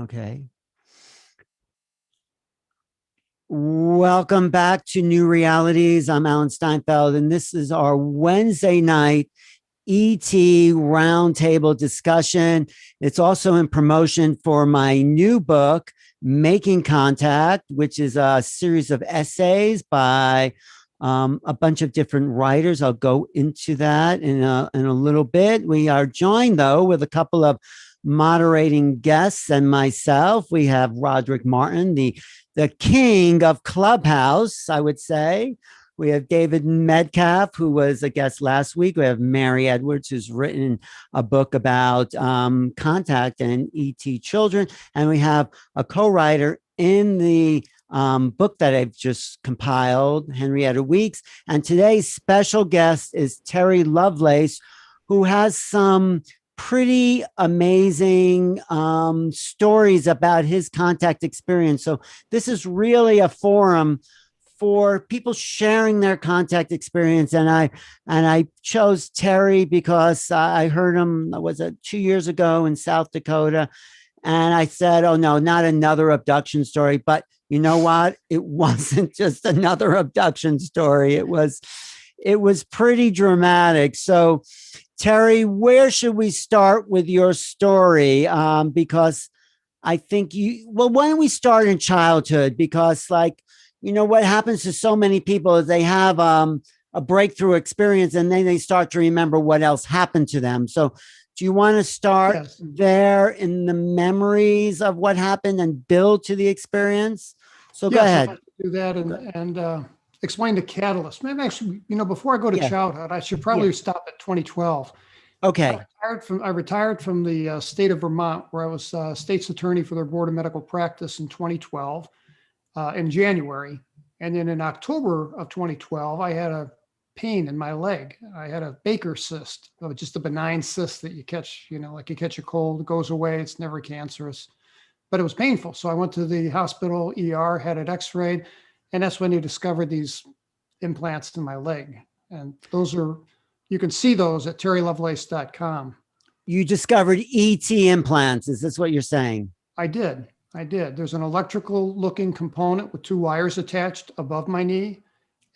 Okay. Welcome back to New Realities. I'm Alan Steinfeld, and this is our Wednesday night ET roundtable discussion. It's also in promotion for my new book, Making Contact, which is a series of essays by a bunch of different writers. I'll go into that in a little bit. We are joined, though, with a couple of moderating guests and myself. We have Roderick Martin, the king of Clubhouse, I would say. We have David Metcalf, who was a guest last week. We have Mary Edwards, who's written a book about contact and ET children. And we have a co-writer in the book that I've just compiled, Henrietta Weekes. And today's special guest is Terry Lovelace, who has some pretty amazing stories about his contact experience. So this is really a forum for people sharing their contact experience. And I chose Terry because I heard him, was it 2 years ago in South Dakota? And I said, oh no, not another abduction story. But you know what? It wasn't just another abduction story. It was pretty dramatic. So Terry, where should we start with your story? Because I think why don't we start in childhood? Because what happens to so many people is they have a breakthrough experience and then they start to remember what else happened to them. So do you want to start there in the memories of what happened and build to the experience? So go ahead. I'd like to do that and explain the catalyst. Maybe actually, before I go to childhood, I should probably stop at 2012. Okay. I retired from the state of Vermont, where I was state's attorney for their Board of Medical Practice in 2012, in January. And then in October of 2012, I had a pain in my leg. I had a Baker cyst, just a benign cyst that you catch, like you catch a cold, it goes away, it's never cancerous, but it was painful. So I went to the hospital ER, had it x-rayed, and that's when they discovered these implants in my leg. And you can see those at terrylovelace.com. You discovered ET implants. Is this what you're saying? I did. There's an electrical looking component with 2 wires attached above my knee.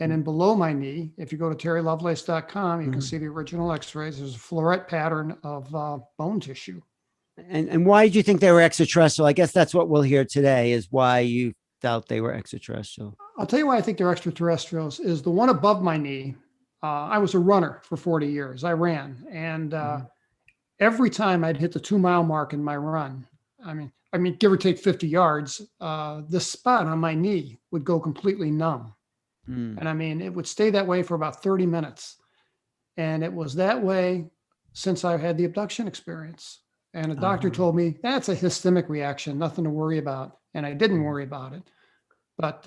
And then below my knee, if you go to terrylovelace.com, you can see the original x-rays. There's a floret pattern of bone tissue. And why did you think they were extraterrestrial? I guess that's what we'll hear today, is why you felt they were extraterrestrial. I'll tell you why I think they're extraterrestrials is the one above my knee. I was a runner for 40 years. I ran. And every time I'd hit the 2-mile mark in my run, I mean, give or take 50 yards, the spot on my knee would go completely numb. And I mean, it would stay that way for about 30 minutes. And it was that way since I had the abduction experience. And the doctor told me, that's a histemic reaction, nothing to worry about. And I didn't worry about it. But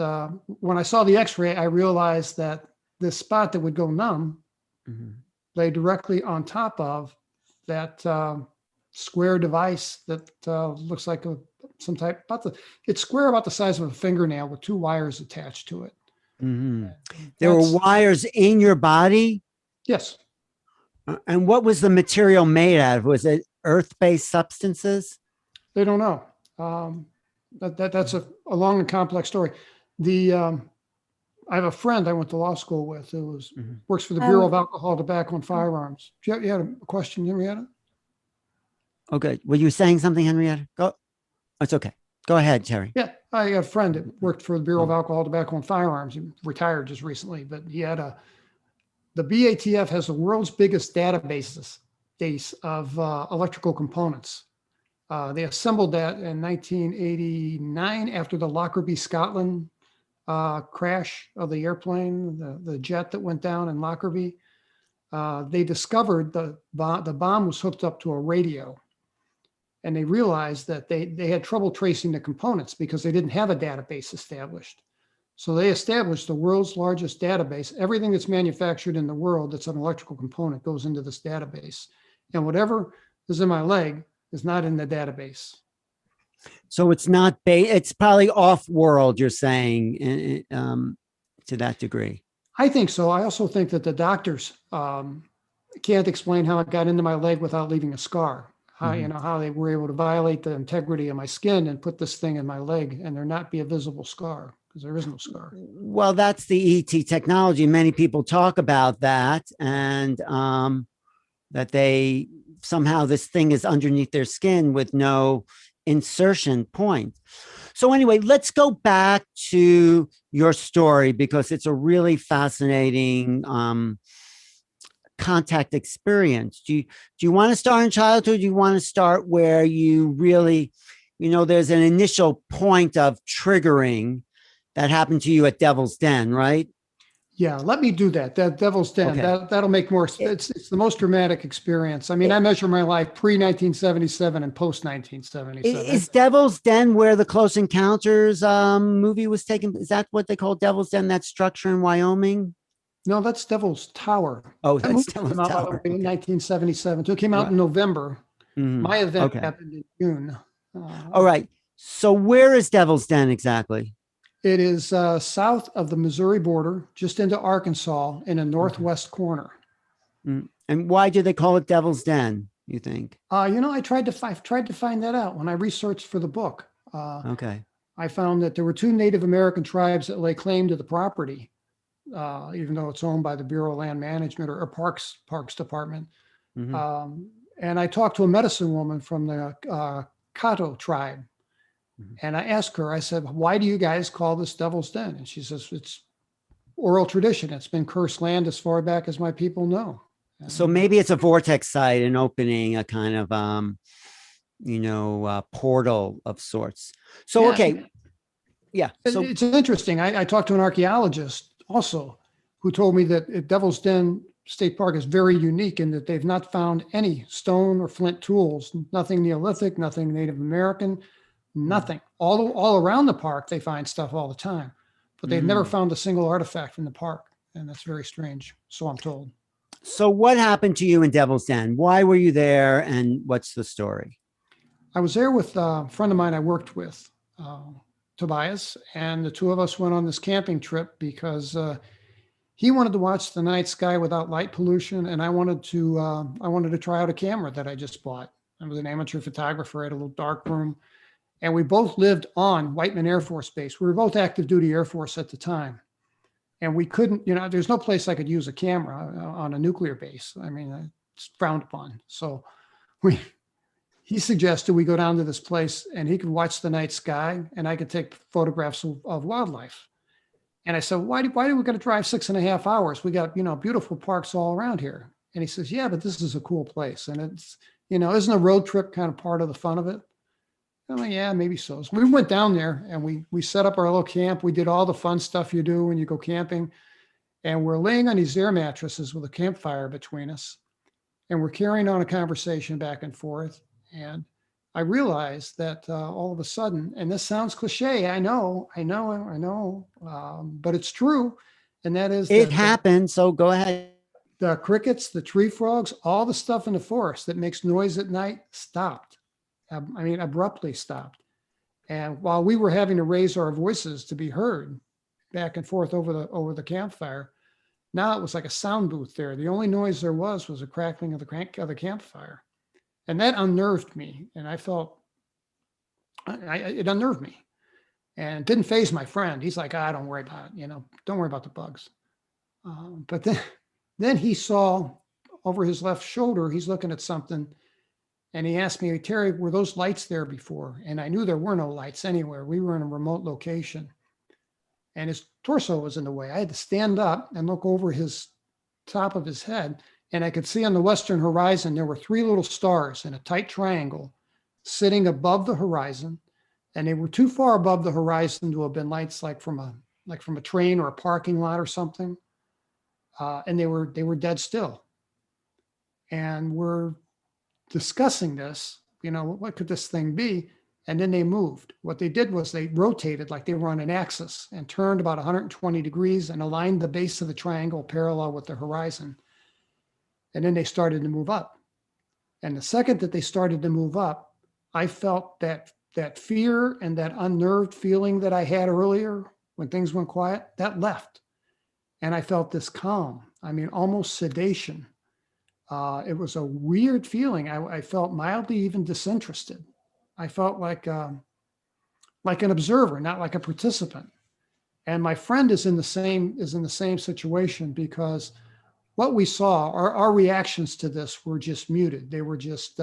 when I saw the x-ray, I realized that this spot that would go numb lay directly on top of that square device that looks like it's square about the size of a fingernail with 2 wires attached to it. There were wires in your body? Yes. And what was the material made out of? Was it earth-based substances? They don't know. That's a long and complex story. I have a friend I went to law school with who works for the Bureau of Alcohol, Tobacco, and Firearms. You had a question, Henrietta? Okay. Were you saying something, Henrietta? Go. It's okay. Go ahead, Terry. Yeah, I had a friend that worked for the Bureau of Alcohol, Tobacco, and Firearms. He retired just recently, but he had the BATF has the world's biggest database of electrical components. They assembled that in 1989 after the Lockerbie, Scotland crash of the airplane, the jet that went down in Lockerbie. They discovered the bomb was hooked up to a radio. And they realized that they had trouble tracing the components because they didn't have a database established. So they established the world's largest database. Everything that's manufactured in the world that's an electrical component goes into this database. And whatever is in my leg is not in the database. So it's not, it's probably off-world, you're saying, to that degree. I think so. I also think that the doctors can't explain how it got into my leg without leaving a scar. how, you know, how they were able to violate the integrity of my skin and put this thing in my leg and there not be a visible scar, because there is no scar. Well, that's the ET technology. Many people talk about that, and that they somehow this thing is underneath their skin with no insertion point. So anyway, let's go back to your story, because it's a really fascinating contact experience. Do you want to start in childhood? Do you want to start where you really, there's an initial point of triggering that happened to you at Devil's Den, right? Yeah, let me do that. That Devil's Den, Okay. that'll make more, it's the most dramatic experience. I mean, I measure my life pre-1977 and post-1977. Is Devil's Den where the Close Encounters movie was taken? Is that what they call Devil's Den, that structure in Wyoming? No, that's Devil's Tower. Oh, That that's movie Devil's came out, by the Tower. way, in Okay. 1977. So it came out Right. in November. Mhm. My event Okay. happened in June. All right. So where is Devil's Den exactly? It is south of the Missouri border, just into Arkansas, in a northwest corner. And why do they call it Devil's Den, you think? I tried to find that out when I researched for the book. Okay. I found that there were two Native American tribes that lay claim to the property, even though it's owned by the Bureau of Land Management or Parks Department. Mhm. And I talked to a medicine woman from the Caddo tribe. And I asked her, I said, why do you guys call this Devil's Den? And she says, it's oral tradition. It's been cursed land as far back as my people know. So maybe it's a vortex site, an opening, a kind of, portal of sorts. So, Yeah, okay. Yeah. So, it's interesting. I talked to an archaeologist also who told me that Devil's Den State Park is very unique in that they've not found any stone or flint tools, nothing Neolithic, nothing Native American, nothing. All around the park, they find stuff all the time, but they've never found a single artifact in the park. And that's very strange. So I'm told. so what happened to you in Devil's Den? Why were you there? And what's the story? I was there with a friend of mine I worked with, Tobias, and the two of us went on this camping trip because he wanted to watch the night sky without light pollution, and I wanted to try out a camera that I just bought. I was an amateur photographer. I had a little dark room, and we both lived on Whiteman Air Force Base. We were both active duty Air Force at the time, and we couldn't, there's no place I could use a camera on a nuclear base. I mean, it's frowned upon. So he suggested we go down to this place and he could watch the night sky and I could take photographs of wildlife. And I said, why do we got to drive 6.5 hours? We got, beautiful parks all around here. And he says, yeah, but this is a cool place. And it's, isn't a road trip kind of part of the fun of it? I'm like, yeah, maybe so. So we went down there and we set up our little camp. We did all the fun stuff you do when you go camping. And we're laying on these air mattresses with a campfire between us. And we're carrying on a conversation back and forth. And I realized that all of a sudden, and this sounds cliche, I know, but it's true. And that is It happened. So go ahead. The crickets, the tree frogs, all the stuff in the forest that makes noise at night stopped. Abruptly stopped. And while we were having to raise our voices to be heard back and forth over the campfire, now it was like a sound booth there. The only noise there was a crackling of the campfire. And that unnerved me. And I felt, it unnerved me. And it didn't faze my friend. He's like, don't worry about it. Don't worry about the bugs. But then he saw over his left shoulder, he's looking at something. And he asked me, Terry, were those lights there before? And I knew there were no lights anywhere. We were in a remote location. And his torso was in the way. I had to stand up and look over his top of his head. And I could see on the western horizon, there were 3 little stars in a tight triangle sitting above the horizon. And they were too far above the horizon to have been lights like from a train or a parking lot or something. And they were dead still. And we're discussing this, what could this thing be? And then they moved. What they did was they rotated like they were on an axis and turned about 120 degrees and aligned the base of the triangle parallel with the horizon. And then they started to move up. And the second that they started to move up, I felt that fear and that unnerved feeling that I had earlier when things went quiet, that left. And I felt this calm, almost sedation. It was a weird feeling. I felt mildly even disinterested. I felt like an observer, not like a participant. And my friend is in the same situation, because what we saw, our reactions to this were just muted. They were just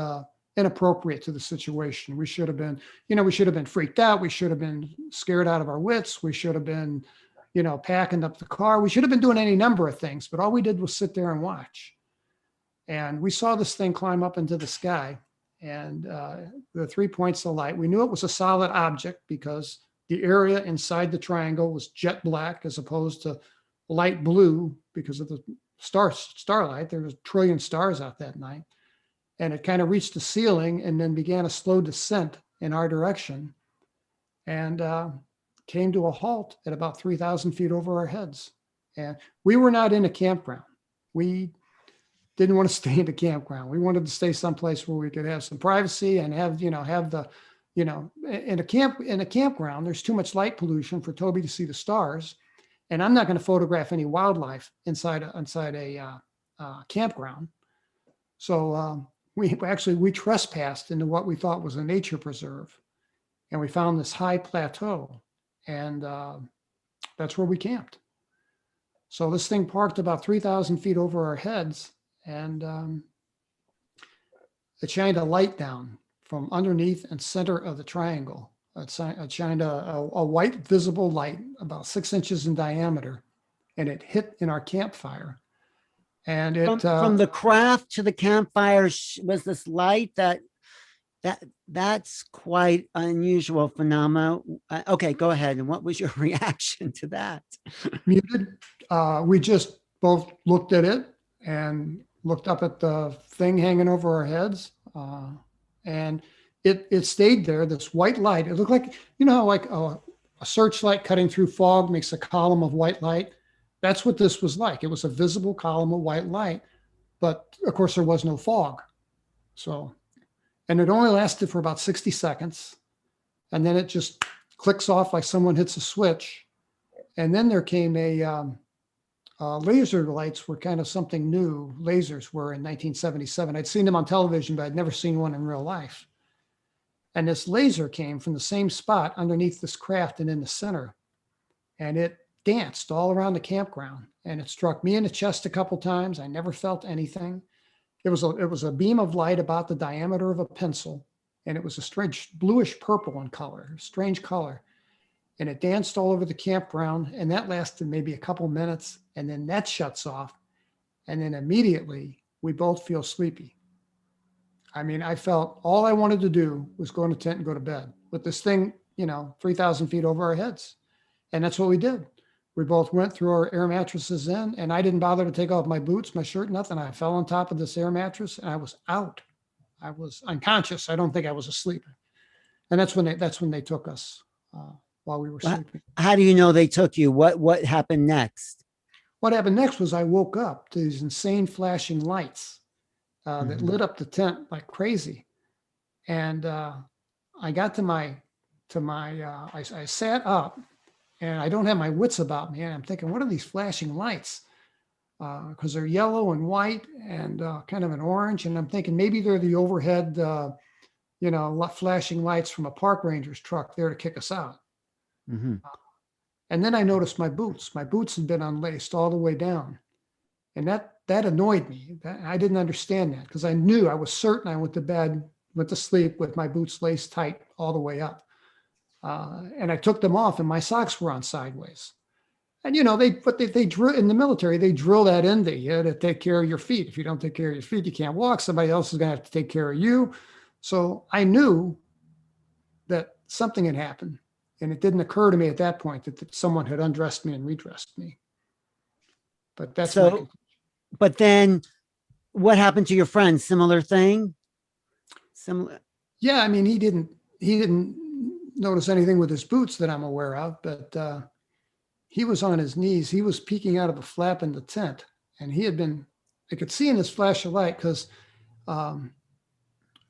inappropriate to the situation. We should have been freaked out. We should have been scared out of our wits. We should have been, packing up the car. We should have been doing any number of things, but all we did was sit there and watch. And we saw this thing climb up into the sky, and the 3 points of light. We knew it was a solid object because the area inside the triangle was jet black as opposed to light blue because of the starlight. There was a trillion stars out that night. And it kind of reached the ceiling and then began a slow descent in our direction, and came to a halt at about 3,000 feet over our heads. And we were not in a campground. We didn't want to stay in the campground. We wanted to stay someplace where we could have some privacy and have the, in a campground, there's too much light pollution for Toby to see the stars. And I'm not going to photograph any wildlife inside a campground. So we trespassed into what we thought was a nature preserve, and we found this high plateau, and that's where we camped. So this thing parked about 3,000 feet over our heads, and it shined a light down from underneath and center of the triangle. It shined a white visible light about 6 inches in diameter, and it hit in our campfire. And it from the craft to the campfire was this light that's quite unusual phenomenon. Okay, go ahead. And what was your reaction to that? Muted. We just both looked at it and looked up at the thing hanging over our heads, and it stayed there. This white light. It looked like, like a searchlight cutting through fog makes a column of white light. That's what this was like. It was a visible column of white light, but of course there was no fog. So, and it only lasted for about 60 seconds. And then it just clicks off like someone hits a switch. And then there came laser lights were kind of something new. Lasers were in 1977. I'd seen them on television, but I'd never seen one in real life. And this laser came from the same spot underneath this craft and in the center. And it danced all around the campground, and it struck me in the chest a couple times. I never felt anything. It was a beam of light about the diameter of a pencil, and it was a strange bluish purple in color, strange color. And it danced all over the campground, and that lasted maybe a couple minutes, and then that shuts off. And then immediately we both feel sleepy. I mean, I felt all I wanted to do was go in the tent and go to bed with this thing, 3,000 feet over our heads. And that's what we did. We both went through our air mattresses in, and I didn't bother to take off my boots, my shirt, nothing. I fell on top of this air mattress, and I was out. I was unconscious. I don't think I was asleep. And that's when they took us while we were sleeping. How do you know they took you? What happened next? What happened next was I woke up to these insane flashing lights that lit up the tent like crazy. And I got I sat up. And I don't have my wits about me. And I'm thinking, what are these flashing lights? Because they're yellow and white and kind of an orange. And I'm thinking maybe they're the overhead, flashing lights from a park ranger's truck there to kick us out. Mm-hmm. And then I noticed my boots. My boots had been unlaced all the way down. And that annoyed me. I didn't understand that, because I was certain I went to sleep with my boots laced tight all the way up. And I took them off, and my socks were on sideways. And they drill in the military. They drill that into you to take care of your feet. If you don't take care of your feet, you can't walk. Somebody else is going to have to take care of you. So I knew that something had happened, and it didn't occur to me at that point that someone had undressed me and redressed me. But that's so. But then, what happened to your friend? Similar thing. Similar. Yeah, I mean, he didn't notice anything with his boots that I'm aware of, but he was on his knees. He was peeking out of a flap in the tent, and I could see in his flash of light, because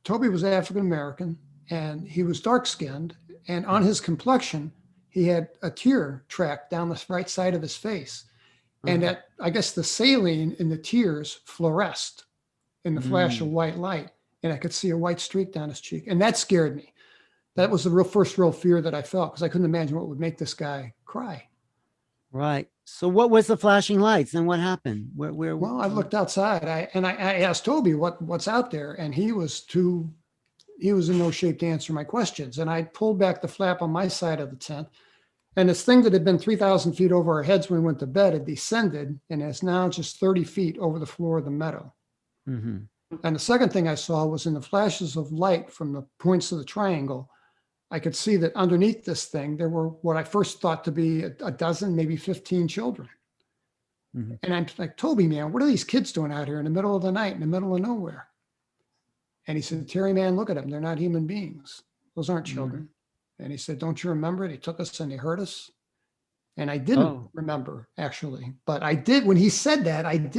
Toby was African-American, and he was dark-skinned, and on his complexion, he had a tear track down the right side of his face. And I guess the saline in the tears fluoresced. in the flash of white light, and I could see a white streak down his cheek. And that scared me. That was the first real fear that I felt, because I couldn't imagine what would make this guy cry. Right. So what was the flashing lights and what happened? Where Well, I looked outside. I asked Toby what's out there, and he was in no shape to answer my questions. And I pulled back the flap on my side of the tent, and this thing that had been 3,000 feet over our heads when we went to bed had descended and is now just 30 feet over the floor of the meadow. Mm-hmm. And the second thing I saw was in the flashes of light from the points of the triangle, I could see that underneath this thing, there were what I first thought to be a dozen, maybe 15 children. Mm-hmm. And I'm like, Toby, man, what are these kids doing out here in the middle of the night, in the middle of nowhere? And he said, Terry, man, look at them. They're not human beings. Those aren't children. Mm-hmm. And he said, don't you remember? They took us and they hurt us. And I didn't remember, actually. But I did, when he said that, I've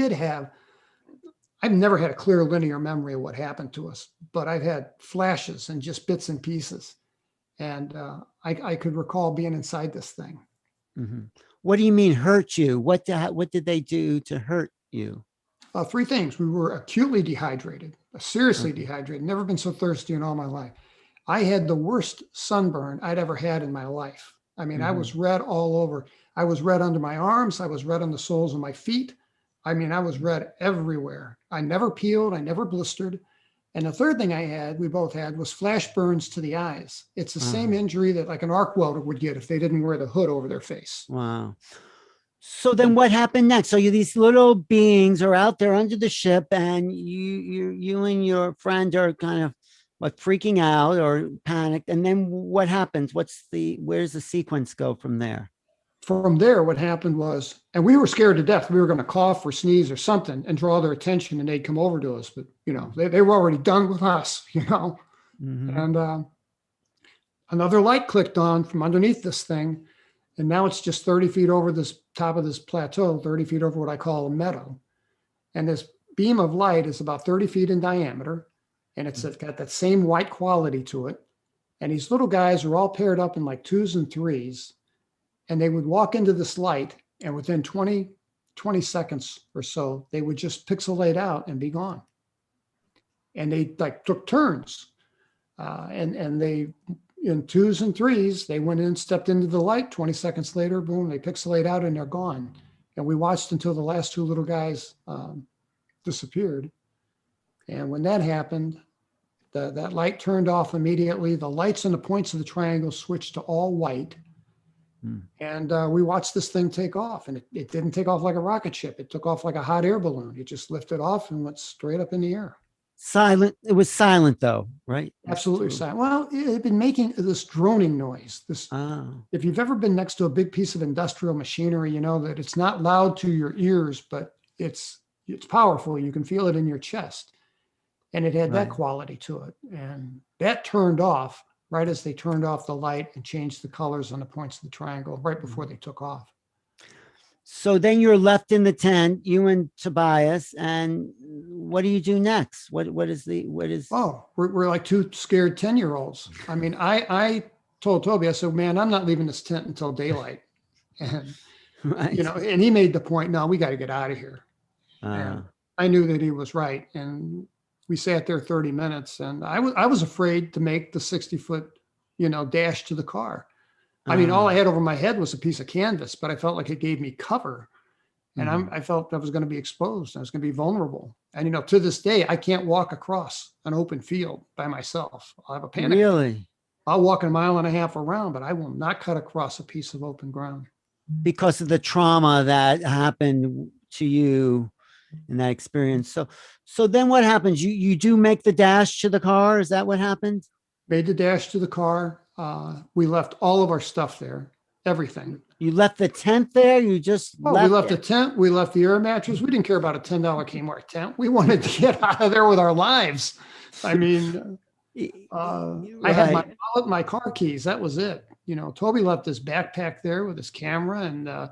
never had a clear linear memory of what happened to us, but I've had flashes and just bits and pieces. And I could recall being inside this thing. Mm-hmm. What do you mean hurt you? What did they do to hurt you? Three things. We were acutely dehydrated, seriously dehydrated, never been so thirsty in all my life. I had the worst sunburn I'd ever had in my life. I mean, I was red all over. I was red under my arms. I was red on the soles of my feet. I mean, I was red everywhere. I never peeled. I never blistered. And the third thing we both had, was flash burns to the eyes. It's the same injury that like an arc welder would get if they didn't wear the hood over their face. Wow. So then what happened next? So these little beings are out there under the ship, and you and your friend are kind of freaking out or panicked. And then what happens? Where's the sequence go from there? From there, what happened was, and we were scared to death. We were going to cough or sneeze or something and draw their attention, and they'd come over to us. But, they were already done with us, Mm-hmm. And another light clicked on from underneath this thing. And now it's just 30 feet over this top of this plateau, 30 feet over what I call a meadow. And this beam of light is about 30 feet in diameter. And it's got that same white quality to it. And these little guys are all paired up in like twos and threes. And they would walk into this light, and within 20 seconds or so, they would just pixelate out and be gone. And they took turns. And they, in twos and threes, they went in, stepped into the light. 20 seconds later, boom, they pixelate out and they're gone. And we watched until the last two little guys disappeared. And when that happened, that light turned off immediately. The lights and the points of the triangle switched to all white. And we watched this thing take off, and it didn't take off like a rocket ship. It took off like a hot air balloon. It just lifted off and went straight up in the air. Silent. It was silent though, right? Absolutely silent. Well, it had been making this droning noise. If you've ever been next to a big piece of industrial machinery, you know that it's not loud to your ears, but it's powerful. You can feel it in your chest. And it had that quality to it. And that turned off right as they turned off the light and changed the colors on the points of the triangle right before they took off. So then you're left in the tent, you and Tobias, and what do you do next? What is? Oh, we're like two scared 10-year-olds. I mean, I told Toby, I said, man, I'm not leaving this tent until daylight. And, and he made the point, no, we got to get out of here. And I knew that he was right. And we sat there 30 minutes, and I was afraid to make the 60-foot, dash to the car. I mean, all I had over my head was a piece of canvas, but I felt like it gave me cover, and I felt I was going to be exposed. I was going to be vulnerable. And, to this day, I can't walk across an open field by myself. I'll have a panic. Really? I'll walk a mile and a half around, but I will not cut across a piece of open ground. Because of the trauma that happened to you in that experience. So then what happens? You do make the dash to the car? Is that what happened? Made the dash to the car. We left all of our stuff there, everything. You left the tent there? You just left we left the tent. We left the air mattress. We didn't care about a $10 Kmart tent. We wanted to get out of there with our lives. I mean, I had my wallet, my car keys. That was it. Toby left his backpack there with his camera and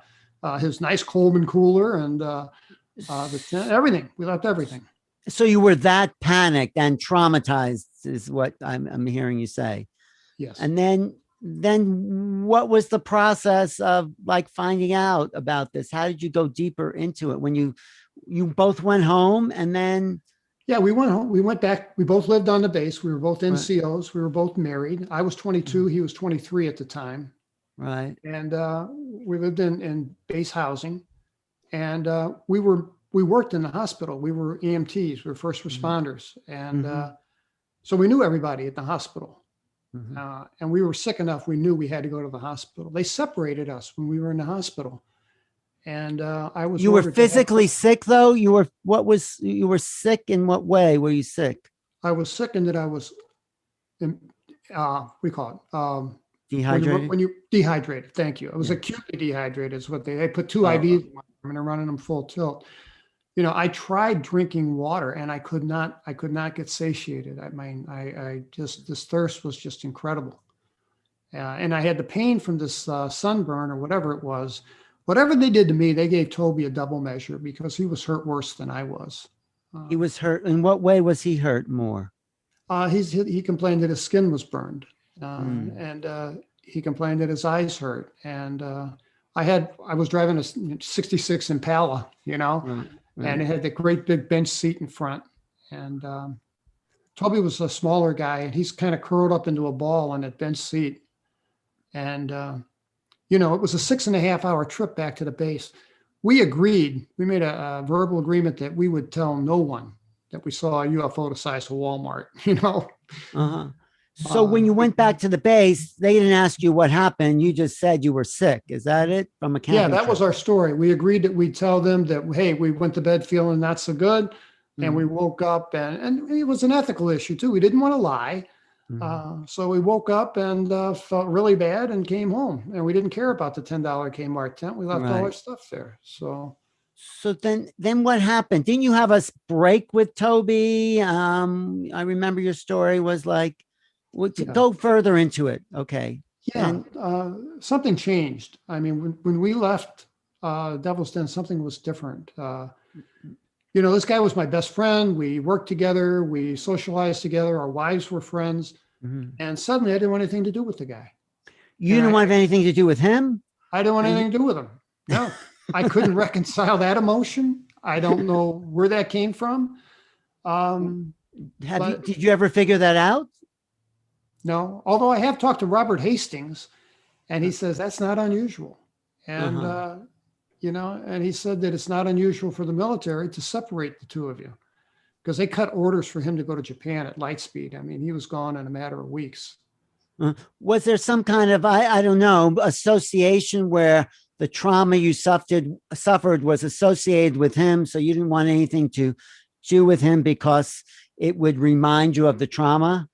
his nice Coleman cooler and the tent, everything. We left everything. So you were that panicked and traumatized is what I'm hearing you say. Yes. And then what was the process of finding out about this? How did you go deeper into it when you both went home, and then Yeah, we went home. We went back. We both lived on the base. We were both Right. NCOs. We were both married. I was 22. He was 23 at the time. Right. And we lived in base housing. And we worked in the hospital. We were EMTs. We were first responders. And so we knew everybody at the hospital. And we were sick enough. We knew we had to go to the hospital. They separated us when we were in the hospital. And I was. You were ordered to have- physically sick though? You were sick in what way were you sick? I was sick in that I was, we call it, Dehydrated? when you dehydrated. Thank you. I was Yeah. acutely dehydrated is what they put two Oh. IVs in my arm and they're running them full tilt. You know, I tried drinking water and I could not get satiated. I mean, I just, this thirst was just incredible. And I had the pain from this sunburn or whatever it was. Whatever they did to me, they gave Toby a double measure because he was hurt worse than I was. He was hurt. In what way was he hurt more? He complained that his skin was burned, and he complained that his eyes hurt. And I was driving a '66 Impala, you know, Right. and it had the great big bench seat in front. And Toby was a smaller guy, and he's kind of curled up into a ball on that bench seat. And you know, it was a 6.5 hour trip back to the base. We agreed. We made a verbal agreement that we would tell no one that we saw a UFO the size of Walmart, you know? So when you went back to the base, they didn't ask you what happened. You just said you were sick. Is that it? From a camping Yeah, that trip? was our story. We agreed that we'd tell them that, hey, we went to bed feeling not so good. And we woke up and it was an ethical issue too. We didn't want to lie. So we woke up and felt really bad and came home, and we didn't care about the $10 Kmart tent. We left all our stuff there. So then what happened? Didn't you have us break with Toby? I remember your story was like, go further into it. Okay. Yeah. Something changed. I mean, when we left Devil's Den, something was different. You know, this guy was my best friend. We worked together. We socialized together. Our wives were friends. And suddenly I didn't want anything to do with the guy. You didn't want anything to do with him? I didn't want anything to do with him. No, I couldn't reconcile that emotion. I don't know where that came from. Did you ever figure that out? No, although I have talked to Robert Hastings and he says that's not unusual. And, you know, and he said that it's not unusual for the military to separate the two of you because they cut orders for him to go to Japan at light speed. I mean, he was gone in a matter of weeks. Was there some kind of, I don't know, association where the trauma you suffered was associated with him, so you didn't want anything to do with him because it would remind you of the trauma?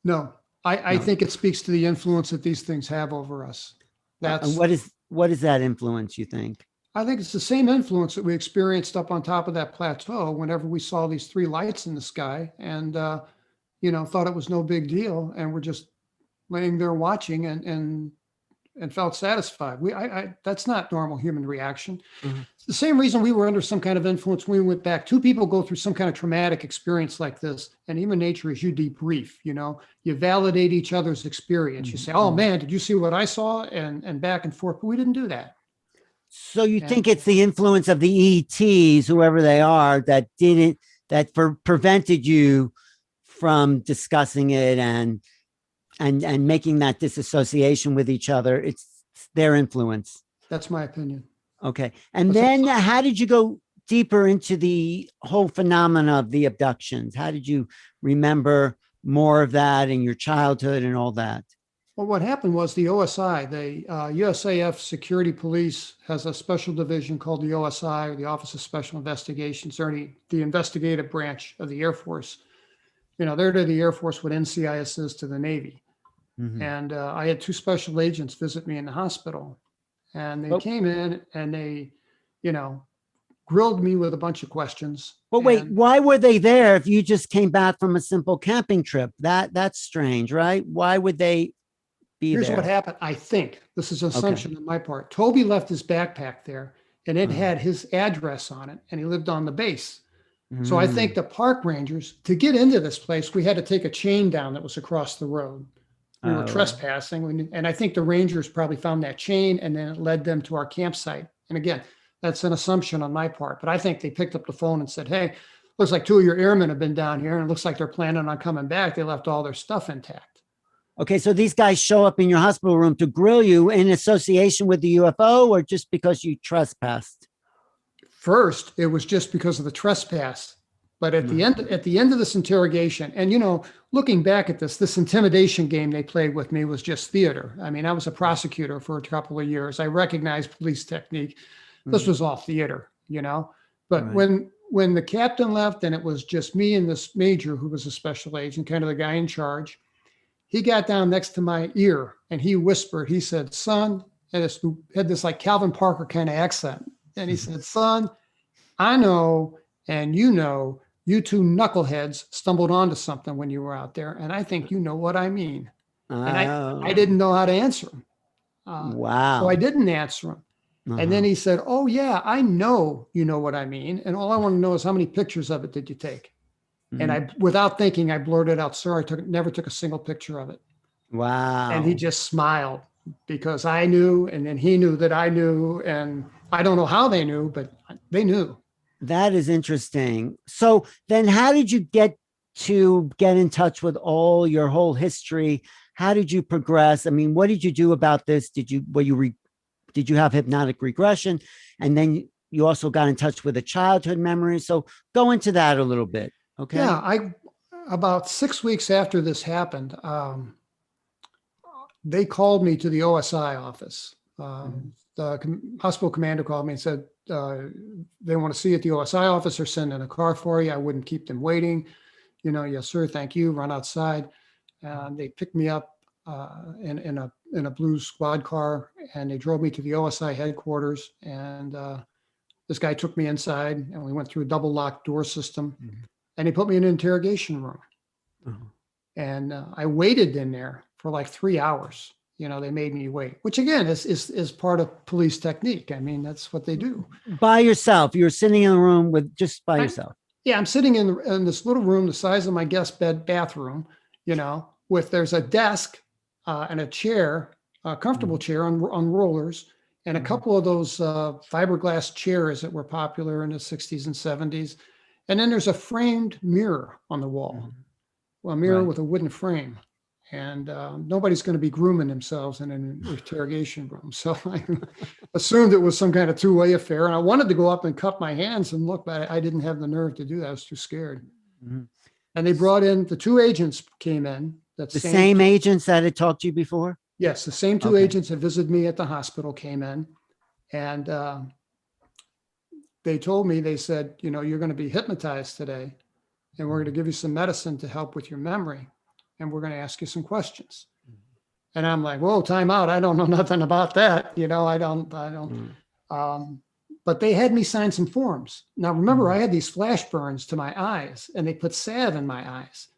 No, I think it speaks to the influence that these things have over us. That's what is that influence, you think? I think it's the same influence that we experienced up on top of that plateau whenever we saw these three lights in the sky and, you know, thought it was no big deal. And we're just laying there watching and felt satisfied. That's not normal human reaction. It's the same reason we were under some kind of influence when we went back. Two people go through some kind of traumatic experience like this, and human nature is you debrief, you know, you validate each other's experience. You say, oh man, did you see what I saw? And back and forth, but we didn't do that. So you think it's the influence of the ETs, whoever they are, that prevented you from discussing it and making that disassociation with each other? It's their influence. That's my opinion. Okay. And then how did you go deeper into the whole phenomena of the abductions? How did you remember more of that in your childhood and all that? Well, what happened was the OSI, the USAF Security Police, has a special division called the OSI, or the Office of Special Investigations, or the investigative branch of the Air Force. You know, they're to the Air Force what NCIS is to the Navy. And I had two special agents visit me in the hospital, and they came in and they, you know, grilled me with a bunch of questions. Well, wait, why were they there if you just came back from a simple camping trip? That's strange, right? Why would they be Here's there? what happened. I think this is an assumption on my part. Toby left his backpack there and it had his address on it, and he lived on the base. So I think the park rangers, to get into this place, we had to take a chain down that was across the road. We were trespassing. And I think the rangers probably found that chain and then it led them to our campsite. And again, that's an assumption on my part, but I think they picked up the phone and said, hey, looks like two of your airmen have been down here, and it looks like they're planning on coming back. They left all their stuff intact. Okay, so these guys show up in your hospital room to grill you in association with the UFO, or just because you trespassed? First, it was just because of the trespass. But at the end of this interrogation, and looking back at this intimidation game they played with me was just theater. I mean, I was a prosecutor for a couple of years. I recognized police technique. This was all theater, But when the captain left and it was just me and this major who was a special agent, kind of the guy in charge, he got down next to my ear and he whispered, he said, "Son," and it had this like Calvin Parker kind of accent. And he said, "Son, I know, and you two knuckleheads stumbled onto something when you were out there. And I think you know what I mean." And I didn't know how to answer him. Wow. So I didn't answer him. And then he said, "Oh yeah, I know you know what I mean. And all I want to know is how many pictures of it did you take?" And without thinking, I blurted out, "Sir, I never took a single picture of it." Wow. And he just smiled because I knew, and then he knew that I knew, and I don't know how they knew, but they knew. That is interesting. So then how did you get in touch with your whole history? How did you progress? I mean, what did you do about this? Did you have hypnotic regression? And then you also got in touch with a childhood memory. So go into that a little bit. Okay. Yeah. About 6 weeks after this happened, they called me to the OSI office. The hospital commander called me and said, they want to see you at the OSI office. They're sending a car for you. I wouldn't keep them waiting. "Yes, sir. Thank you." Run outside. They picked me up in a blue squad car, and they drove me to the OSI headquarters. And this guy took me inside, and we went through a double locked door system, and he put me in an interrogation room. And I waited in there for like 3 hours. They made me wait, which again is part of police technique. I mean, that's what they do. By yourself. You're sitting in a room by yourself. Yeah, I'm sitting in this little room the size of my guest bathroom, there's a desk and a chair, a comfortable chair on rollers, and a couple of those fiberglass chairs that were popular in the 60s and 70s. And then there's a framed mirror on the wall, a mirror with a wooden frame. And nobody's going to be grooming themselves in an interrogation room. So I assumed it was some kind of two-way affair. And I wanted to go up and cup my hands and look, but I didn't have the nerve to do that. I was too scared. And they brought in, the two agents came in. That's the same agents that had talked to you before? Yes, the same two agents that visited me at the hospital came in. And they told me, they said, "You're going to be hypnotized today. And we're going to give you some medicine to help with your memory. And we're going to ask you some questions." And I'm like, "Whoa, time out. I don't know nothing about that. I don't. But they had me sign some forms. Now, remember, I had these flash burns to my eyes, and they put salve in my eyes.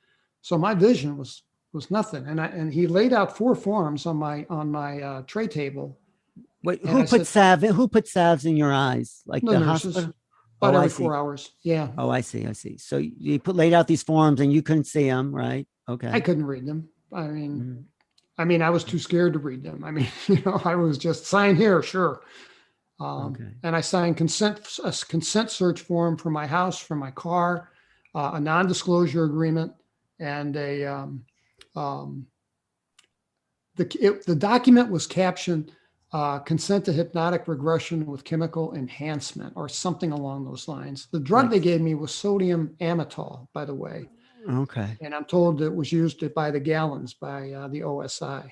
So my vision was nothing. And he laid out 4 forms on my tray table. Wait, who put salves in your eyes? Like the nurses, hospital? about every 4 hours. Yeah. Oh, I see. So you laid out these forms and you couldn't see them, right? Okay. I couldn't read them. I mean, I was too scared to read them. I mean, I was just sign here, sure. And I signed a consent search form for my house, for my car, a non-disclosure agreement, and the document was captioned "consent to hypnotic regression with chemical enhancement," or something along those lines. The drug they gave me was sodium amytal, by the way. Okay. And I'm told it was used by the gallons by the OSI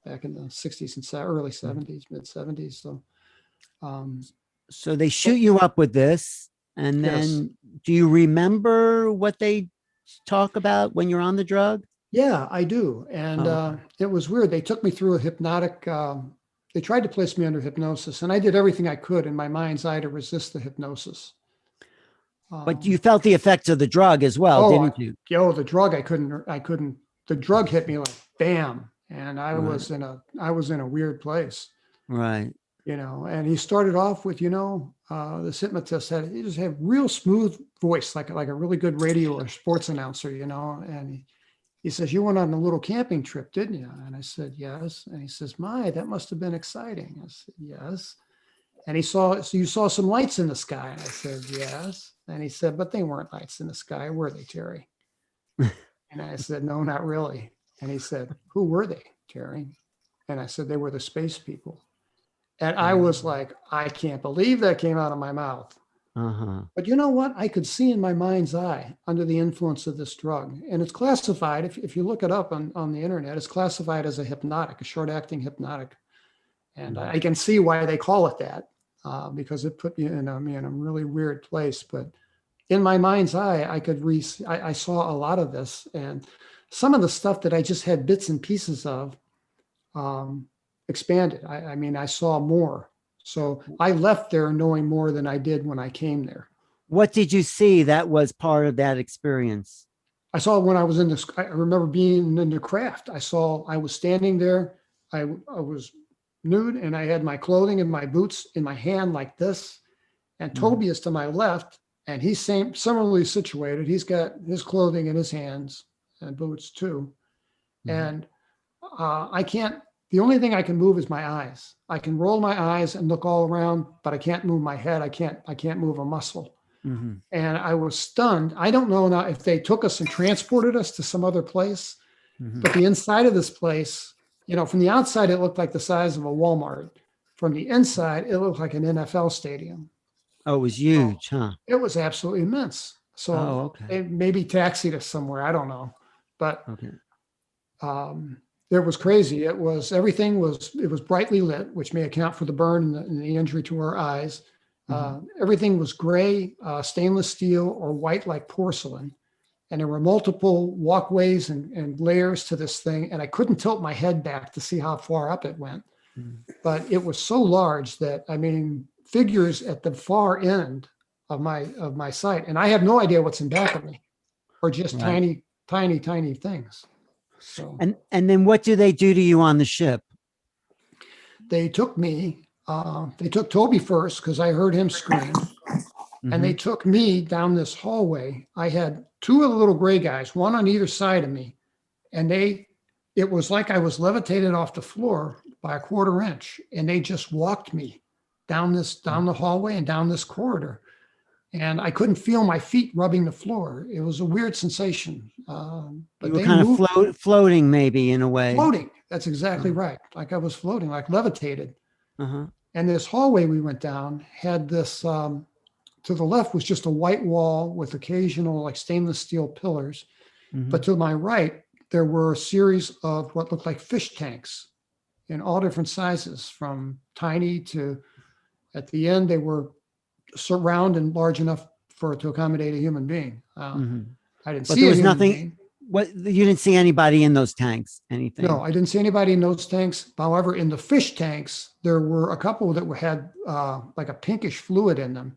back in the 60s and early 70s, mid 70s. So they shoot you up with this. And then do you remember what they talk about when you're on the drug? Yeah, I do. And it was weird. They took me through a hypnotic, they tried to place me under hypnosis, and I did everything I could in my mind's eye to resist the hypnosis. But you felt the effects of the drug as well, didn't you? The drug, I couldn't, the drug hit me like bam. And I was in a weird place. Right. And he started off with, this hypnotist he just had real smooth voice, like a really good radio or sports announcer, and he says, "You went on a little camping trip, didn't you?" And I said, "Yes." And he says, "My, that must have been exciting." I said, "Yes." And you saw some lights in the sky. And I said, "Yes." And he said, but they weren't lights in the sky, were they, Terry? And I said, no, not really. And he said, who were they, Terry? And I said, they were the space people. And I was like, I can't believe that came out of my mouth. But you know what? I could see in my mind's eye under the influence of this drug. And it's classified, if you look it up on the internet, it's classified as a hypnotic, a short-acting hypnotic. And I can see why they call it that, because it put me in a really weird place. But in my mind's eye, I saw a lot of this. And some of the stuff that I just had bits and pieces of expanded. I saw more. So I left there knowing more than I did when I came there. What did you see that was part of that experience? I saw when I was in this, I remember being in the craft. I was standing there. I was nude and I had my clothing and my boots in my hand like this. And Toby is to my left and he's similarly situated. He's got his clothing in his hands and boots too. And the only thing I can move is my eyes. I can roll my eyes and look all around, but I can't move my head. I can't move a muscle. And I was stunned. I don't know now if they took us and transported us to some other place, but the inside of this place, from the outside, it looked like the size of a Walmart. From the inside, it looked like an NFL stadium. Oh, it was huge, huh? It was absolutely immense. So they maybe taxied us somewhere. I don't know, but it was crazy. Everything was brightly lit, which may account for the burn and the injury to our eyes. Everything was gray, stainless steel, or white like porcelain. And there were multiple walkways and layers to this thing. And I couldn't tilt my head back to see how far up it went. But it was so large that, figures at the far end of my sight. And I have no idea what's in back of me, or just tiny, tiny, tiny things. So, and then what do they do to you on the ship? They took me, they took Toby first because I heard him scream. And they took me down this hallway. I had two of the little gray guys, one on either side of me. And it was like I was levitated off the floor by a quarter inch. And they just walked me down the hallway and down this corridor. And I couldn't feel my feet rubbing the floor. It was a weird sensation. But you were kind of floating maybe in a way. Floating. That's exactly right. Like I was floating, like levitated. And this hallway we went down had this, to the left was just a white wall with occasional like stainless steel pillars. But to my right, there were a series of what looked like fish tanks in all different sizes, from tiny to, at the end, they were round and large enough to accommodate a human being. I didn't see there was nothing. You didn't see anybody in those tanks? Anything? No, I didn't see anybody in those tanks. However, in the fish tanks, there were a couple that had like a pinkish fluid in them.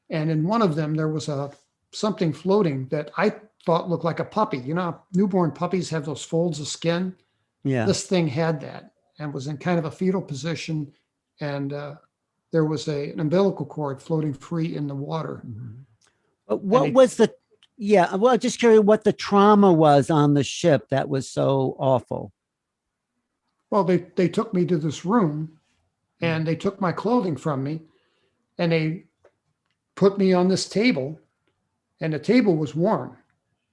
And in one of them, there was something floating that I thought looked like a puppy. Newborn puppies have those folds of skin. Yeah. This thing had that and was in kind of a fetal position. And there was an umbilical cord floating free in the water. Just curious what the trauma was on the ship that was so awful. Well, they took me to this room and they took my clothing from me and they put me on this table, and the table was warm.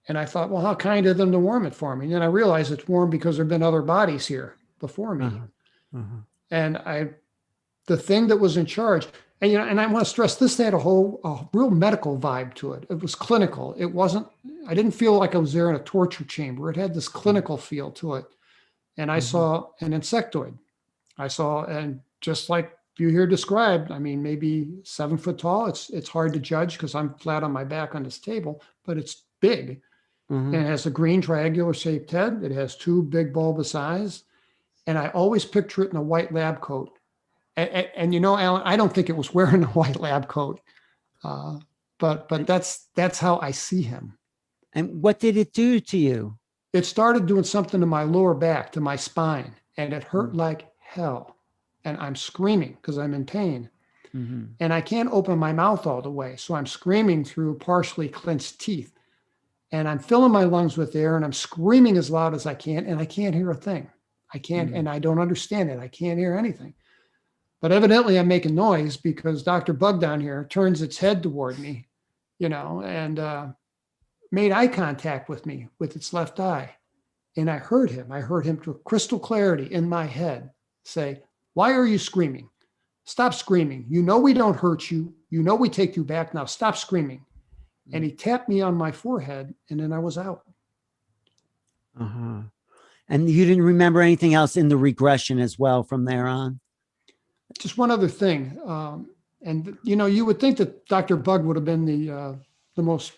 And I thought, well, how kind of them to warm it for me. And then I realized it's warm because there've been other bodies here before me. And the thing that was in charge, and I want to stress this, they had a real medical vibe to it. It was clinical. I didn't feel like I was there in a torture chamber. It had this clinical feel to it. And I saw an insectoid. And just like you hear described, maybe 7 foot tall. It's hard to judge because I'm flat on my back on this table, but it's big. And it has a green triangular shaped head. It has 2 big bulbous eyes. And I always picture it in a white lab coat. And Alan, I don't think it was wearing a white lab coat, but that's how I see him. And what did it do to you? It started doing something to my lower back, to my spine, and it hurt like hell. And I'm screaming because I'm in pain. And I can't open my mouth all the way. So I'm screaming through partially clenched teeth. And I'm filling my lungs with air and I'm screaming as loud as I can. And I can't hear a thing. I can't, and I don't understand it. I can't hear anything. But evidently I'm making noise because Dr. Bug down here turns its head toward me, and made eye contact with me with its left eye. And I heard him to crystal clarity in my head say, "Why are you screaming? Stop screaming. You know we don't hurt you. You know we take you back. Now stop screaming." And he tapped me on my forehead, and then I was out. Uh-huh. And you didn't remember anything else in the regression as well from there on? Just one other thing. And you would think that Dr. Bug would have been the most,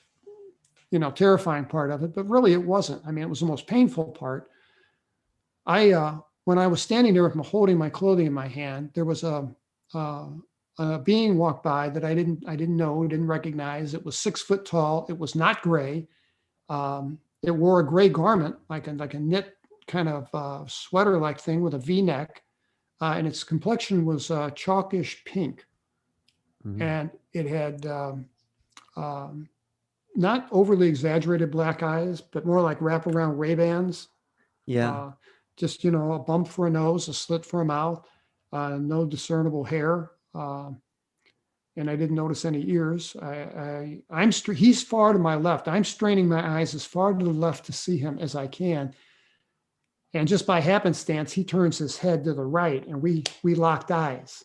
terrifying part of it, but really it wasn't. I mean, it was the most painful part. When I was standing there holding my clothing in my hand, there was a being walked by that I didn't know, didn't recognize. It was 6 foot tall. It was not gray. It wore a gray garment, like a knit kind of sweater-like thing with a V-neck, and its complexion was chalkish pink. Mm-hmm. And it had not overly exaggerated black eyes, but more like wraparound Ray-Bans. Yeah. Just, a bump for a nose, a slit for a mouth, no discernible hair. And I didn't notice any ears. He's far to my left. I'm straining my eyes as far to the left to see him as I can. And just by happenstance, he turns his head to the right, and we locked eyes.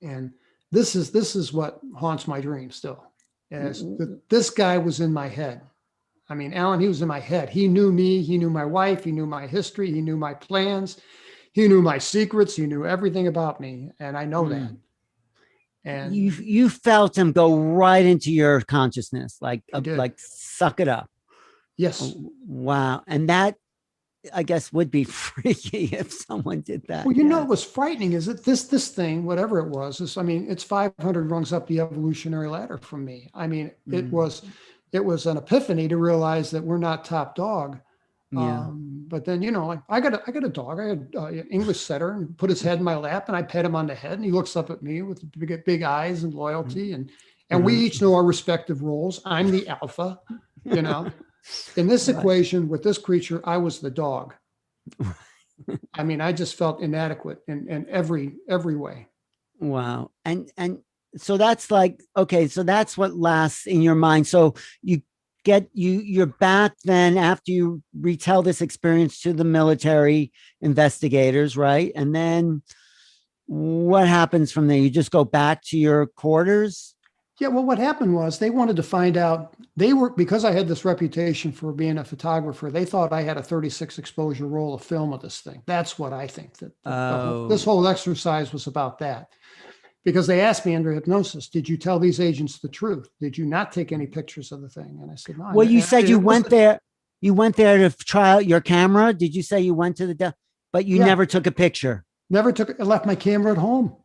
And this is what haunts my dreams still. This guy was in my head. I mean, Alan, he was in my head. He knew me. He knew my wife. He knew my history. He knew my plans. He knew my secrets. He knew everything about me. And I know that. And you felt him go right into your consciousness, like suck it up. Yes. Oh, wow. And that, I guess, would be freaky if someone did that. Well, what was frightening is that this thing, whatever it was, it's 500 rungs up the evolutionary ladder from me. I mean, it was an epiphany to realize that we're not top dog. Yeah. But then, I got a dog. I had an English setter, and put his head in my lap, and I pet him on the head, and he looks up at me with big eyes and loyalty. And we each know our respective roles. I'm the alpha, In this equation with this creature, I was the dog. I mean, I just felt inadequate in every way. Wow. And so that's okay. So that's what lasts in your mind. So you're back then after you retell this experience to the military investigators, right? And then what happens from there? You just go back to your quarters? Yeah, well, what happened was they wanted to find out, because I had this reputation for being a photographer, they thought I had a 36 exposure roll of film of this thing. That's what I think this whole exercise was about, that. Because they asked me under hypnosis, did you tell these agents the truth? Did you not take any pictures of the thing? And I said, no. Well, you said you went there to try out your camera. Did you say you went to but you never took a picture? Never took. I left my camera at home.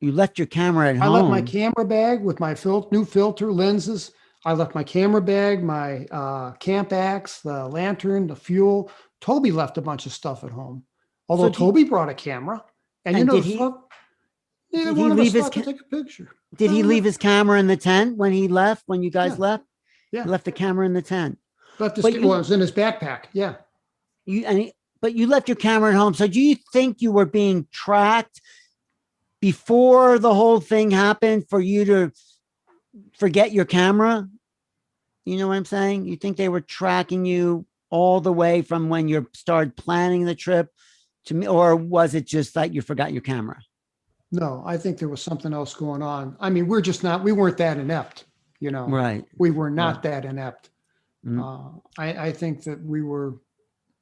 You left your camera at home? I left my camera bag with my new filter, lenses. I left my camera bag, my camp axe, the lantern, the fuel. Toby left a bunch of stuff at home. Although Toby brought a camera. And did he leave his to take a picture? Did he leave his camera in the tent when he left? When you guys left? Yeah. He left the camera in the tent. It was in his backpack. Yeah. But you left your camera at home. So do you think you were being tracked before the whole thing happened for you to forget your camera? You know what I'm saying? You think they were tracking you all the way from when you started planning the trip to me, or was it just that you forgot your camera? No, I think there was something else going on. I mean, we weren't that inept, Right. We were not that inept. Mm-hmm. I think that we were,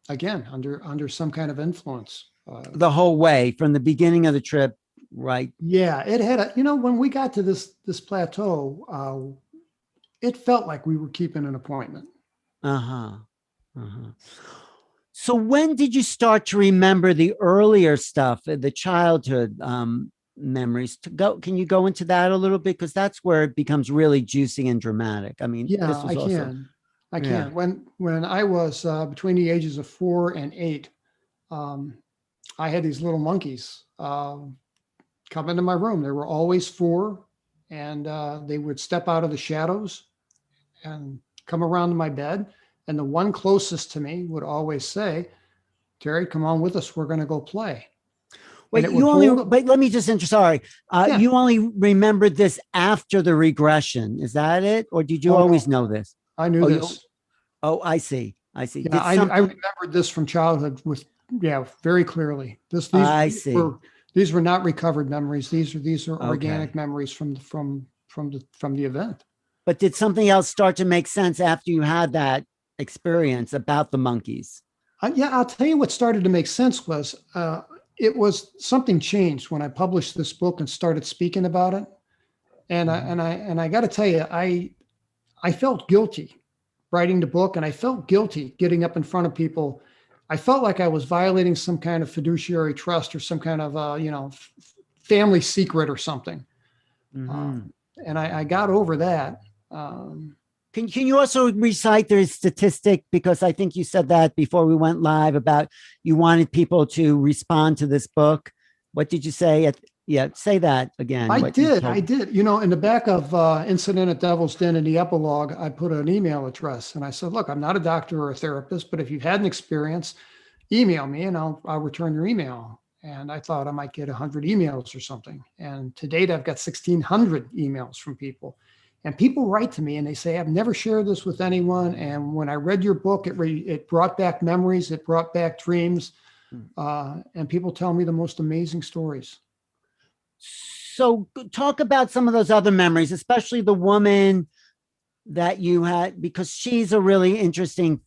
again, under some kind of influence. The whole way from the beginning of the trip, right? Yeah, it had when we got to this plateau, it felt like we were keeping an appointment. So when did you start to remember the earlier stuff, the childhood memories? Can you go into that a little bit? Because that's where it becomes really juicy and dramatic. I mean, yeah, I can. When I was between the ages of 4 and 8, I had these little monkeys come into my room. There were always 4, and they would step out of the shadows and come around to my bed. And the one closest to me would always say, "Terry, come on with us. We're going to go play." And Wait, it would hold. but let me just sorry. Yeah. You only remembered this after the regression. Is that it? Or did you Oh, always no, know this? I knew Oh, this. oh, I see. I see. Yeah, Did I something, remembered this from childhood with, yeah, very clearly. I see. These were not recovered memories. These are Okay. organic memories from the event. But did something else start to make sense after you had that experience about the monkeys? Yeah, I'll tell you what started to make sense was it was something changed when I published this book and started speaking about it. And I got to tell you, I felt guilty writing the book, and I felt guilty getting up in front of people. I felt like I was violating some kind of fiduciary trust or some kind of family secret or something. Mhm. And I got over that. Um, Can you also recite the statistic? Because I think you said that before we went live about you wanted people to respond to this book. What did you say? Yeah, say that again. What you I told. did. In the back of Incident at Devil's Den in the epilogue, I put an email address and I said, look, I'm not a doctor or a therapist, but if you've had an experience, email me and I'll return your email. And I thought I might get 100 emails or something. And to date, I've got 1,600 emails from people. And people write to me and they say, I've never shared this with anyone. And when I read your book, it brought back memories, it brought back dreams. And people tell me the most amazing stories. So talk about some of those other memories, especially the woman that you had, because she's a really interesting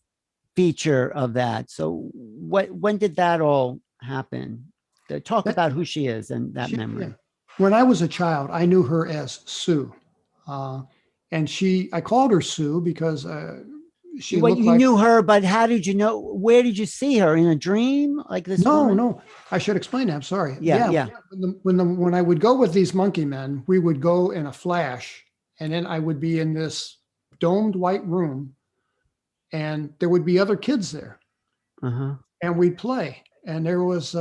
feature of that. So when did that all happen? Talk That, about who she is and that yeah. memory. When I was a child, I knew her as Sue. Uh, and I called her Sue because she What looked you like, knew her, but how did you know? Where did you see her in a dream? Like this no, woman? no, I should explain that. I'm sorry. Yeah, Yeah. yeah. When I would go with these monkey men, we would go in a flash and then I would be in this domed white room and there would be other kids there Uh-huh. and we'd play. And there was,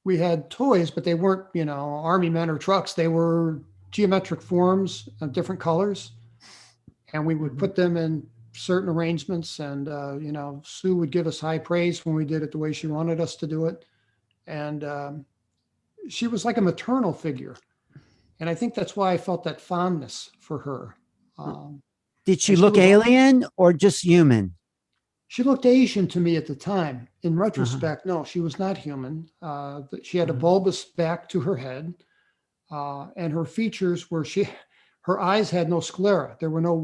we had toys, but they weren't, army men or trucks. They were geometric forms of different colors. And we would Mhm. put them in certain arrangements. And, Sue would give us high praise when we did it the way she wanted us to do it. And she was like a maternal figure. And I think that's why I felt that fondness for her. Did she And she look was, alien or just human? she looked Asian to me at the time. In Uh-huh. retrospect, no, she was not human. She had a Uh-huh. bulbous back to her head. And her features were her eyes had no sclera. There were no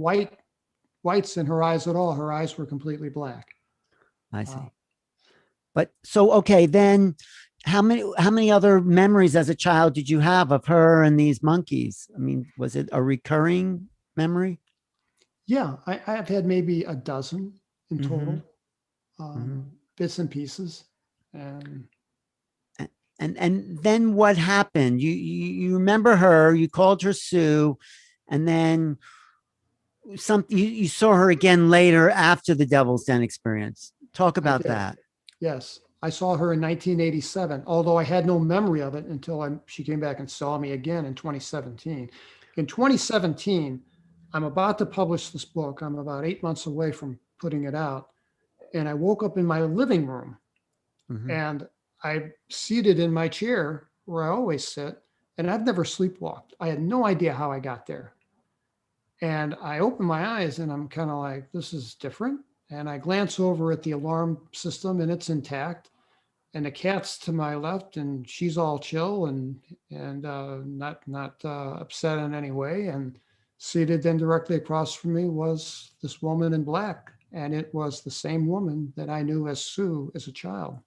whites in her eyes at all. Her eyes were completely black. I Uh, see. But so okay, then how many other memories as a child did you have of her and these monkeys? I mean, was it a recurring memory? yeah, I've had maybe a dozen in Mm-hmm. total, Mm-hmm. bits and pieces. And And then what happened? You remember her? You called her Sue, and then you saw her again later after the Devil's Den experience. Talk I about did. that. Yes, I saw her in 1987, although I had no memory of it until she came back and saw me again in 2017. In 2017, I'm about to publish this book. I'm about 8 months away from putting it out. And I woke up in my living room Mhm. and I'm seated in my chair where I always sit. And I've never sleepwalked. I had no idea how I got there. And I open my eyes and I'm kind of like, this is different. And I glance over at the alarm system and it's intact. And the cat's to my left and she's all chill and not upset in any way. And seated then directly across from me was this woman in black. And it was the same woman that I knew as Sue as a child.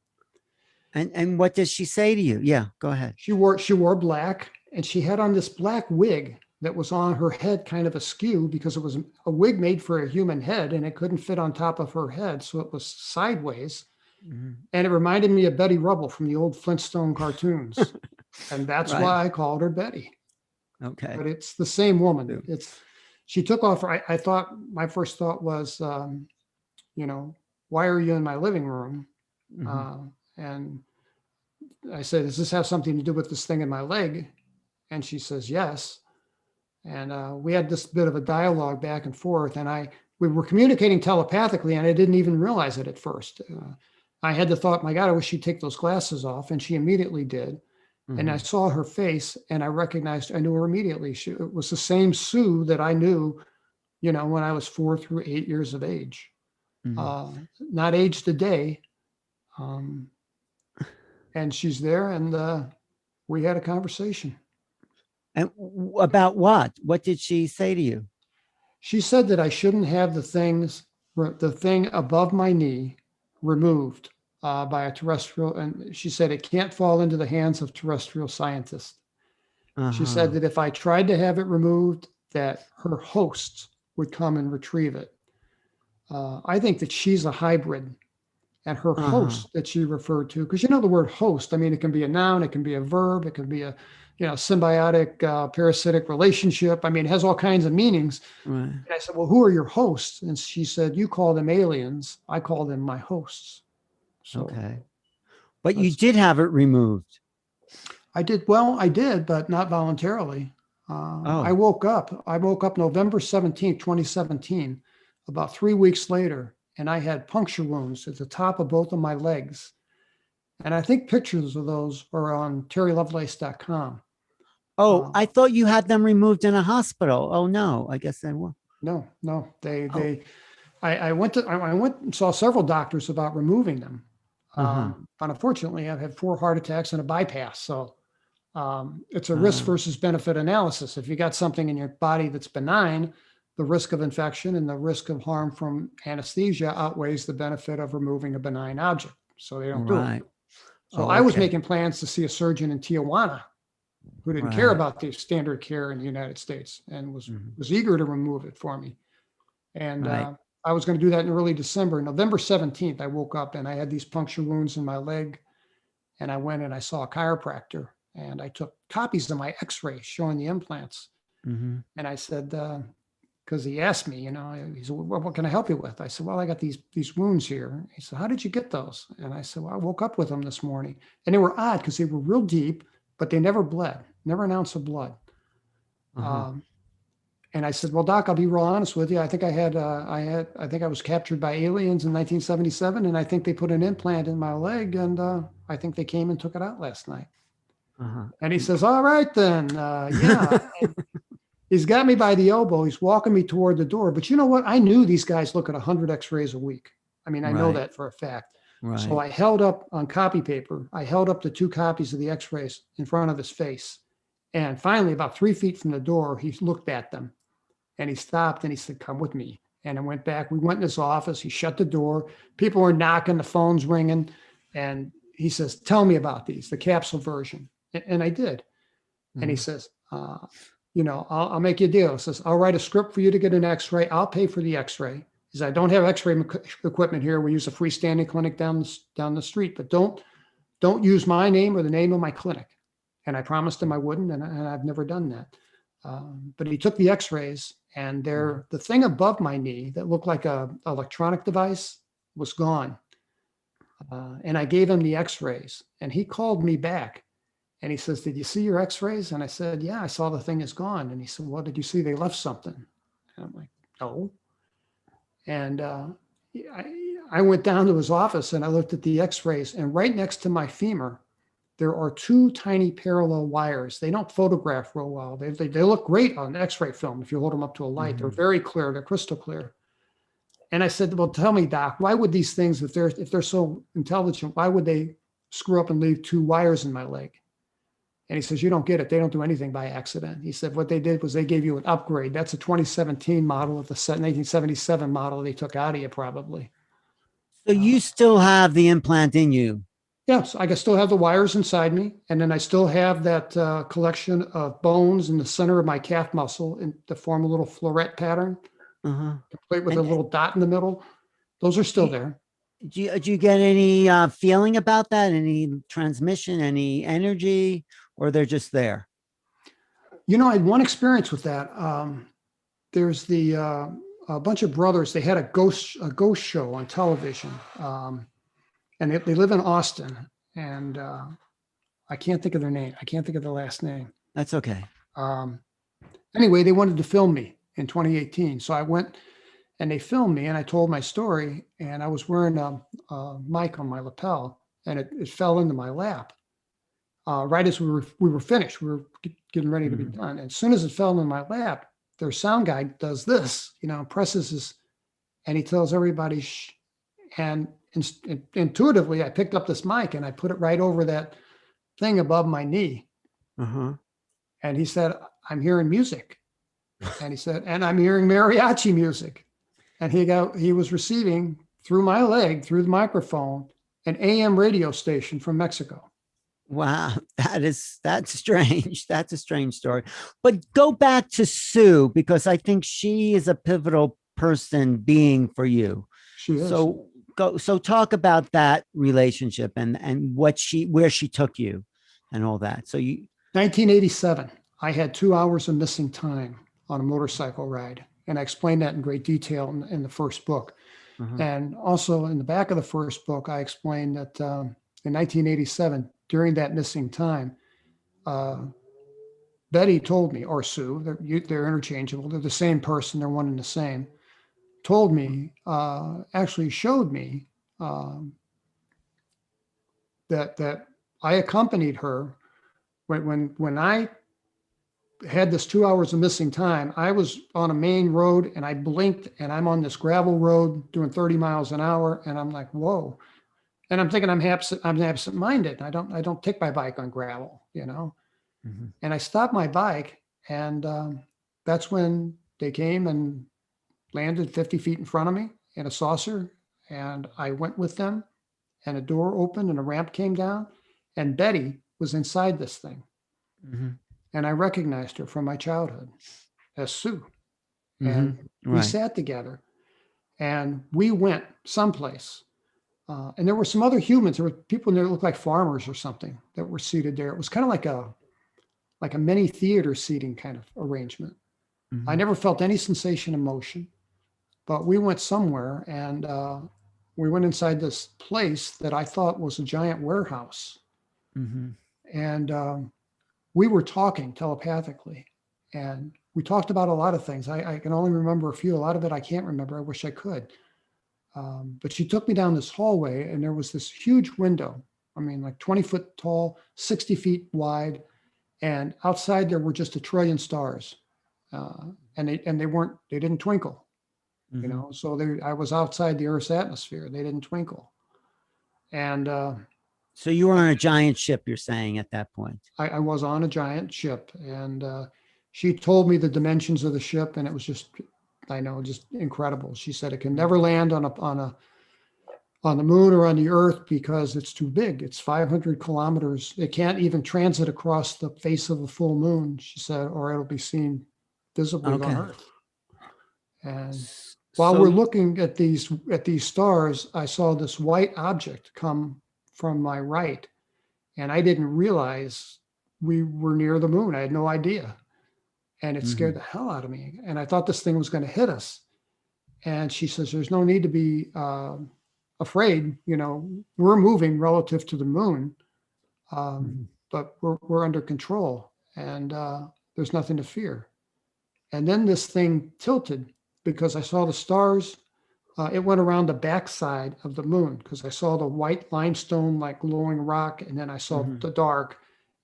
And what does she say to you? Yeah, go ahead. She wore black and she had on this black wig that was on her head kind of askew because it was a wig made for a human head and it couldn't fit on top of her head. So it was sideways. Mhm. And it reminded me of Betty Rubble from the old Flintstone cartoons. And that's Right. why I called her Betty. Okay. But it's the same woman. Sue. She took off. I thought my first thought was, you know, why are you in my living room? Mhm. And I said, does this have something to do with this thing in my leg? And she says, yes. And we had this bit of a dialogue back and forth. And we were communicating telepathically, and I didn't even realize it at first. I had the thought, my God, I wish she'd take those glasses off. And she immediately did. And I saw her face and I recognized, I knew her immediately. It was the same Sue that I knew, when I was 4 through 8 years of age. Not aged a day. And she's there, and we had a conversation. And about what? What did she say to you? She said that I shouldn't have the thing above my knee removed by a terrestrial. And she said it can't fall into the hands of terrestrial scientists. She said that if I tried to have it removed, that her hosts would come and retrieve it. I think that she's a hybrid, and her host that she referred to, because the word host, I mean, it can be a noun, it can be a verb, it can be a symbiotic parasitic relationship. I mean, it has all kinds of meanings. Right. And I said, well, who are your hosts? And she said, you call them aliens, I call them my hosts. So okay. But you did have it removed. I did, but not voluntarily. I woke up November 17th, 2017, about 3 weeks later, and I had puncture wounds at the top of both of my legs. And I think pictures of those are on terrylovelace.com. Oh, I thought you had them removed in a hospital. Oh no, I guess they were. No, I went and saw several doctors about removing them. But unfortunately, I've had 4 heart attacks and a bypass. So it's a risk versus benefit analysis. If you got something in your body that's benign, the risk of infection and the risk of harm from anesthesia outweighs the benefit of removing a benign object. So they don't do it. So I was making plans to see a surgeon in Tijuana who didn't care about the standard care in the United States and was eager to remove it for me. And I was going to do that in early December. November 17th, I woke up and I had these puncture wounds in my leg. And I went and I saw a chiropractor and I took copies of my x-rays showing the implants. And I said, because he asked me, he said, well, what can I help you with? I said, well, I got these wounds here. He said, how did you get those? And I said, well, I woke up with them this morning. And they were odd because they were real deep, but they never bled, never an ounce of blood. And I said, well, Doc, I'll be real honest with you. I think I think I was captured by aliens in 1977, and I think they put an implant in my leg, and I think they came and took it out last night. And he says, all right, then, yeah. He's got me by the elbow. He's walking me toward the door. But you know what? I knew these guys look at 100 x-rays a week. I mean, I know that for a fact. So I held up on copy paper, I held up the 2 copies of the x-rays in front of his face. And finally, about 3 feet from the door, he looked at them and he stopped and he said, come with me. And I went back. We went in his office. He shut the door. People were knocking, the phone's ringing. And he says, tell me about these, the capsule version. And I did. And he says, I'll make you a deal. He says, I'll write a script for you to get an x-ray. I'll pay for the x-ray. He said, I don't have x-ray equipment here. We use a freestanding clinic down the street, but don't use my name or the name of my clinic. And I promised him I wouldn't, and I've never done that. But he took the x-rays, and the thing above my knee that looked like a electronic device was gone. And I gave him the x-rays, and he called me back. And he says, did you see your x-rays? And I said, yeah, I saw the thing is gone. And he said, what did you see? They left something. And I'm like, no. And I went down to his office and I looked at the x-rays, and right next to my femur, there are 2 tiny parallel wires. They don't photograph real well. They look great on x-ray film. If you hold them up to a light, they're very clear. They're crystal clear. And I said, well, tell me, Doc, why would these things, if they're so intelligent, why would they screw up and leave 2 wires in my leg? And he says, you don't get it. They don't do anything by accident. He said, what they did was they gave you an upgrade. That's a 2017 model of the 1977 model they took out of you probably. So you still have the implant in you? Yes, I can still have the wires inside me. And then I still have that collection of bones in the center of my calf muscle to form a little floret pattern, complete with a little dot in the middle. Those are still there. Do you get any feeling about that? Any transmission, any energy? Or they're just there? I had one experience with that. There's a bunch of brothers. They had a ghost show on television, and they live in Austin. And I can't think of their name. I can't think of the last name. That's okay. Anyway, they wanted to film me in 2018, so I went and they filmed me, and I told my story. And I was wearing a mic on my lapel, and it fell into my lap. right as we were finished. We were getting ready to be done. And as soon as it fell in my lap, their sound guy does this, presses his, and he tells everybody, shh. And intuitively, I picked up this mic and I put it right over that thing above my knee. Uh-huh. And he said, I'm hearing music. And he said, and I'm hearing mariachi music. And he was receiving through my leg, through the microphone, an AM radio station from Mexico. Wow, that's strange. That's a strange story. But go back to Sue, because I think she is a pivotal being for you. She is. So talk about that relationship and where she took you and all that. 1987, I had 2 hours of missing time on a motorcycle ride. And I explained that in great detail in the first book. And also in the back of the first book, I explained that in 1987, during that missing time, Betty told me, or Sue, they're interchangeable, they're the same person, they're one and the same, told me, actually showed me that I accompanied her when I had this 2 hours of missing time. I was on a main road and I blinked and I'm on this gravel road doing 30 miles an hour. And I'm like, whoa. And I'm thinking I'm absent-minded. I don't take my bike on gravel, And I stopped my bike, and that's when they came and landed 50 feet in front of me in a saucer. And I went with them, and a door opened and a ramp came down, and Betty was inside this thing. And I recognized her from my childhood as Sue. And we sat together and we went someplace. And there were some other humans. There were people in there that looked like farmers or something that were seated there. It was kind of like a mini theater seating kind of arrangement. I never felt any sensation of motion, but we went somewhere and we went inside this place that I thought was a giant warehouse. And we were talking telepathically, and we talked about a lot of things. I can only remember a few. A lot of it I can't remember. I wish I could. But she took me down this hallway, and there was this huge window. I mean, like 20 foot tall, 60 feet wide. And outside there were just a trillion stars. And they didn't twinkle, So I was outside the Earth's atmosphere. They didn't twinkle. And so you were on a giant ship, you're saying, at that point? I was on a giant ship, and she told me the dimensions of the ship, and it was just incredible. She said it can never land on the moon or on the Earth because it's too big. It's 500 kilometers. It can't even transit across the face of the full moon, she said, or it'll be seen visibly on Earth. And while we're looking at these stars, I saw this white object come from my right, and I didn't realize we were near the moon. I had no idea. And it scared the hell out of me. And I thought this thing was going to hit us. And she says, there's no need to be afraid. We're moving relative to the moon, but we're under control, and there's nothing to fear. And then this thing tilted because I saw the stars. It went around the backside of the moon because I saw the white limestone, like glowing rock. And then I saw the dark,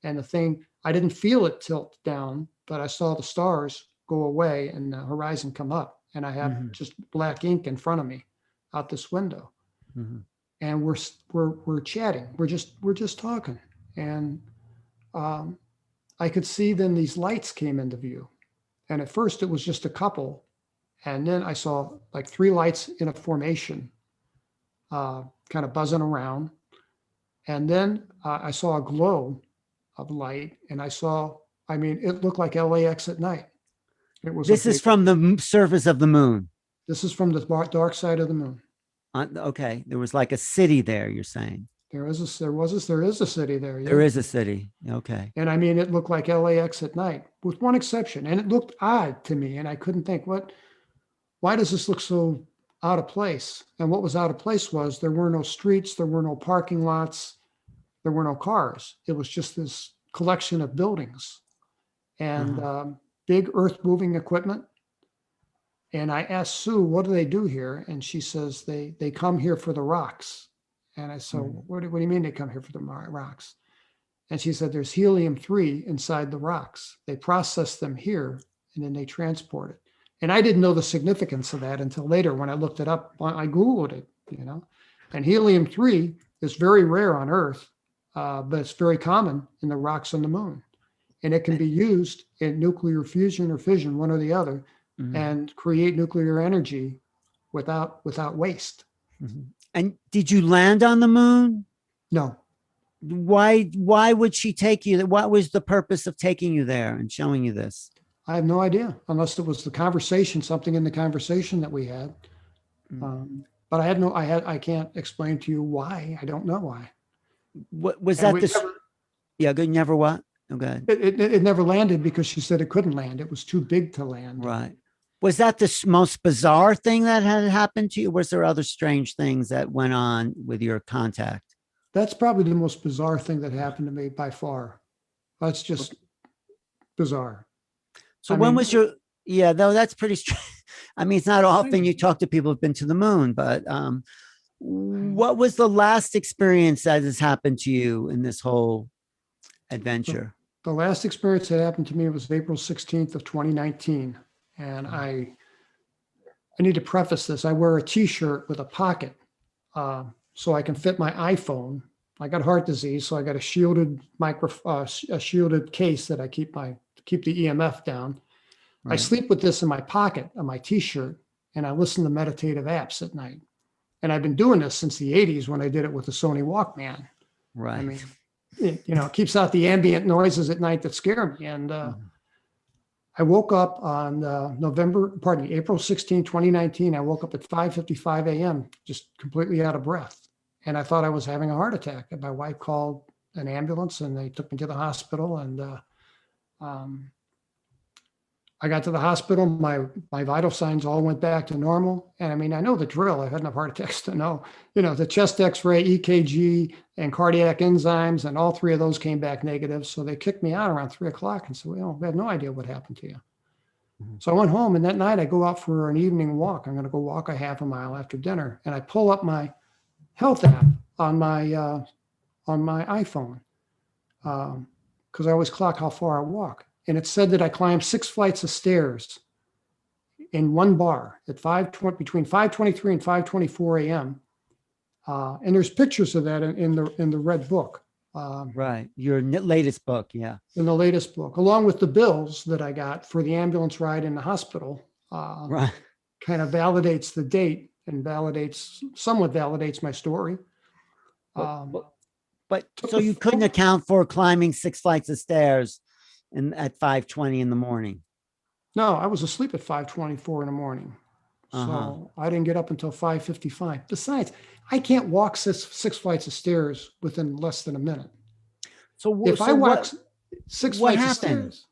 and the thing, I didn't feel it tilt down, but I saw the stars go away and the horizon come up, and I have just black ink in front of me out this window. And we're chatting. We're just talking. And I could see then these lights came into view. And at first it was just a couple. And then I saw like 3 lights in a formation, kind of buzzing around. And then I saw a glow of light, and it looked like LAX at night. This is from the surface of the moon. This is from the dark side of the moon. Okay. There was like a city there, you're saying. There is a city there. Yeah. There is a city. Okay. And it looked like LAX at night, with one exception. And it looked odd to me. And I couldn't think, why does this look so out of place? And what was out of place was there were no streets, there were no parking lots, there were no cars. It was just this collection of buildings and big earth moving equipment. And I asked Sue, what do they do here? And she says, they come here for the rocks. And I said, what do you mean they come here for the rocks? And she said, there's helium-3 inside the rocks. They process them here and then they transport it. And I didn't know the significance of that until later when I looked it up. I Googled it, and helium-3 is very rare on Earth, but it's very common in the rocks on the moon. And it can be used in nuclear fusion or fission, one or the other, and create nuclear energy without waste. And did you land on the moon? No. Why would she take you? What was the purpose of taking you there and showing you this? I have no idea, unless it was the conversation, something in the conversation that we had. But I can't explain to you why. I don't know why. What was that? Yeah, good. Never what? Okay. It never landed because she said it couldn't land. It was too big to land. Right. Was that the most bizarre thing that had happened to you? Was there other strange things that went on with your contact? That's probably the most bizarre thing that happened to me by far. That's just bizarre. So yeah, though that's pretty strange. I mean, it's not often you talk to people who've been to the moon, but what was the last experience that has happened to you in this whole adventure? The last experience that happened to me was April 16th of 2019. And I need to preface this. I wear a t-shirt with a pocket so I can fit my iPhone. I got heart disease, so I got a shielded a shielded case that I keep the EMF down. Right. I sleep with this in my pocket on my t-shirt, and I listen to meditative apps at night. And I've been doing this since the 80s when I did it with the Sony Walkman. Right. I mean, it keeps out the ambient noises at night that scare me. And I woke up on April 16, 2019. I woke up at 5:55 a.m., just completely out of breath. And I thought I was having a heart attack. And my wife called an ambulance and they took me to the hospital. And I got to the hospital. My vital signs all went back to normal. And I mean, I know the drill. I've had enough heart attacks to know, the chest x-ray, EKG, and cardiac enzymes, and all three of those came back negative. So they kicked me out around 3:00 and said, we have no idea what happened to you. So I went home, and that night I go out for an evening walk. I'm going to go walk a half a mile after dinner. And I pull up my health app on my iPhone because I always clock how far I walk. And it said that I climbed 6 flights of stairs in one bar at between 5:23 and 5:24 a.m. And there's pictures of that in the red book. Right. Your latest book. Yeah. In the latest book, along with the bills that I got for the ambulance ride in the hospital. Right. Kind of validates the date and somewhat validates my story. But so you couldn't account for climbing 6 flights of stairs at 5:20 in the morning? No, I was asleep at 5:24 in the morning. So I didn't get up until 5:55. Besides, I can't walk six flights of stairs within less than a minute. So if I walk 6 flights of stairs.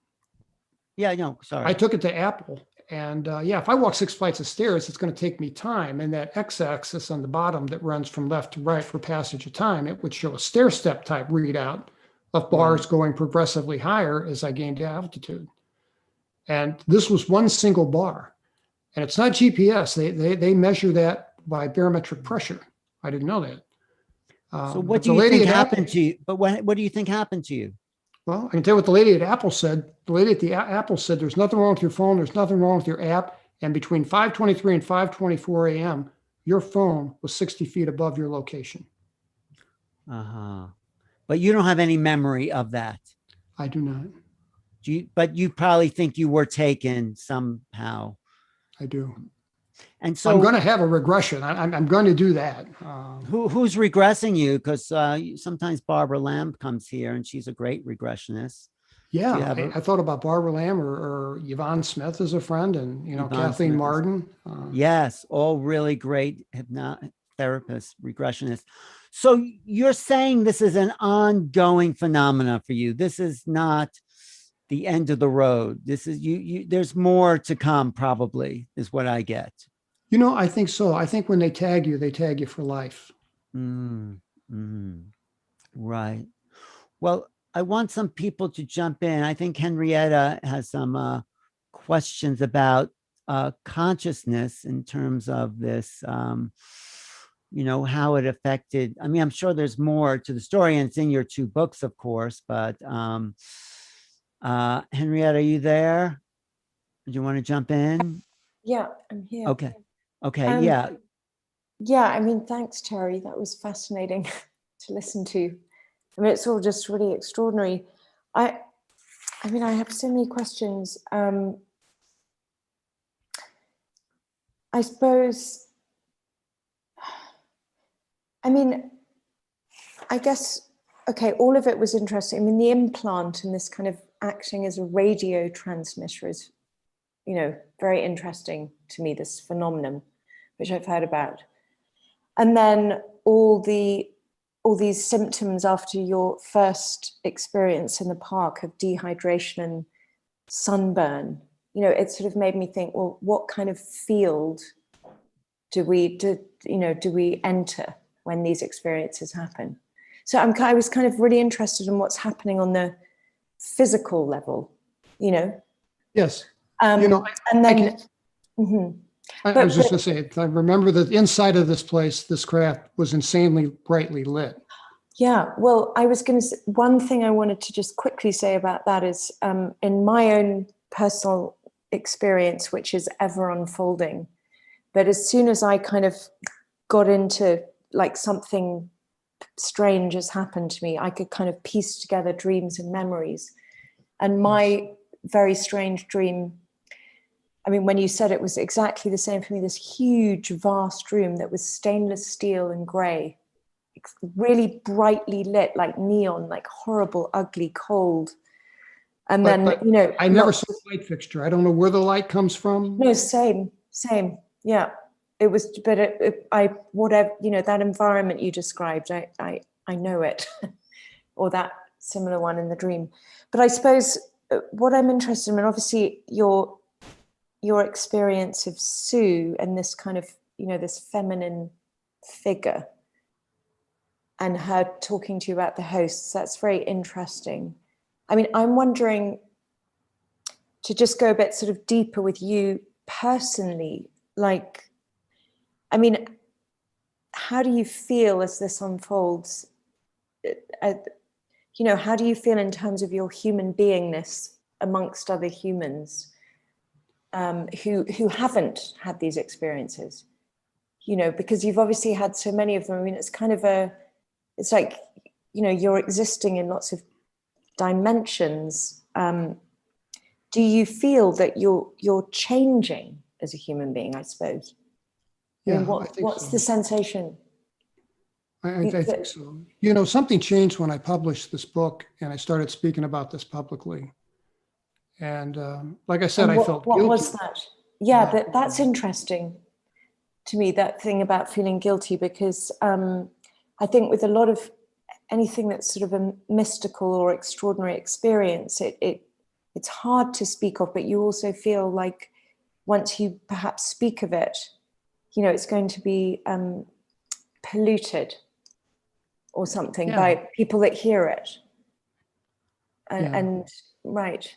Yeah, no, sorry. I took it to Apple. And if I walk 6 flights of stairs, it's going to take me time. And that x-axis on the bottom that runs from left to right for passage of time, it would show a stair step type readout of bars going progressively higher as I gained altitude. And this was one single bar. And it's not GPS. They measure that by barometric pressure. I didn't know that. So what do you think happened to you? But what do you think happened to you? Well, I can tell you what the lady at Apple said. The lady at the Apple said, there's nothing wrong with your phone. There's nothing wrong with your app. And between 5:23 and 5:24 a.m., your phone was 60 feet above your location. But you don't have any memory of that. I do not. But you probably think you were taken somehow. I do. And so I'm going to have a regression. I'm going to do that. Who's regressing you? Because sometimes Barbara Lamb comes here and she's a great regressionist. Yeah, I thought about Barbara Lamb or Yvonne Smith as a friend, and Kathleen Smith Martin. Yes, all really great hypnotherapists, regressionists. So you're saying this is an ongoing phenomena for you. This is not the end of the road. This is you. There's more to come, probably, is what I get. I think so. I think when they tag you for life. Right. Well, I want some people to jump in. I think Henrietta has some questions about consciousness in terms of this how it affected. I mean, I'm sure there's more to the story, and it's in your two books, of course, but Henrietta, are you there? Do you want to jump in? Yeah, I'm here. Okay. Okay. Um, Yeah. Yeah, I mean, thanks, Terry. That was fascinating to listen to. I mean, it's all just really extraordinary. I mean, I have so many questions. I suppose, I mean, I guess, okay, all of it was interesting. I mean, the implant and this kind of acting as a radio transmitter is, very interesting to me, this phenomenon, which I've heard about. And then all these symptoms after your first experience in the park of dehydration and sunburn, it sort of made me think, well, what kind of field do we enter when these experiences happen? So I was kind of really interested in what's happening on the physical level, Yes. and then. I was just going to say, I remember that inside of this place, this craft was insanely brightly lit. Yeah, well, I was going to say, one thing I wanted to just quickly say about that is in my own personal experience, which is ever unfolding, but as soon as I kind of got into like something strange has happened to me, I could kind of piece together dreams and memories. And my very strange dream, I mean, when you said it was exactly the same for me, this huge, vast room that was stainless steel and gray, really brightly lit, like neon, like horrible, ugly, cold. And But I never saw a light fixture. I don't know where the light comes from. No, same. Yeah, it was, but whatever, that environment you described, I know it, or that similar one in the dream. But I suppose what I'm interested in, obviously your experience of Sue and this kind of, this feminine figure and her talking to you about the hosts, that's very interesting. I mean, I'm wondering, to just go a bit sort of deeper with you personally, like, I mean, how do you feel as this unfolds? How do you feel in terms of your human beingness amongst other humans who haven't had these experiences? Because you've obviously had so many of them. I mean, it's kind of it's like, you're existing in lots of dimensions. Do you feel that you're changing as a human being, I suppose? Yeah, I mean, I think what's so. the sensation? I think so. Something changed when I published this book and I started speaking about this publicly. And like I said, I felt guilty. What was that? Yeah, that's interesting to me, that thing about feeling guilty, because I think with a lot of anything that's sort of a mystical or extraordinary experience, it's hard to speak of, but you also feel like once you perhaps speak of it, it's going to be polluted or something by people that hear it. And right.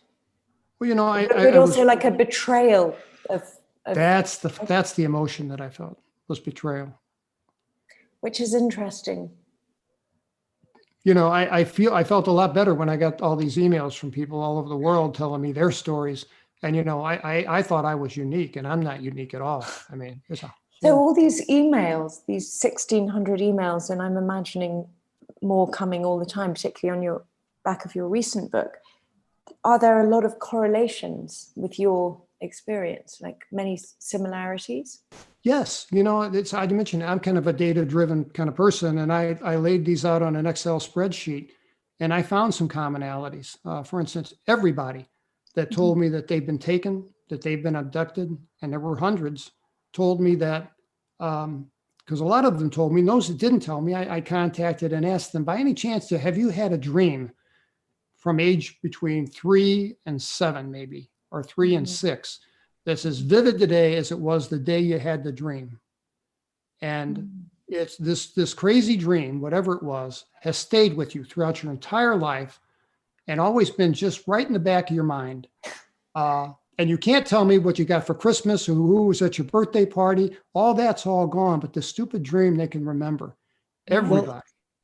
Well, but also like a betrayal of that's the emotion that I felt, was betrayal. Which is interesting. I felt a lot better when I got all these emails from people all over the world telling me their stories. And, I thought I was unique, and I'm not unique at all. I mean, so all these emails, these 1,600 emails, and I'm imagining more coming all the time, particularly on your back of your recent book. Are there a lot of correlations with your experience, like many similarities? Yes. I mentioned I'm kind of a data-driven kind of person, and I laid these out on an Excel spreadsheet, and I found some commonalities. For instance, everybody that told me that they've been taken, that they've been abducted, and there were hundreds, told me that, because a lot of them told me, those that didn't tell me, I contacted and asked them, by any chance, have you had a dream from age between 3 and 7, maybe, or 3 and 6, that's as vivid today as it was the day you had the dream? And it's this crazy dream, whatever it was, has stayed with you throughout your entire life and always been just right in the back of your mind And you can't tell me what you got for Christmas or who was at your birthday party. All that's all gone, but the stupid dream they can remember. Everybody. Well,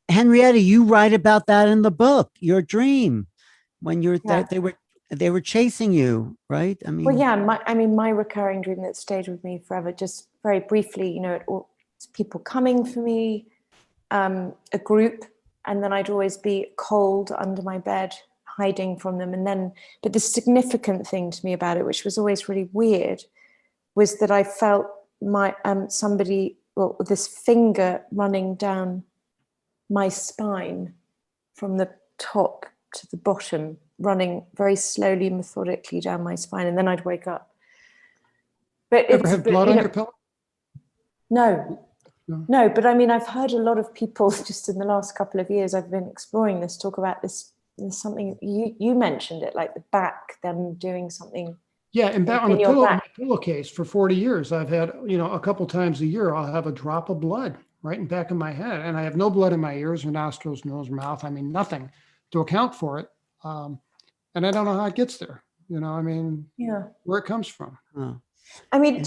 Henrietta, you write about that in the book, your dream, when you're Yeah. they were chasing you, right? I mean, Well, yeah, my recurring dream that stayed with me forever, just very briefly, you know, it's people coming for me, a group, and then I'd always be cold under my bed, hiding from them. And then, but the significant thing to me about it, which was always really weird, was that I felt this finger running down my spine from the top to the bottom, running very slowly, methodically down my spine, and then I'd wake up. But Ever have blood on your pillow? No, but I mean, I've heard a lot of people just in the last couple of years I've been exploring this, talk about this. There's something, you mentioned it, like the back, them doing something. Yeah, and back on the my pillowcase for 40 years, I've had, you know, a couple times a year, I'll have a drop of blood right in the back of my head. And I have no blood in my ears or nostrils, nose, or mouth. I mean, nothing to account for it. And I don't know how it gets there. You know, I mean, where it comes from. oh. I mean,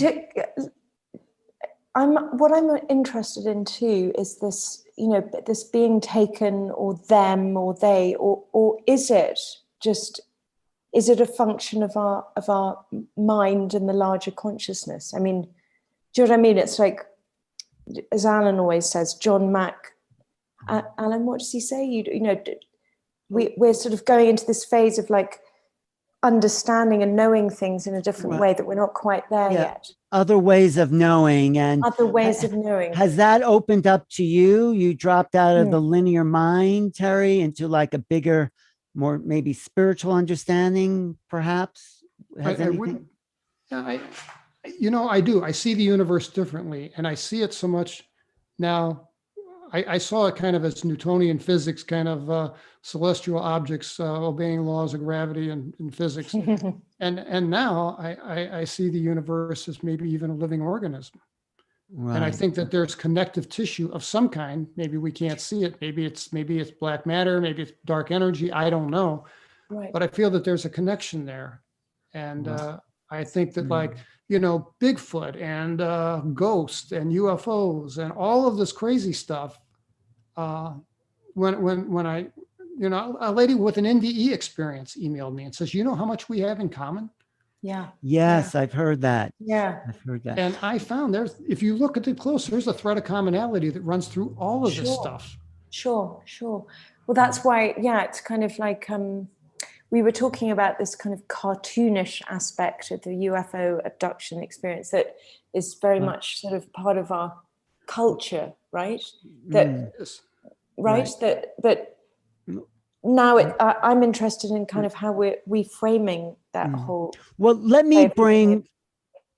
what I'm interested in too is this, you know, this being taken, or them, or they, or is it a function of our mind and the larger consciousness? I mean, do you know what I mean? It's like, as Alan always says, John Mack. Alan, what does he say? You know, we're sort of going into this phase of like understanding and knowing things in a different way that we're not quite there yet. Other ways of knowing and other ways of knowing. Has that opened up to you? You dropped out of the linear mind, Terry, into like a bigger, more maybe spiritual understanding, perhaps? I do. I see the universe differently, and I see it so much now. I saw it kind of as Newtonian physics, kind of celestial objects obeying laws of gravity and physics. and now I see the universe as maybe even a living organism. Right. And I think that there's connective tissue of some kind. Maybe we can't see it. Maybe it's black matter. Maybe it's dark energy. I don't know. Right. But I feel that there's a connection there. And I think that like, you know, Bigfoot and ghosts and UFOs and all of this crazy stuff. When I, you know, a lady with an NDE experience emailed me and says, you know how much we have in common? Yeah. Yes, I've heard that. Yeah. I've heard that. And I found if you look at it close, there's a thread of commonality that runs through all of this stuff. Sure. Well, that's why, it's kind of like, we were talking about this kind of cartoonish aspect of the UFO abduction experience that is very much sort of part of our culture, right? That now I'm interested in kind of how we're reframing that whole. Well, let me bring.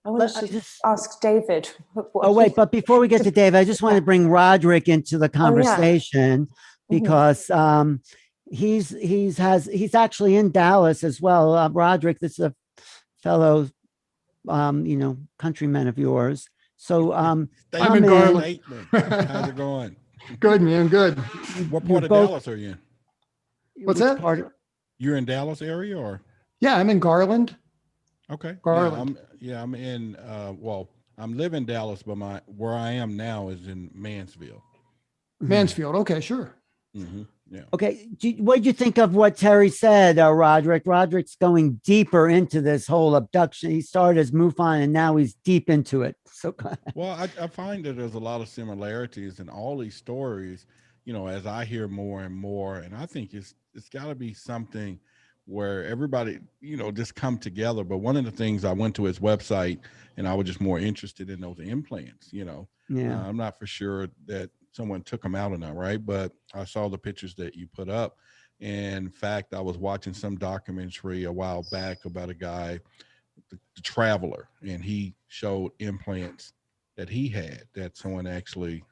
I want to just ask David. But before we get to Dave, I just want to bring Roderick into the conversation because he's actually in Dallas as well. Roderick, this is a fellow, countryman of yours. So I'm in Garland. How's it going? Good, man. Good. What part of Dallas are you in? What's that? You're in Dallas area or? Yeah, I'm in Garland. Okay. Garland. I'm in, I'm living in Dallas, but where I am now is in Mansfield. Mansfield. Okay, sure. Mm-hmm. Yeah. Okay. What did you think of what Terry said, Roderick? Roderick's going deeper into this whole abduction. He started as MUFON and now he's deep into it. So, well, I find that there's a lot of similarities in all these stories, you know, as I hear more and more, and I think it's got to be something where everybody, you know, just come together. But one of the things, I went to his website and I was just more interested in those implants, you know. Yeah. I'm not for sure that someone took them out or not, right? But I saw the pictures that you put up. And in fact, I was watching some documentary a while back about a guy, the Traveler, and he showed implants that he had that someone actually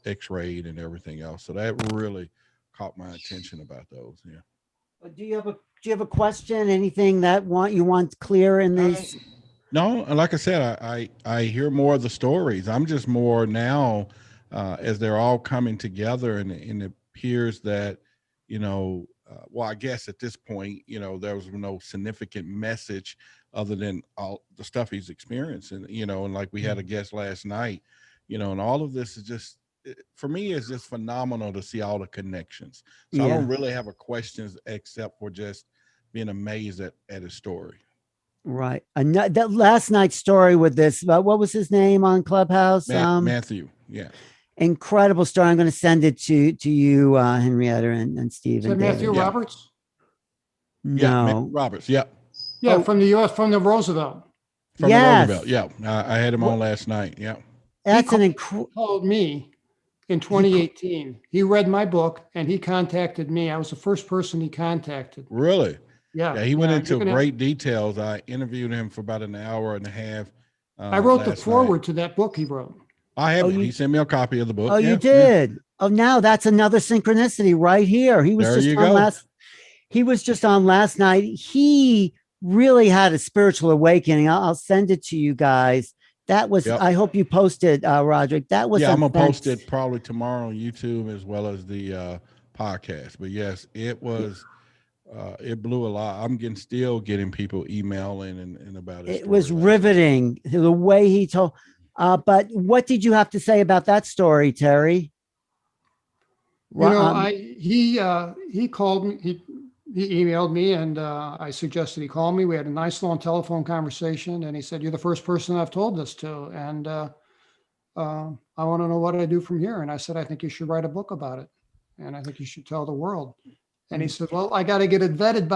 x-rayed and everything else. So that really caught my attention about those. Yeah. Do you have a question? Anything that you want clear in this? No, like I said, I hear more of the stories. I'm just more now as they're all coming together, and it appears that, you know, well, I guess at this point, there was no significant message other than all the stuff he's experiencing, and like we had a guest last night, and all of this is just, for me, it's just phenomenal to see all the connections. So I Yeah. don't really have a questions except for just being amazed at his story. Right. That last night's story with this, what was his name on Clubhouse? Matthew. Yeah. Incredible story. I'm going to send it to you, Henrietta and Steve Is that and David. Matthew Yeah. Roberts? Yeah. No. Matthew Roberts. Yeah. Yeah, Oh. from the U.S., from the Roosevelt. From Yes. the Roosevelt. Yeah. I had him on last night. Yeah. That's He an called me in 2018. He read my book and he contacted me. I was the first person he contacted. Really? Yeah. Yeah. He went yeah, into you can- great details. I interviewed him for about an hour and a half. I wrote the last foreword night. to that book he wrote. I have Oh, it. you- He sent me a copy of the book. Oh, Yeah, you did. Oh, now that's another synchronicity right here. He was There just you on go. He was just on last night. He really had a spiritual awakening. I'll send it to you guys. That was. Yep. I hope you posted, Roderick. That was. Yeah, I'm gonna post fantastic. it probably tomorrow on YouTube as well as the podcast. But yes, it was. It blew a lot. I'm still getting people emailing and about it. It was riveting the way he told. But what did you have to say about that story, Terry? He called me, he emailed me and I suggested he call me. We had a nice long telephone conversation and he said, "You're the first person I've told this to. And I want to know what I do from here." And I said, "I think you should write a book about it. And I think you should tell the world." And he said, "Well, I got to get it vetted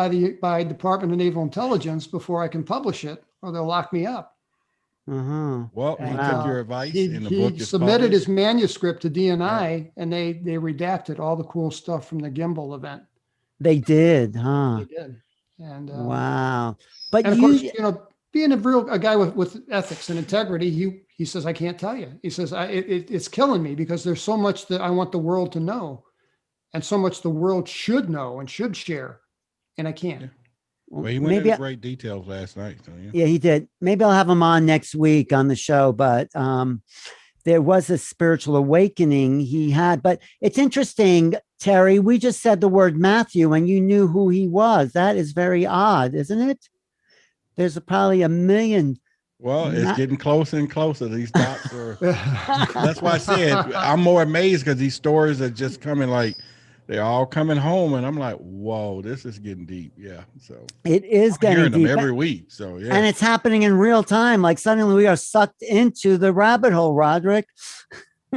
by Department of Naval Intelligence before I can publish it or they'll lock me up." Well, he Wow. took your advice, He, and the he book is submitted his published. manuscript to DNI and they redacted all the cool stuff from the gimbal event. They did, huh? They did. And Wow. But and of you, course, being a guy with ethics and integrity, he says, "I can't tell you." He says, "It's killing me because there's so much that I want the world to know, and so much the world should know and should share, and I can't." Yeah. Well, he went maybe into great details last night. So yeah. Yeah, he did. Maybe I'll have him on next week on the show, but there was a spiritual awakening he had. But it's interesting, Terry, we just said the word Matthew and you knew who he was. That is very odd, isn't it? There's probably a million. Well, it's getting closer and closer. These dots are. That's why I said I'm more amazed because these stories are just coming like they're all coming home, and I'm like, whoa, this is getting deep. Yeah, so It is I'm getting hearing them deep. every week. So yeah, And it's happening in real time. Like suddenly we are sucked into the rabbit hole, Roderick.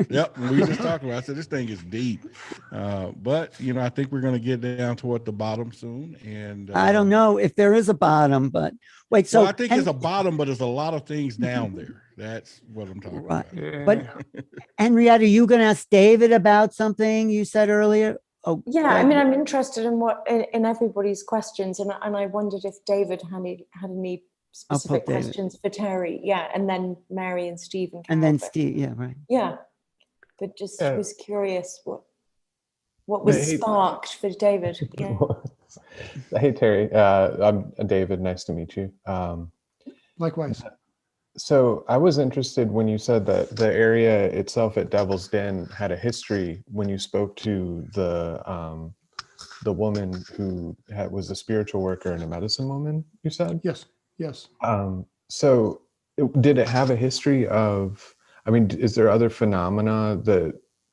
Yep, and we just talked about. I said this thing is deep, but I think we're going to get down toward the bottom soon. And I don't know if there is a bottom, but wait. So well, I think it's a bottom, but there's a lot of things down there. That's what I'm talking Right. about. But Henrietta, you going to ask David about something you said earlier? Oh, Yeah, I mean, I'm interested in everybody's questions, and I wondered if David had any specific David. questions for Terry. Yeah, and then Mary and Steve and Carol. and then but- Steve. Yeah, right. Yeah, but just Yeah. was curious what was Hey. sparked for David. Yeah. Hey, Terry. I'm David. Nice to meet you. Likewise. So I was interested when you said that the area itself at Devil's Den had a history when you spoke to the woman who was a spiritual worker and a medicine woman, you said? Yes. Yes. So did it have a history of, I mean, is there other phenomena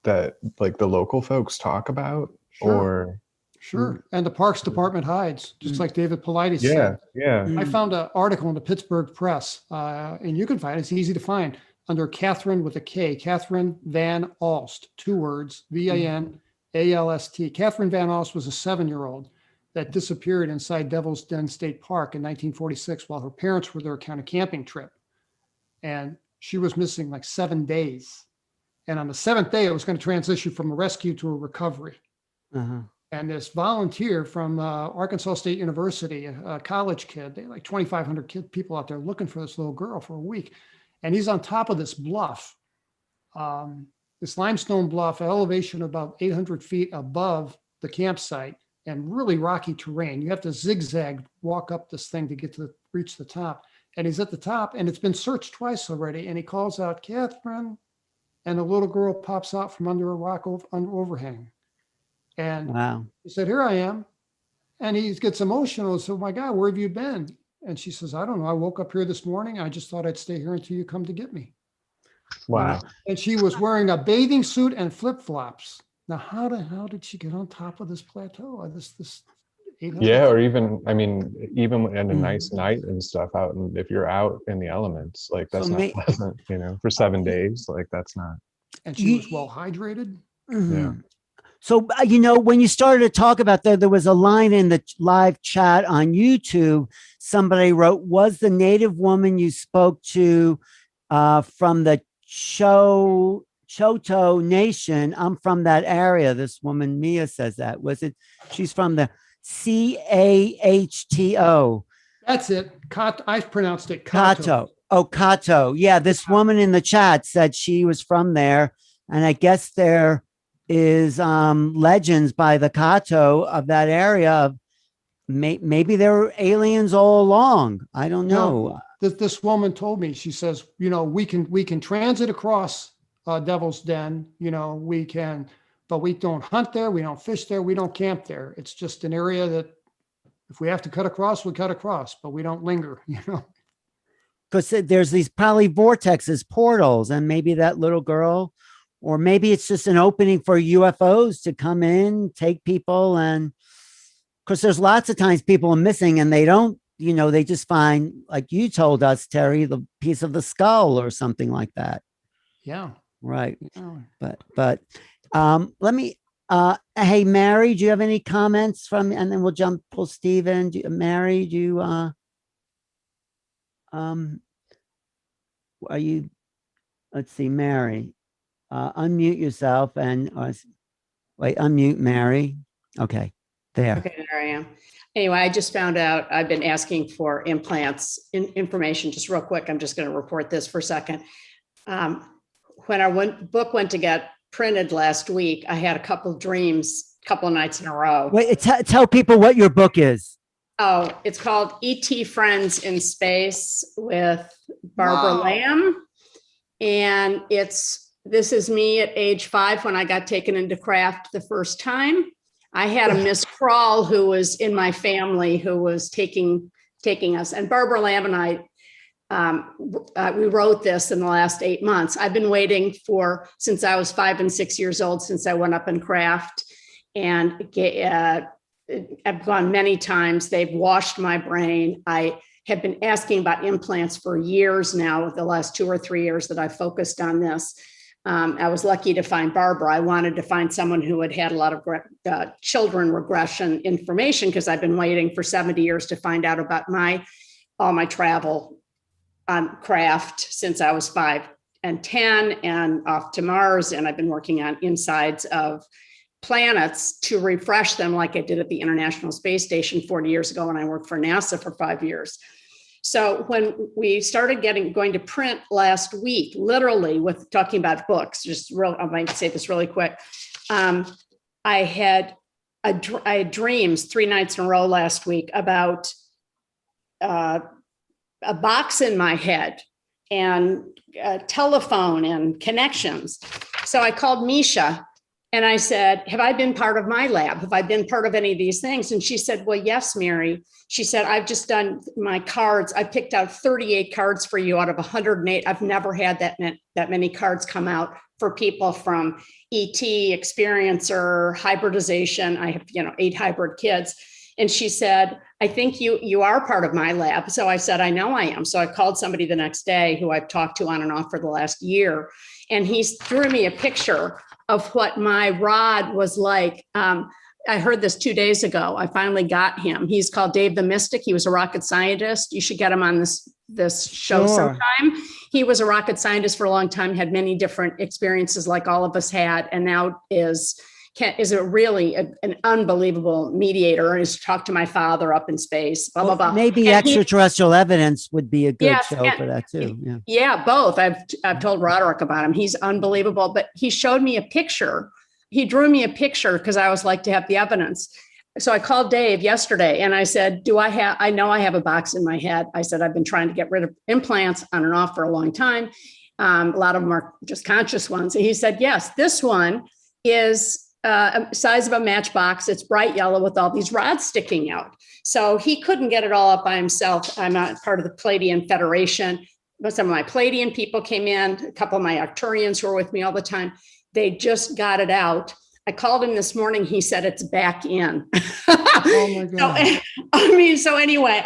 that like the local folks talk about? Sure. Or Sure. And the Parks Department hides, just like David Paulides yeah, said. yeah. I found an article in the Pittsburgh Press, and you can find it. It's easy to find under Catherine with a K, Catherine Van Alst, 2 words, VANALST. Catherine Van Alst was a 7-year-old that disappeared inside Devil's Den State Park in 1946 while her parents were there on a camping trip. And she was missing like 7 days. And on the 7th day, it was going to transition from a rescue to a recovery. Uh-huh. And this volunteer from Arkansas State University, a college kid, they had like 2,500 people out there looking for this little girl for a week. And he's on top of this bluff, this limestone bluff, elevation about 800 feet above the campsite and really rocky terrain. You have to zigzag, walk up this thing to reach the top. And he's at the top and it's been searched twice already. And he calls out, "Catherine," and the little girl pops out from under a rock overhang. And Wow. he said, "Here I am." And he gets emotional. So, my God, where have you been? And she says, I don't know. I woke up here this morning. I just thought I'd stay here until you come to get me. Wow. And she was wearing a bathing suit and flip-flops. Now, how the hell did she get on top of this plateau? This 800 Yeah, or even, I mean, even in a Mm. nice night and stuff out, and if you're out in the elements, like that's So not pleasant, you know, for 7 days, like that's not. And she was well hydrated. Yeah. So, when you started to talk about that, there was a line in the live chat on YouTube. Somebody wrote, was the native woman you spoke to from the Choto Nation? I'm from that area. This woman, Mia, says that. Was it? She's from the Cahto. That's it. I pronounced it Kato. Kato. Oh, Kato. Yeah, this woman in the chat said she was from there. And I guess there is legends by the Kato of that area of maybe there were aliens all along. I don't know. This woman told me, she says, we can transit across Devil's Den, we can, but we don't hunt there, we don't fish there, we don't camp there. It's just an area that if we have to cut across, we cut across, but we don't linger, Because there's these probably vortexes, portals, and maybe that little girl, or maybe it's just an opening for UFOs to come in, take people. And because there's lots of times people are missing and they don't, they just find, like you told us, Terry, the piece of the skull or something like that. Yeah. Right. Yeah. But let me, hey, Mary, do you have any comments and then we'll pull Stephen. Mary, do you, are you, let's see, Mary, unmute yourself and wait, unmute Mary. Okay, there. Okay, there I am. Anyway, I just found out I've been asking for implants information just real quick. I'm just going to report this for a second. When our book went to get printed last week, I had a couple of dreams, a couple of nights in a row. Wait, tell people what your book is. Oh, it's called E.T. Friends in Space with Barbara Wow. Lamb. And this is me at age 5 when I got taken into craft the first time. I had a Miss Crawl who was in my family who was taking us. And Barbara Lamb and I, we wrote this in the last 8 months. I've been waiting since I was 5 and 6 years old, since I went up in craft. And I've gone many times. They've washed my brain. I have been asking about implants for years now, the last 2 or 3 years that I focused on this. I was lucky to find Barbara. I wanted to find someone who had a lot of children regression information because I've been waiting for 70 years to find out about all my travel on craft since I was 5 and 10 and off to Mars. And I've been working on insides of planets to refresh them like I did at the International Space Station 40 years ago when I worked for NASA for 5 years. So when we started going to print last week, literally with talking about books, I might say this really quick. I had dreams 3 nights in a row last week about a box in my head and a telephone and connections. So I called Misha and I said, have I been part of my lab? Have I been part of any of these things? And she said, well, yes, Mary. She said, I've just done my cards. I picked out 38 cards for you out of 108. I've never had that many cards come out for people from ET, experiencer, hybridization. I have, 8 hybrid kids. And she said, I think you are part of my lab. So I said, I know I am. So I called somebody the next day who I've talked to on and off for the last year. And he drew me a picture of what my rod was like. I heard this 2 days ago. I finally got him. He's called Dave the Mystic. He was a rocket scientist. You should get him on this show sometime. He was a rocket scientist for a long time, had many different experiences like all of us had, and now is an unbelievable mediator and has talked to my father up in space, blah, blah, blah. Maybe extraterrestrial evidence would be a good show for that too. Yeah. Yeah, both. I've told Roderick about him. He's unbelievable, but he showed me a picture. He drew me a picture because I always like to have the evidence. So I called Dave yesterday and I said, I know I have a box in my head. I said, I've been trying to get rid of implants on and off for a long time. A lot of them are just conscious ones. And he said, yes, this one is size of a matchbox. It's bright yellow with all these rods sticking out. So he couldn't get it all up by himself. I'm not part of the Palladian Federation, but some of my Palladian people came in, a couple of my Arcturians who are with me all the time. They just got it out. I called him this morning. He said it's back in. Oh my God. So anyway,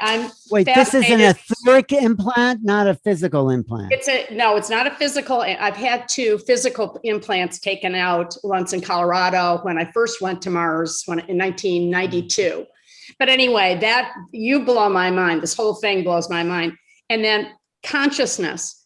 Wait, this is an etheric implant, not a physical implant. No, it's not a physical. I've had 2 physical implants taken out, once in Colorado when I first went to Mars in 1992. But anyway, you blow my mind. This whole thing blows my mind. And then consciousness.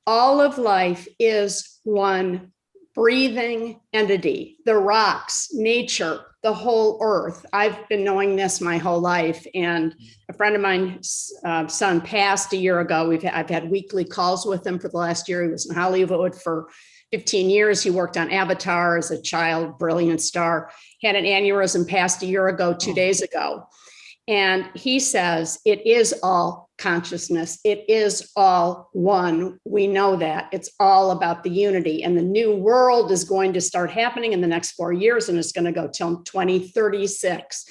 All of life is one breathing entity. The rocks, nature, the whole earth. I've been knowing this my whole life. And a friend of mine's son passed a year ago. I've had weekly calls with him for the last year. He was in Hollywood for 15 years. He worked on Avatar as a child, brilliant star. Had an aneurysm, passed a year ago, 2 days ago. And he says, it is all consciousness. It is all one. We know that. It's all about the unity. And the new world is going to start happening in the next 4 years, and it's going to go till 2036.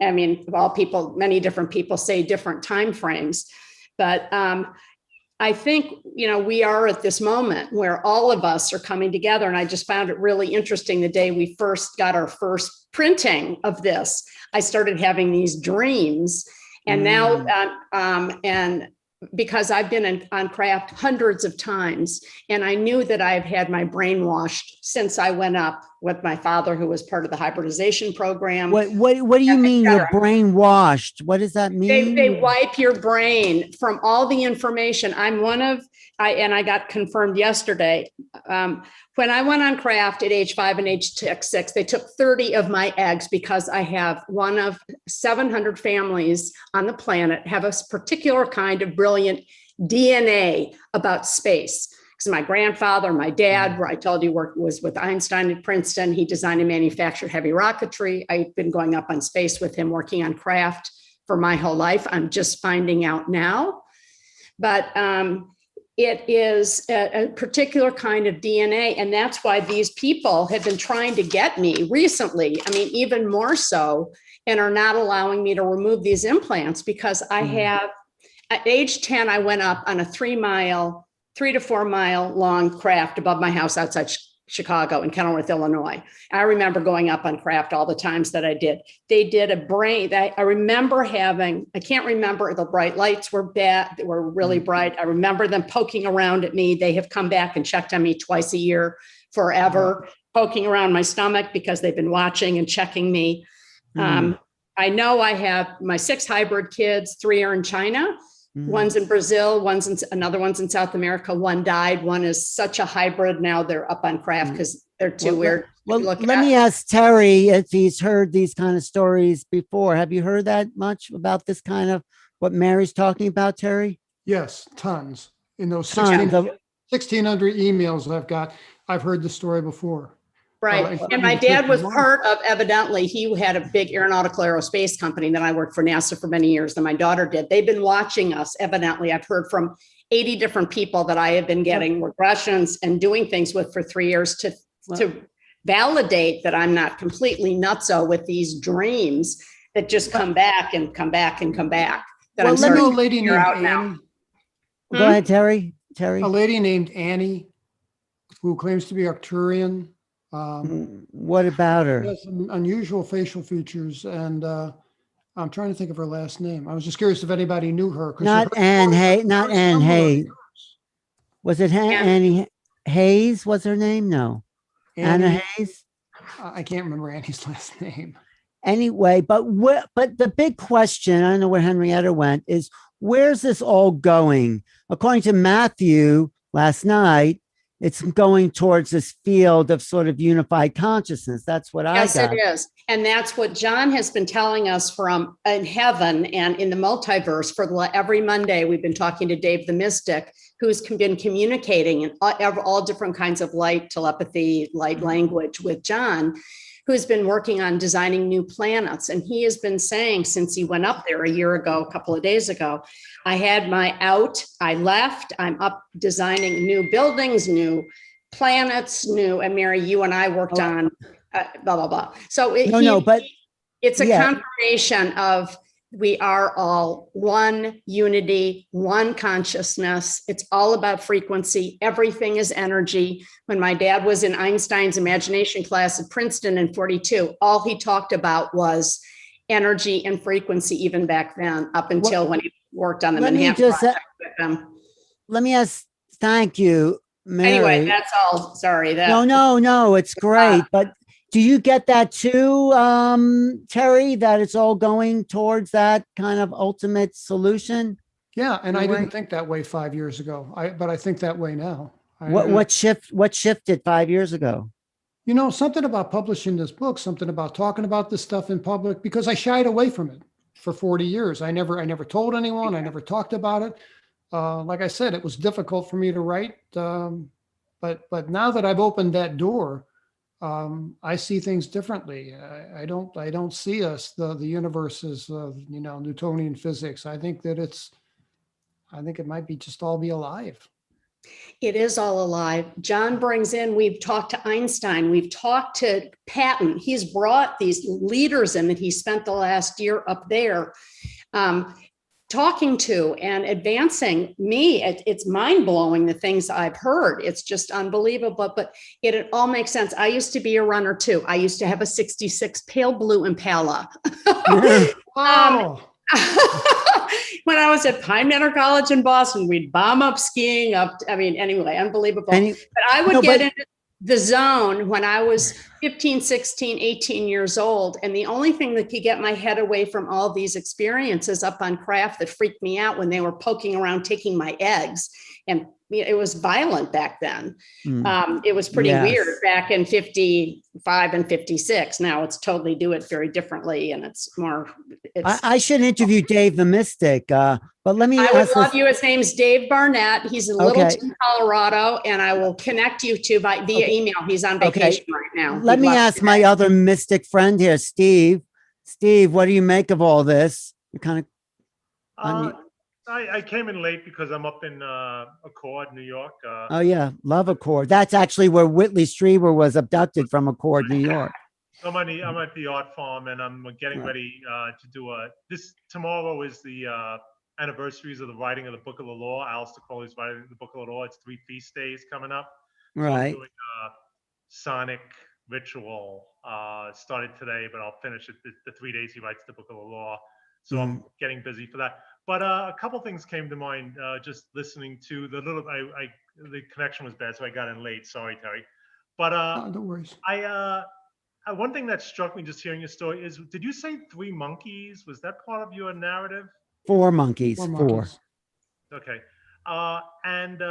I mean, all people, many different people say different time frames. But I think, we are at this moment where all of us are coming together. And I just found it really interesting the day we first got our first printing of this. I started having these dreams, and now, and because I've been on craft hundreds of times, and I knew that I've had my brain washed since I went up with my father, who was part of the hybridization program. What do you mean you're brainwashed? What does that mean? They wipe your brain from all the information. I got confirmed yesterday. When I went on craft at age 5 and age 6, they took 30 of my eggs because I have one of 700 families on the planet have a particular kind of brilliant DNA about space. Because my grandfather, my dad, where I told you was with Einstein at Princeton. He designed and manufactured heavy rocketry. I've been going up on space with him, working on craft for my whole life. I'm just finding out now. But it is a particular kind of DNA. And that's why these people have been trying to get me recently. I mean, even more so, and are not allowing me to remove these implants because I have, at age 10, I went up on a 3 to 4 mile long craft above my house outside Chicago in Kenilworth, Illinois. I remember going up on craft all the times that I did. They did a brain that I remember having. I can't remember, the bright lights were bad. They were really bright. I remember them poking around at me. They have come back and checked on me twice a year forever, poking around my stomach because they've been watching and checking me. I know I have my 6 hybrid kids. 3 are in China. One's in Brazil, another one's in South America. One died. One is such a hybrid. Now they're up on craft because they're too weird. Well, let me ask Terry if he's heard these kind of stories before. Have you heard that much about this kind of what Mary's talking about, Terry? Yes, tons. In those Tons of- 1,600 emails I've got, I've heard the story before. Right. And my dad was part of, evidently, he had a big aeronautical aerospace company that I worked for NASA for many years, and my daughter did. They've been watching us, evidently. I've heard from 80 different people that I have been getting regressions and doing things with for 3 years to validate that I'm not completely nutso with these dreams that just come back and come back and come back. That Let me know a lady named Annie. Go ahead, Terry. A lady named Annie who claims to be Arcturian. What about her? She has some unusual facial features, and I'm trying to think of her last name. I was just curious if anybody knew her. Not Anne Hayes. Not Anne Hayes. Was it Annie Hayes? Was her name? No. Anna Hayes. I can't remember Annie's last name. Anyway, but the big question, I don't know where Henrietta went, is where's this all going? According to Matthew last night, it's going towards this field of sort of unified consciousness. That's what I got. Yes, it is. And that's what John has been telling us from in heaven and in the multiverse for every Monday. We've been talking to Dave the Mystic, who's been communicating in all different kinds of light, telepathy, light language with John, who's been working on designing new planets. And he has been saying since he went up there a couple of days ago, I had my out, I left, I'm up designing new buildings, new planets, and Mary, you and I worked on blah, blah, blah. So but it's a yeah. confirmation of we are all one unity, one consciousness. It's all about frequency. Everything is energy. When my dad was in Einstein's imagination class at Princeton in 42, all he talked about was energy and frequency, even back then, up until when he worked on the Manhattan Project with them. Let me ask, thank you, Mary. Anyway, that's all. Sorry. No, it's great. But do you get that too, Terry, that it's all going towards that kind of ultimate solution? Yeah, and I didn't think that way 5 years ago. But I think that way now. What shifted 5 years ago? You know, something about publishing this book, something about talking about this stuff in public, because I shied away from it for 40 years. I never told anyone. I never talked about it. Like I said, it was difficult for me to write. But now that I've opened that door, I see things differently. I don't see us, the universe as, Newtonian physics. I think it might be just all be alive. It is all alive. John brings in, we've talked to Einstein, we've talked to Patton. He's brought these leaders in that he spent the last year up there talking to and advancing me. It's mind-blowing, the things I've heard. It's just unbelievable, but it all makes sense. I used to be a runner too. I used to have a 66 pale blue Impala. Wow. When I was at Pine Manor College in Boston, we'd bomb up skiing anyway, unbelievable. But I would get into the zone when I was 15, 16, 18 years old. And the only thing that could get my head away from all these experiences up on craft that freaked me out when they were poking around, taking my eggs. And it was violent back then. It was pretty weird back in 55 and 56. Now it's totally do it very differently. And it's more. I should interview Dave the Mystic, but let me I would love you. His name's Dave Barnett. He's in Littleton, Colorado, and I will connect you to via email. He's on vacation right now. Let me ask my other mystic friend here, Steve. Steve, what do you make of all this? You kind of. I came in late because I'm up in Accord, New York. Oh yeah, love Accord. That's actually where Whitley Strieber was abducted from, Accord, New York. I'm at the art farm, and I'm getting ready to do tomorrow is the anniversaries of the writing of the Book of the Law. Alistair Crowley's writing the Book of the Law. It's 3 feast days coming up. So right. I'm doing a sonic ritual. Started today, but I'll finish it the 3 days he writes the Book of the Law. So I'm getting busy for that. But a couple things came to mind just listening to the connection was bad, so I got in late. Sorry, Terry. But no worries. One thing that struck me just hearing your story is, did you say 3 monkeys? Was that part of your narrative? 4 monkeys. 4. Okay. And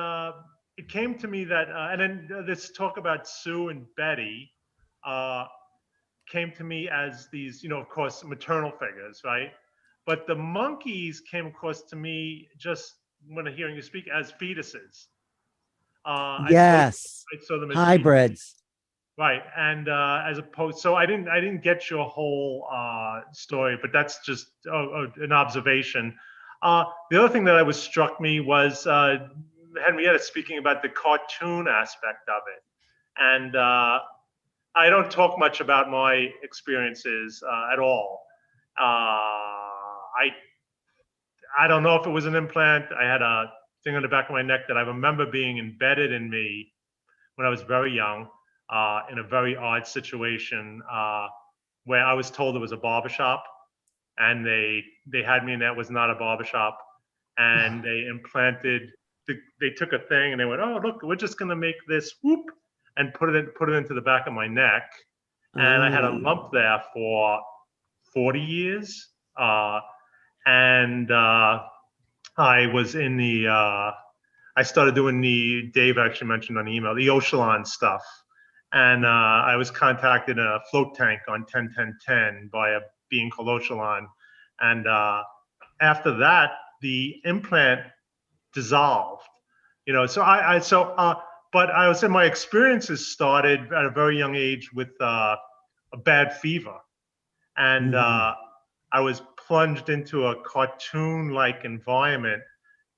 it came to me that, and then this talk about Sue and Betty came to me as these, of course, maternal figures, right? But the monkeys came across to me just when hearing you speak as fetuses. Yes. I saw them as hybrids. Fetuses. Right, and as opposed, so I didn't get your whole story, but that's just an observation. The other thing that struck me was Henrietta speaking about the cartoon aspect of it, and I don't talk much about my experiences at all. I don't know if it was an implant. I had a thing on the back of my neck that I remember being embedded in me when I was very young, in a very odd situation where I was told it was a barbershop, and they had me in that was not a barbershop, and they took a thing and they went, oh look, we're just gonna make this whoop and put it into the back of my neck, and I had a lump there for 40 years. And I was in I started doing Dave actually mentioned on the email, the Ocelon stuff. And I was contacted in a float tank on 10-10-10 by a being called Ocelon. And after that, the implant dissolved, but I would say my experiences started at a very young age with a bad fever. And I was plunged into a cartoon-like environment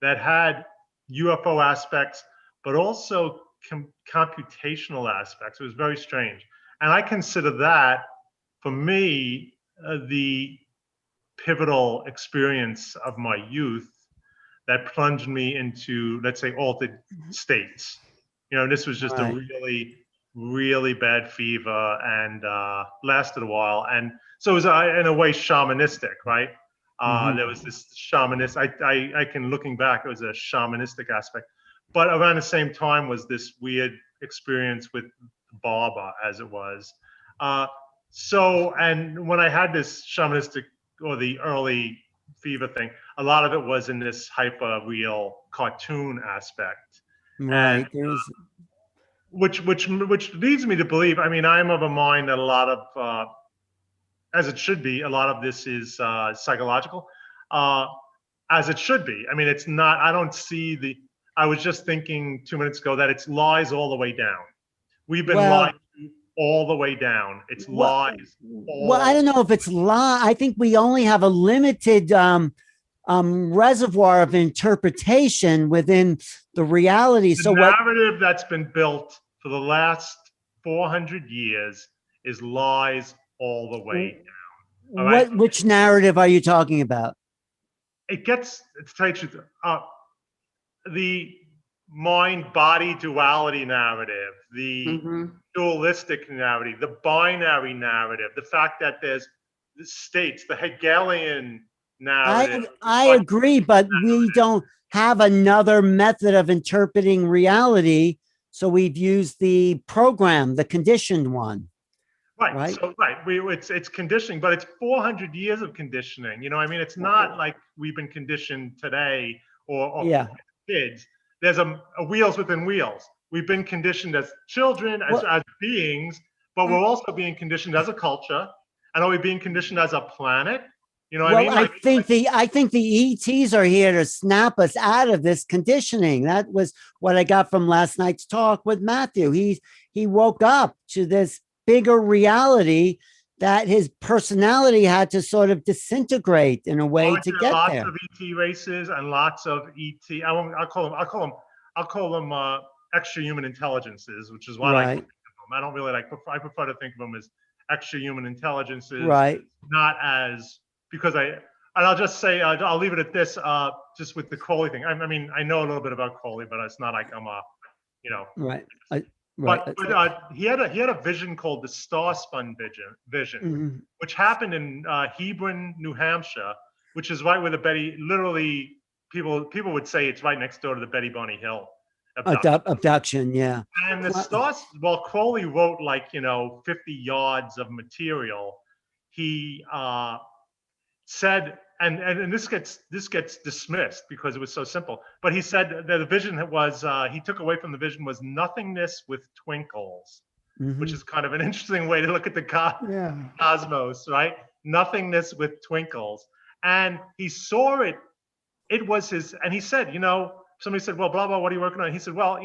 that had UFO aspects, but also computational aspects. It was very strange. And I consider that, for me, the pivotal experience of my youth that plunged me into, let's say, altered states. This was just a really, really bad fever, and lasted a while. And so it was, in a way, shamanistic, right? There was this I can, looking back, it was a shamanistic aspect. But around the same time was this weird experience with Baba, as it was. And when I had this shamanistic, or the early fever thing, a lot of it was in this hyper real cartoon aspect. Right. And, which leads me to believe, I mean, I'm of a mind that a lot of, as it should be, a lot of this is psychological, as it should be. I mean, it's not, I don't see I was just thinking 2 minutes ago that it's lies all the way down. We've been lied to all the way down. It's lies. Well, I don't know if it's lie. I think we only have a limited reservoir of interpretation within the reality. The narrative that's been built for the last 400 years is lies all the way down. Right? Which narrative are you talking about? It gets, to tell you the truth, the mind-body duality narrative, the dualistic narrative, the binary narrative, the fact that there's the states, the Hegelian narrative. I agree, but we don't have another method of interpreting reality. So we've used the program, the conditioned one. Right. So it's conditioning, but it's 400 years of conditioning. I mean, it's not like we've been conditioned today or kids. There's a wheels within wheels. We've been conditioned as children, as beings, but we're also being conditioned as a culture. And are we being conditioned as a planet? What I mean? I think the ETs are here to snap us out of this conditioning. That was what I got from last night's talk with Matthew. He woke up to this bigger reality that his personality had to sort of disintegrate in a way to get lots there. Lots of ET races and lots of ET. I'll call them extra human intelligences, which is what I think of them. I don't really like. I prefer to think of them as extra human intelligences, not as, because I'll just say, I'll leave it at this. Just with the Cory thing. I mean, I know a little bit about Cory, but it's not like I'm a, Right. But he had a vision called the Spun vision, which happened in Hebron, New Hampshire, which is right where the literally people would say it's right next door to the Betty Barney Hill abduction. Yeah. And the Crowley wrote 50 yards of material. He said, and this gets dismissed because it was so simple. But he said that the vision was, he took away from the vision was nothingness with twinkles, which is kind of an interesting way to look at the cosmos, right? Nothingness with twinkles. And he saw it. It was his, and he said, somebody said, well, blah, blah, what are you working on? He said, well,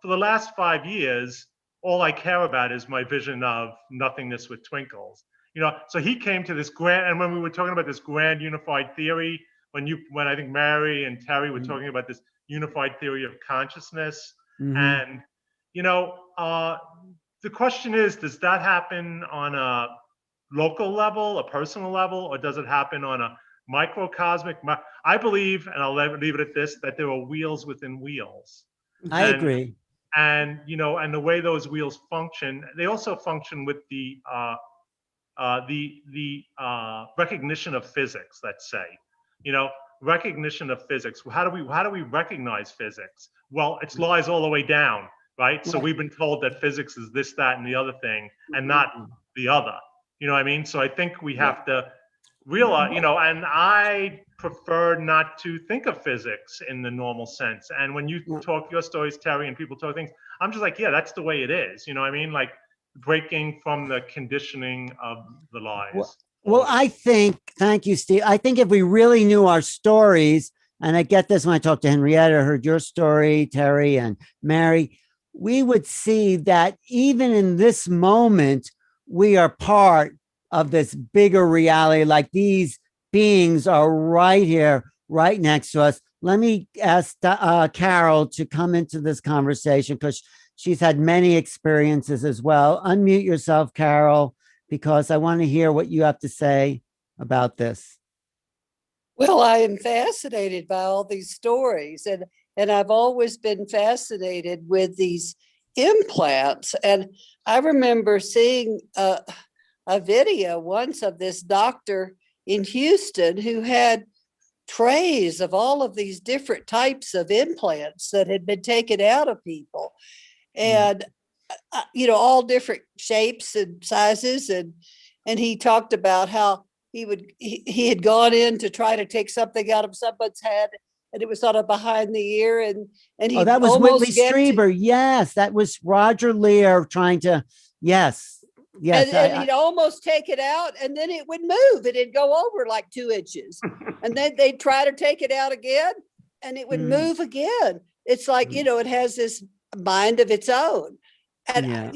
for the last 5 years, all I care about is my vision of nothingness with twinkles. So he came to this grand, and when we were talking about this grand unified theory, when I think Mary and Terry were talking about this unified theory of consciousness, and the question is, does that happen on a local level, a personal level, or does it happen on a microcosmic? I believe, and I'll leave it at this, that there are wheels within wheels. I agree. And and the way those wheels function, they also function with the recognition of physics, let's say, recognition of physics. How do we recognize physics? Well, it's lies all the way down, right? So we've been told that physics is this, that, and the other thing, and not the other. You know what I mean? So I think we have to realize, and I prefer not to think of physics in the normal sense. And when you talk your stories, Terry, and people talk things, I'm just like, yeah, that's the way it is. You know what I mean? Like, breaking from the conditioning of the lies. Well, thank you, Steve. I think if we really knew our stories, and I get this when I talked to Henrietta, heard your story, Terry and Mary, we would see that even in this moment, we are part of this bigger reality. Like, these beings are right here, right next to us. Let me ask Carol to come into this conversation, because she's had many experiences as well. Unmute yourself, Carol, because I want to hear what you have to say about this. Well, I am fascinated by all these stories, and I've always been fascinated with these implants. And I remember seeing a video once of this doctor in Houston who had trays of all of these different types of implants that had been taken out of people, and all different shapes and sizes, and he talked about how he had gone in to try to take something out of someone's head, and it was sort of behind the ear, and he that was Whitley Strieber. Yes, that was Roger Lear trying to. Yes. And he'd almost take it out, and then it would move, and it'd go over like 2 inches, and then they'd try to take it out again, and it would move again. It's like, it has this mind of its own. And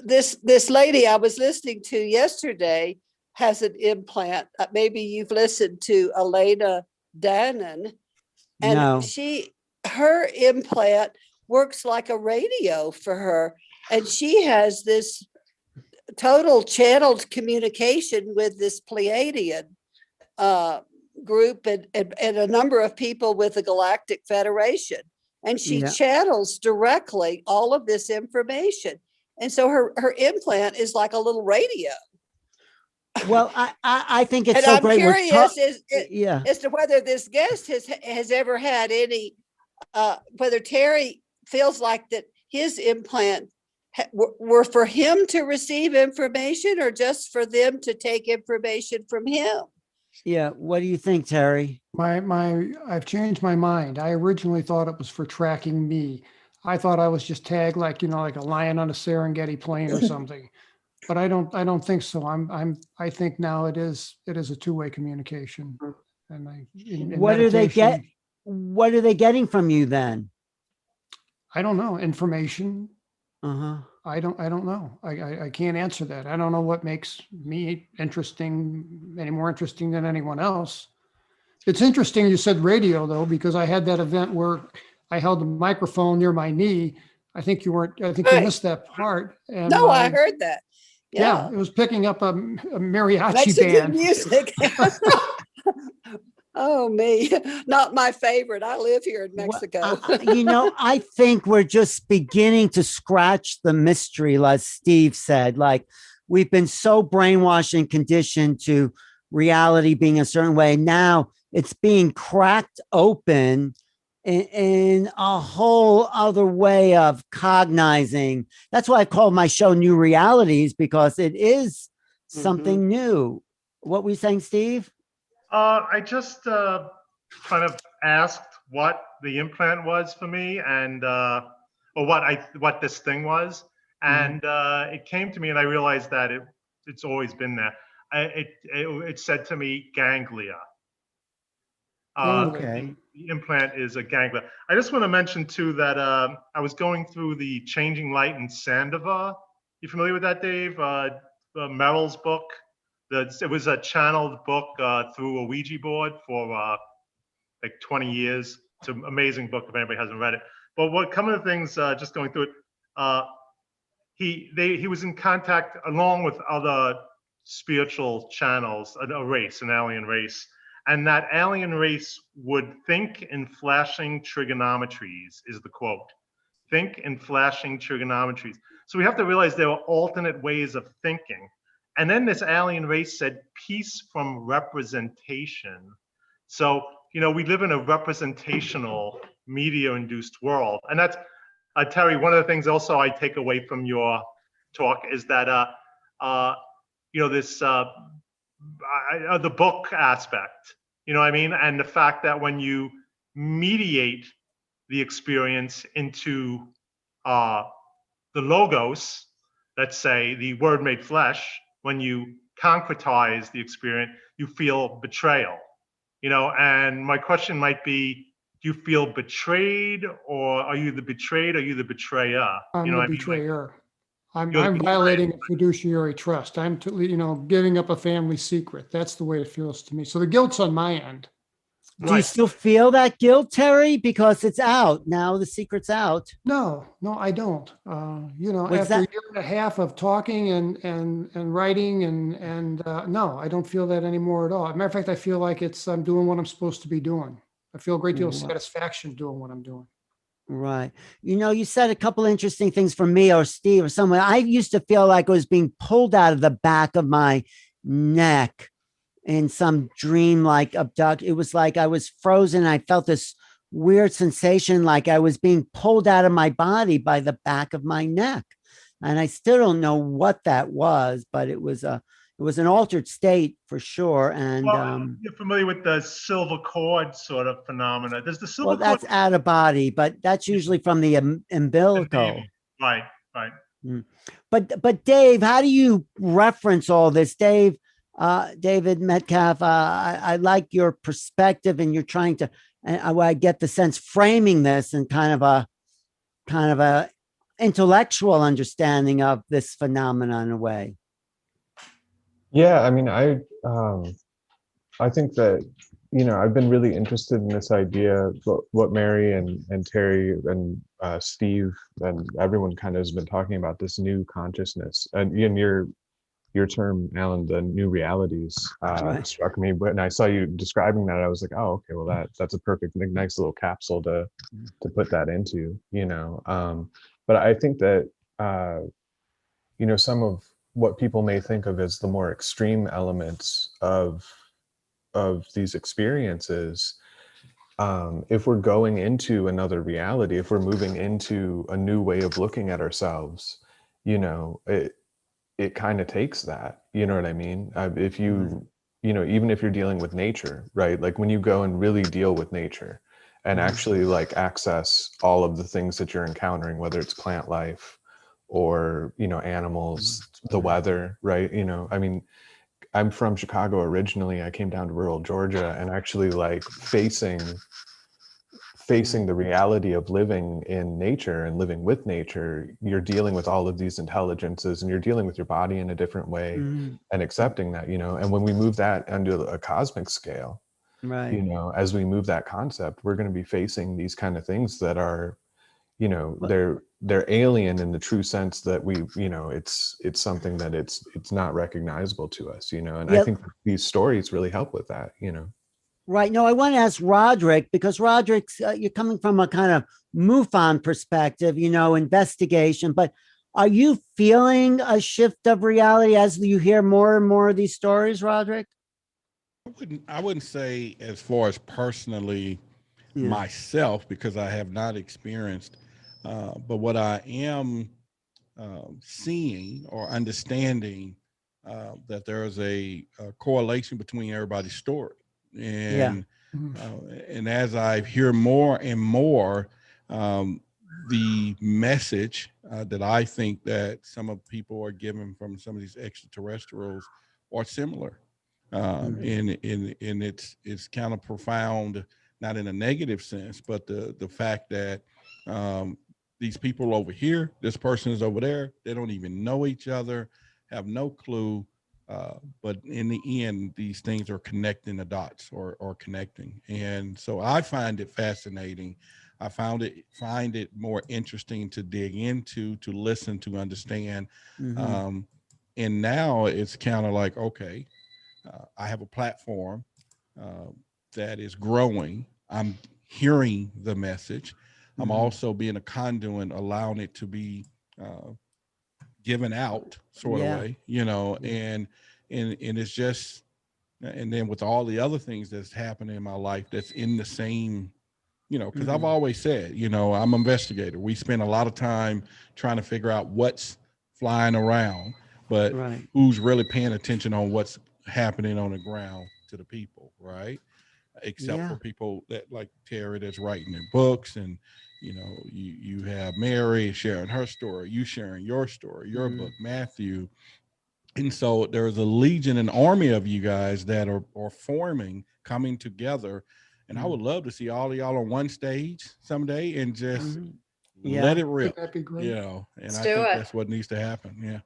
this lady I was listening to yesterday has an implant. Maybe you've listened to Elena Dannon, and No. her implant works like a radio for her. And she has this total channeled communication with this Pleiadian group and a number of people with the Galactic Federation. And she channels directly all of this information. And so her implant is like a little radio. Well, I think it's and so I'm great. Curious as to whether this guest has ever had any, whether Terry feels like that his implant were for him to receive information or just for them to take information from him. Yeah. What do you think, Terry? I've changed my mind. I originally thought it was for tracking me. I thought I was just tagged like a lion on a Serengeti plain or something, but I don't think so. I think now it is a two-way communication. And what do they get? What are they getting from you then? I don't know. Information. I don't know. I can't answer that. I don't know what makes me any more interesting than anyone else. It's interesting you said radio though, because I had that event where I held the microphone near my knee. I think you missed that part. And no, I heard that. Yeah, it was picking up a mariachi Mexican band. music. Oh, me, not my favorite. I live here in Mexico. I think we're just beginning to scratch the mystery, as Steve said. Like, we've been so brainwashed and conditioned to reality being a certain way. Now it's being cracked open in a whole other way of cognizing. That's why I call my show New Realities, because it is something new. What were you saying, Steve? I just kind of asked what the implant was for me, and or what this thing was, and it came to me, and I realized that it's always been there. It said to me ganglia. Okay. The implant is a ganglia. I just want to mention too that I was going through the Changing Light in Sandoval. You familiar with that, Dave? Merrill's book. It was a channeled book through a Ouija board for like 20 years. It's an amazing book if anybody hasn't read it. But what some of the things, just going through it, he was in contact along with other spiritual channels, an alien race, and that alien race would think in flashing trigonometries, is the quote. Think in flashing trigonometries. So we have to realize there are alternate ways of thinking. And then this alien race said peace from representation. So, we live in a representational media-induced world. And that's, Terry, one of the things also I take away from your talk is that, this, the book aspect, what I mean? And the fact that when you mediate the experience into the logos, let's say the word made flesh, when you concretize the experience, you feel betrayal, and my question might be, do you feel betrayed, or are you the betrayed, or are you the betrayer? I'm the betrayer. I'm violating a fiduciary trust. I'm, giving up a family secret. That's the way it feels to me. So the guilt's on my end. Do you still feel that guilt, Terry? Because it's out now, the secret's out. No, I don't. What's After a that? year and a half of talking and writing and no, I don't feel that anymore at all. As a matter of fact, I feel like I'm doing what I'm supposed to be doing. I feel a great deal of satisfaction doing what I'm doing. Right. You said a couple interesting things from me or Steve or someone. I used to feel like I was being pulled out of the back of my neck in some dream like abduct. It was like I was frozen. I felt this weird sensation like I was being pulled out of my body by the back of my neck. And I still don't know what that was, but it was an altered state for sure. And you're familiar with the silver cord sort of phenomena. There's the silver cord. that's out of body, but that's usually from the umbilical. Right. But Dave, how do you reference all this? David Metcalf, I like your perspective, and you're trying to, I get the sense framing this in kind of a intellectual understanding of this phenomenon in a way. Yeah, I mean, I think that, I've been really interested in this idea, what Mary and Terry and Steve and everyone kind of has been talking about, this new consciousness. And in your term, Alan, the new realities, struck me when I saw you describing that. I was like, oh, okay, well that's a perfect, nice little capsule to put that into, but I think that some of what people may think of as the more extreme elements of these experiences, if we're going into another reality, if we're moving into a new way of looking at ourselves, it kind of takes that, you know what I mean? If you, even if you're dealing with nature, right? Like when you go and really deal with nature and actually like access all of the things that you're encountering, whether it's plant life or, animals, the weather, right? I mean, I'm from Chicago originally. I came down to rural Georgia, and actually like facing the reality of living in nature and living with nature, you're dealing with all of these intelligences, and you're dealing with your body in a different way, and accepting that, and when we move that into a cosmic scale, right, as we move that concept, we're going to be facing these kind of things that are, they're alien in the true sense that we, it's something that it's not recognizable to us, and I think these stories really help with that, Right. No, I want to ask Roderick, because Roderick's, you're coming from a kind of MUFON perspective, investigation, but are you feeling a shift of reality as you hear more and more of these stories, Roderick? I wouldn't say as far as personally myself, because I have not experienced, but what I am seeing or understanding, that there is a correlation between everybody's story. And and as I hear more and more, the message that I think that some of people are given from some of these extraterrestrials are similar, and it's kind of profound, not in a negative sense, but the fact that these people over here, this person is over there, they don't even know each other, have no clue. But in the end, these things are connecting the dots or connecting. And so I find it fascinating. I find it more interesting to dig into, to listen, to understand. And now it's kind of like, okay, I have a platform that is growing. I'm hearing the message. I'm also being a conduit, allowing it to be given out sort of way, and it's just, and then with all the other things that's happening in my life that's in the same, because I've always said, I'm an investigator. We spend a lot of time trying to figure out what's flying around, but who's really paying attention on what's happening on the ground to the people, right? Except for people that like Terry that's writing their books, and you have Mary sharing her story, you sharing your story, your book, Matthew. And so there's a legion, an army of you guys that are forming, coming together. And I would love to see all of y'all on one stage someday and just let it rip. That'd be great. And Let's I do think it. that's what needs to happen. Yeah.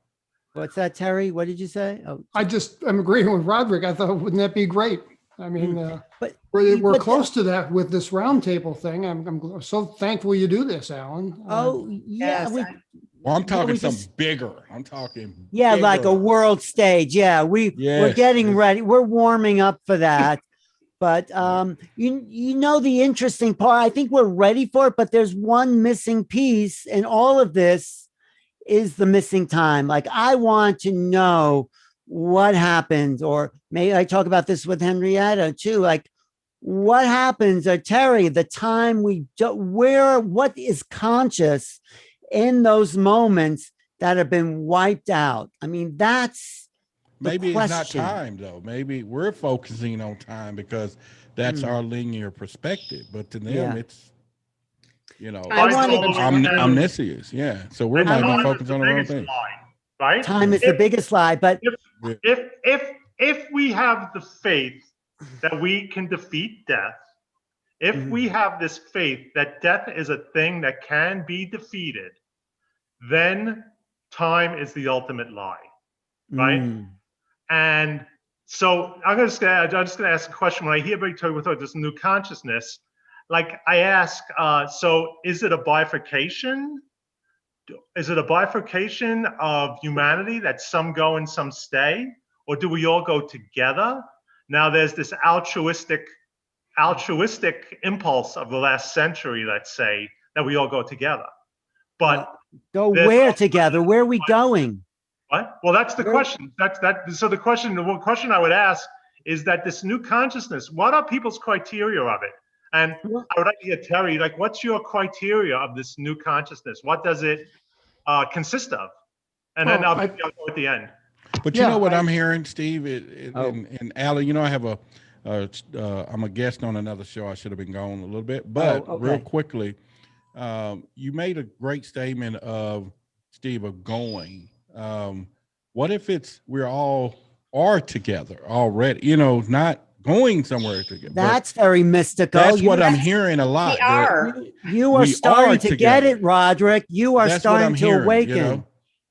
What's that, Terry? What did you say? Oh, I'm agreeing with Roderick. I thought, wouldn't that be great? I mean, But we're but close to that with this roundtable thing. I'm so thankful you do this, Alan. oh yeah, Yes, Well, I'm talking we something just- bigger. I'm talking yeah, like a bigger. world stage. Yeah, we're Yes, getting yes. ready. We're warming up for that. But you know the interesting part. I think we're ready for it. But there's one missing piece, and all of this is the missing time. Like I want to know what happened, or maybe I talk about this with Henrietta too. Like what happens, or Terry, the time we do, where what is conscious in those moments that have been wiped out. I mean, that's the Maybe it's not question. time though. Maybe we're focusing on time because that's our linear perspective. But to them, Yeah. it's I wanted- omniscience. Yeah. So we're And might be time is focused the on the wrong biggest thing. lie, right? Time is the biggest lie, but If we have the faith that we can defeat death, if we have this faith that death is a thing that can be defeated, then time is the ultimate lie, right? And so I'm just gonna ask a question. When I hear everybody talk about this new consciousness, like I ask, so is it a bifurcation? Is it a bifurcation of humanity that some go and some stay, or do we all go together? Now there's this altruistic impulse of the last century, let's say, that we all go together. But go where together? Where are we going? what? Well, that's the question. So the one question I would ask is that this new consciousness, what are people's criteria of it? And I would like to hear Terry, like, what's your criteria of this new consciousness? What does it consist of? And then I'll go at the end. But you know what I'm hearing, Steve, and Alan, I have I'm a guest on another show. I should have been gone a little bit, but real quickly, you made a great statement of, Steve, of going. What if we're all are together already, not going somewhere together? That's very mystical. That's what I'm hearing a lot. We are. You are starting to get it, Roderick. You are starting to awaken.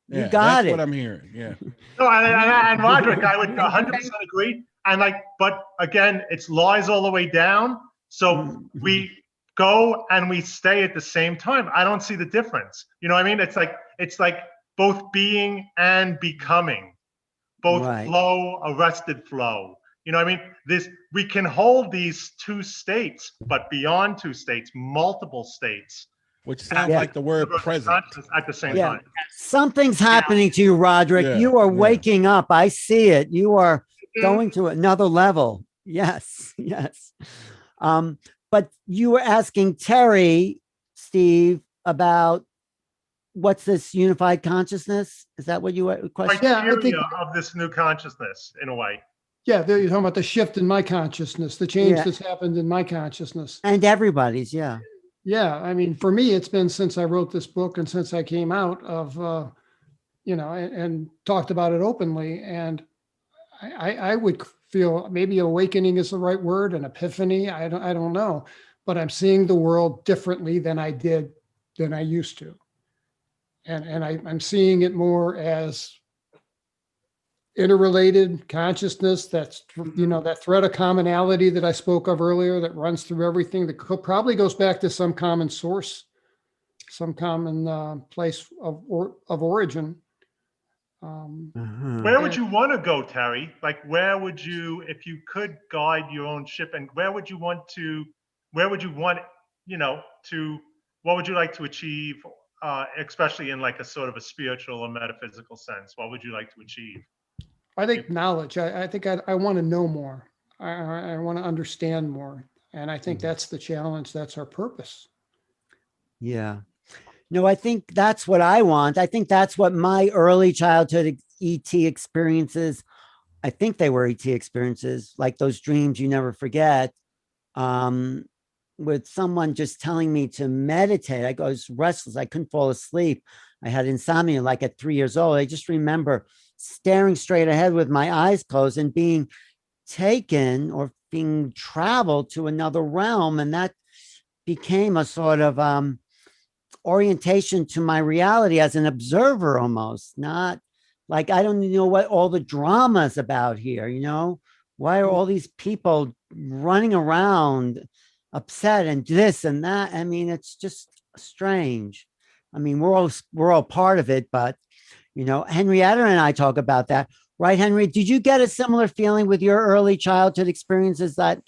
Yeah, you got that's it. what I'm hearing. Yeah. No, and Roderick, I would 100% agree. And but again, it's lies all the way down. So we go and we stay at the same time. I don't see the difference. You know what I mean? It's like both being and becoming, both flow, arrested flow. You know what I mean? We can hold these two states, but beyond two states, multiple states. Which sounds like the word present. At the same time. Something's happening to you, Roderick. Yeah, you are waking up. I see it. You are going to another level. Yes, yes. But you were asking Terry, Steve, about what's this unified consciousness? Is that what you were questioning? Yeah, I think of this new consciousness in a way. Yeah, you're talking about the shift in my consciousness, the change that's happened in my consciousness. And everybody's, Yeah, I mean, for me, it's been since I wrote this book and since I came out of, and talked about it openly. And I would feel maybe awakening is the right word, an epiphany. I don't know, but I'm seeing the world differently than I used to. And I'm seeing it more as interrelated consciousness. That's, that thread of commonality that I spoke of earlier that runs through everything, that probably goes back to some common source, some common place of origin. Where would you want to go, Terry? Like, where would you, if you could guide your own ship, and what would you like to achieve, especially in like a sort of a spiritual or metaphysical sense? What would you like to achieve? I think knowledge. I think I want to know more. I want to understand more. And I think that's the challenge. That's our purpose. Yeah. No, I think that's what I want. I think that's what my early childhood ET experiences, I think they were ET experiences, like those dreams you never forget, with someone just telling me to meditate. I was restless. I couldn't fall asleep. I had insomnia like at 3 years old. I just remember staring straight ahead with my eyes closed and being taken or being traveled to another realm. And that became a sort of orientation to my reality as an observer, almost, not like, I don't know what all the drama is about here, Why are all these people running around upset and this and that? I mean, it's just strange. I mean, we're all part of it, but Henrietta and I talk about that, right, Henry? Did you get a similar feeling with your early childhood experiences that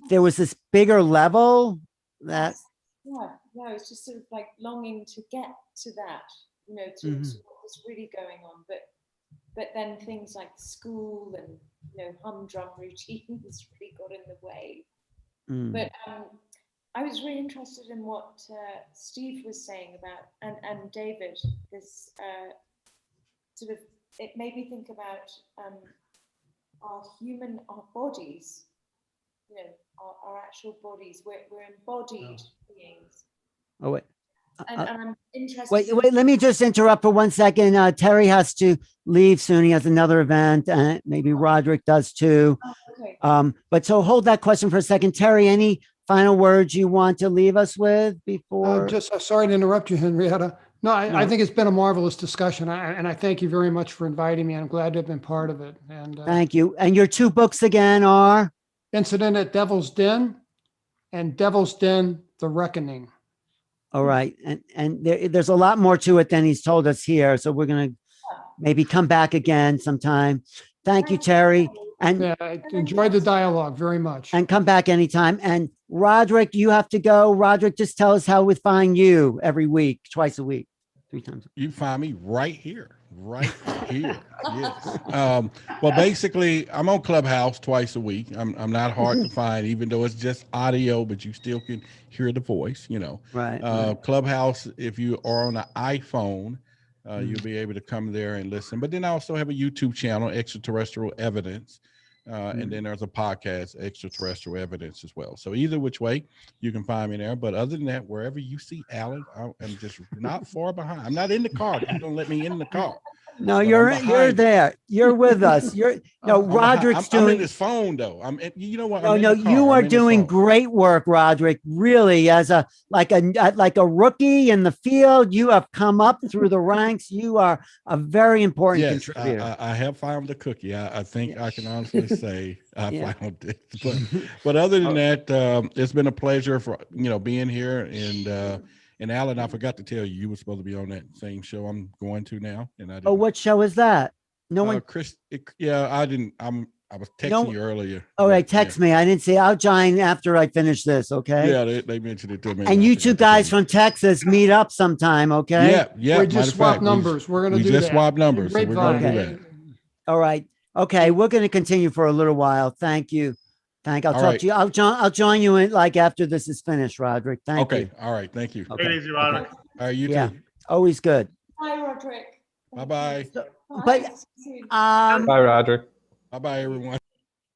there was this bigger level that? Yeah, it's just sort of like longing to get to that, to what was really going on. But then things like school and humdrum routines really got in the way. But I was really interested in what Steve was saying about and David. This sort of, it made me think about our bodies. Our actual bodies. We're embodied beings. Oh wait. And I'm interested. Wait, let me just interrupt for 1 second. Terry has to leave soon. He has another event, and maybe Roderick does too. Okay. But so hold that question for a second. Terry, any final words you want to leave us with before? Just sorry to interrupt you, Henrietta. No, I think it's been a marvelous discussion, and I thank you very much for inviting me. I'm glad to have been part of it. And thank you. And your 2 books again are Incident at Devil's Den and Devil's Den: The Reckoning. all right. And there's a lot more to it than he's told us here. So we're going to maybe come back again sometime. Thank you, Terry. And yeah, I enjoyed the dialogue very much. And come back anytime. And Roderick, you have to go. Roderick, just tell us how we find you every week, twice a week, 3 times. You find me right here. Yes. Well, basically, I'm on Clubhouse twice a week. I'm not hard to find, even though it's just audio, but you still can hear the voice, Right. Clubhouse, if you are on an iPhone, you'll be able to come there and listen. But then I also have a YouTube channel, Extraterrestrial Evidence. And then there's a podcast, Extraterrestrial Evidence, as well. So either which way, you can find me there. But other than that, wherever you see Alan, I'm just not far behind. I'm not in the car. You don't let me in the car. No, you're there. You're with us. Roderick's doing. I'm in his phone though. You know what? No, you are doing great work, Roderick. Really, as like a rookie in the field, you have come up through the ranks. You are a very important contributor. I have found the cookie. I think I can honestly say I found it. But other than that, it's been a pleasure for being here. And Alan, I forgot to tell you, you were supposed to be on that same show I'm going to now. And I didn't. Oh, what show is that? No one. I didn't. I was texting you earlier. Oh, right. Text me. I didn't see. I'll join after I finish this. Okay. Yeah, they mentioned it to me. And you 2 guys from Texas meet up sometime. Okay. Yeah. We just swap numbers. We're going to do that. We just swap numbers. So we're going to do that. All right. Okay. We're going to continue for a little while. Thank you. I'll talk to you. I'll join you in after this is finished, Roderick. Thank you. Okay. All right. Thank you. Take it easy, Roderick. Okay. All right. You too. Always good. Bye, Roderick. Bye-bye. But Bye, Roderick. Bye-bye, everyone.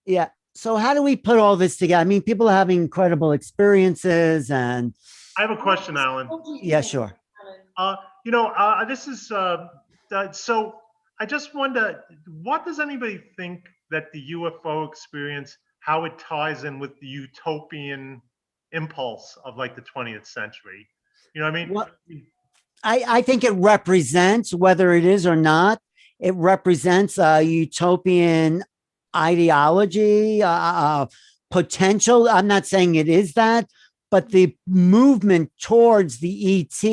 Yeah. So how do we put all this together? I mean, people are having incredible experiences, and I have a question, Alan. Yeah, sure. This is so I just wonder, what does anybody think that the UFO experience, how it ties in with the utopian impulse of like the 20th century? You know what I mean? Well, I think it represents, whether it is or not, it represents a utopian ideology, potential. I'm not saying it is that, but the movement towards the ET,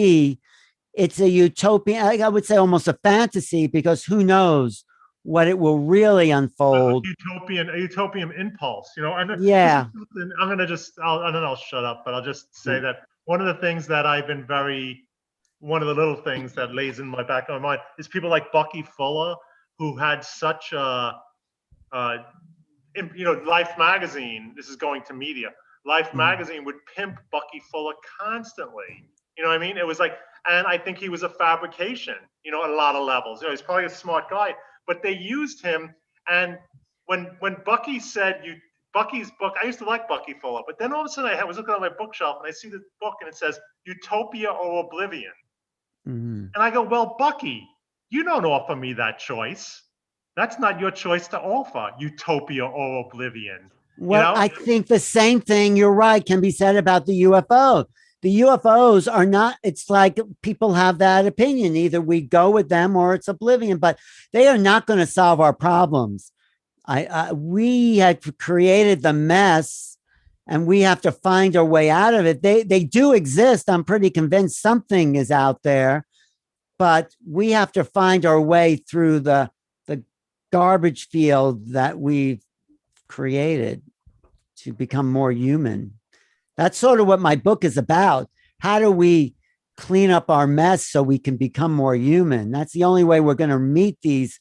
it's a utopian, I would say almost a fantasy, because who knows what it will really unfold. A utopian impulse, And yeah. I'm going to just, I'll shut up, but I'll just say that one of the things that I've been one of the little things that lays in my back of my mind is people like Bucky Fuller, who had such a, Life magazine, this is going to media, Life magazine would pimp Bucky Fuller constantly. You know what I mean? It was like, and I think he was a fabrication, at a lot of levels. He's probably a smart guy, but they used him. And when Bucky said, Bucky's book, I used to like Bucky Fuller, but then all of a sudden I was looking at my bookshelf and I see the book and it says Utopia or Oblivion. Mm-hmm. And I go, well, Bucky, you don't offer me that choice. That's not your choice to offer, Utopia or Oblivion. Well, I think the same thing, you're right, can be said about the UFO. The UFOs are not, it's like people have that opinion. Either we go with them or it's oblivion, but they are not going to solve our problems. We had created the mess, and we have to find our way out of it. They do exist. I'm pretty convinced something is out there, but we have to find our way through the garbage field that we've created to become more human. That's sort of what my book is about. How do we clean up our mess so we can become more human? That's the only way we're going to meet these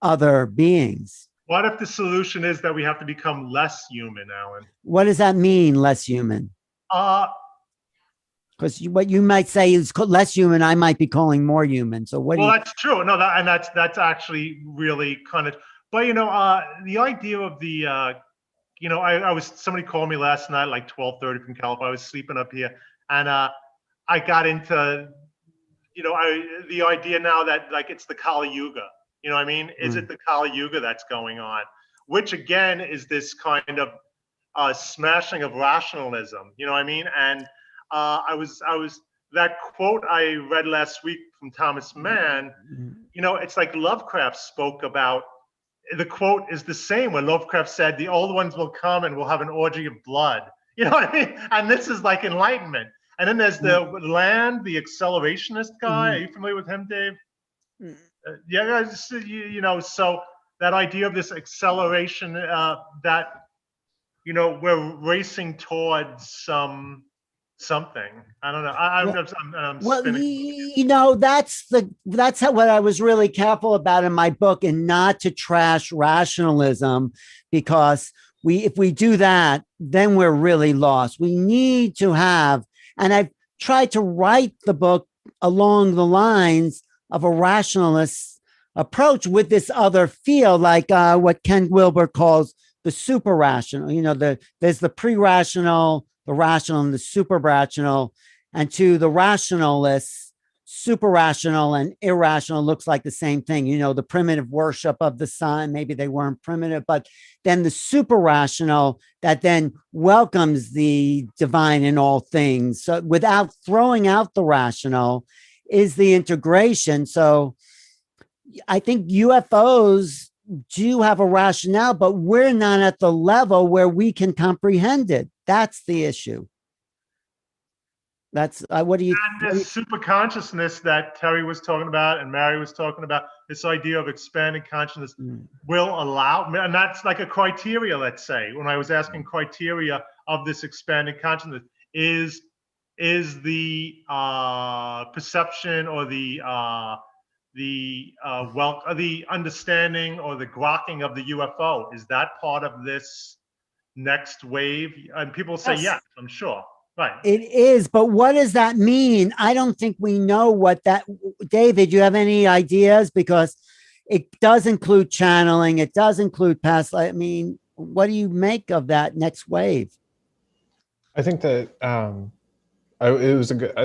other beings. What if the solution is that we have to become less human, Alan? What does that mean, less human? Because what you might say is less human, I might be calling more human. So what? Well, that's true. No, that's actually really kind of. But the idea of the, I was, somebody called me last night like 12:30 from California. I was sleeping up here, and I got into, the idea now that like it's the Kali Yuga. You know what I mean? Is it the Kali Yuga that's going on? Which again is this kind of smashing of rationalism. You know what I mean? And I was that quote I read last week from Thomas Mann. It's like Lovecraft spoke about. The quote is the same when Lovecraft said, "The old ones will come and we'll have an orgy of blood." You know what I mean? And this is like enlightenment. And then there's the Land, the accelerationist guy. Are you familiar with him, Dave? Yeah, so that idea of this acceleration, that, we're racing towards something. I don't know. I'm spinning. That's what I was really careful about in my book, and not to trash rationalism, because if we do that, then we're really lost. We need to have, and I've tried to write the book along the lines of a rationalist approach with this other field, like what Ken Wilber calls the super rational. There's the pre-rational, the rational, and the super rational. And to the rationalists, super rational and irrational looks like the same thing. The primitive worship of the sun, maybe they weren't primitive, but then the super rational that then welcomes the divine in all things. So without throwing out the rational is the integration. So I think UFOs do have a rationale, but we're not at the level where we can comprehend it. That's the issue. That's what do you? And this super consciousness that Terry was talking about and Mary was talking about, this idea of expanded consciousness will allow, and that's like a criteria. Let's say when I was asking criteria of this expanded consciousness, is the perception or the understanding or the grokking of the UFO, is that part of this next wave? And people say yes, I'm sure. Right. It is, but what does that mean? I don't think we know what that. David, you have any ideas? Because it does include channeling. It does include past. I mean, what do you make of that next wave? I think that I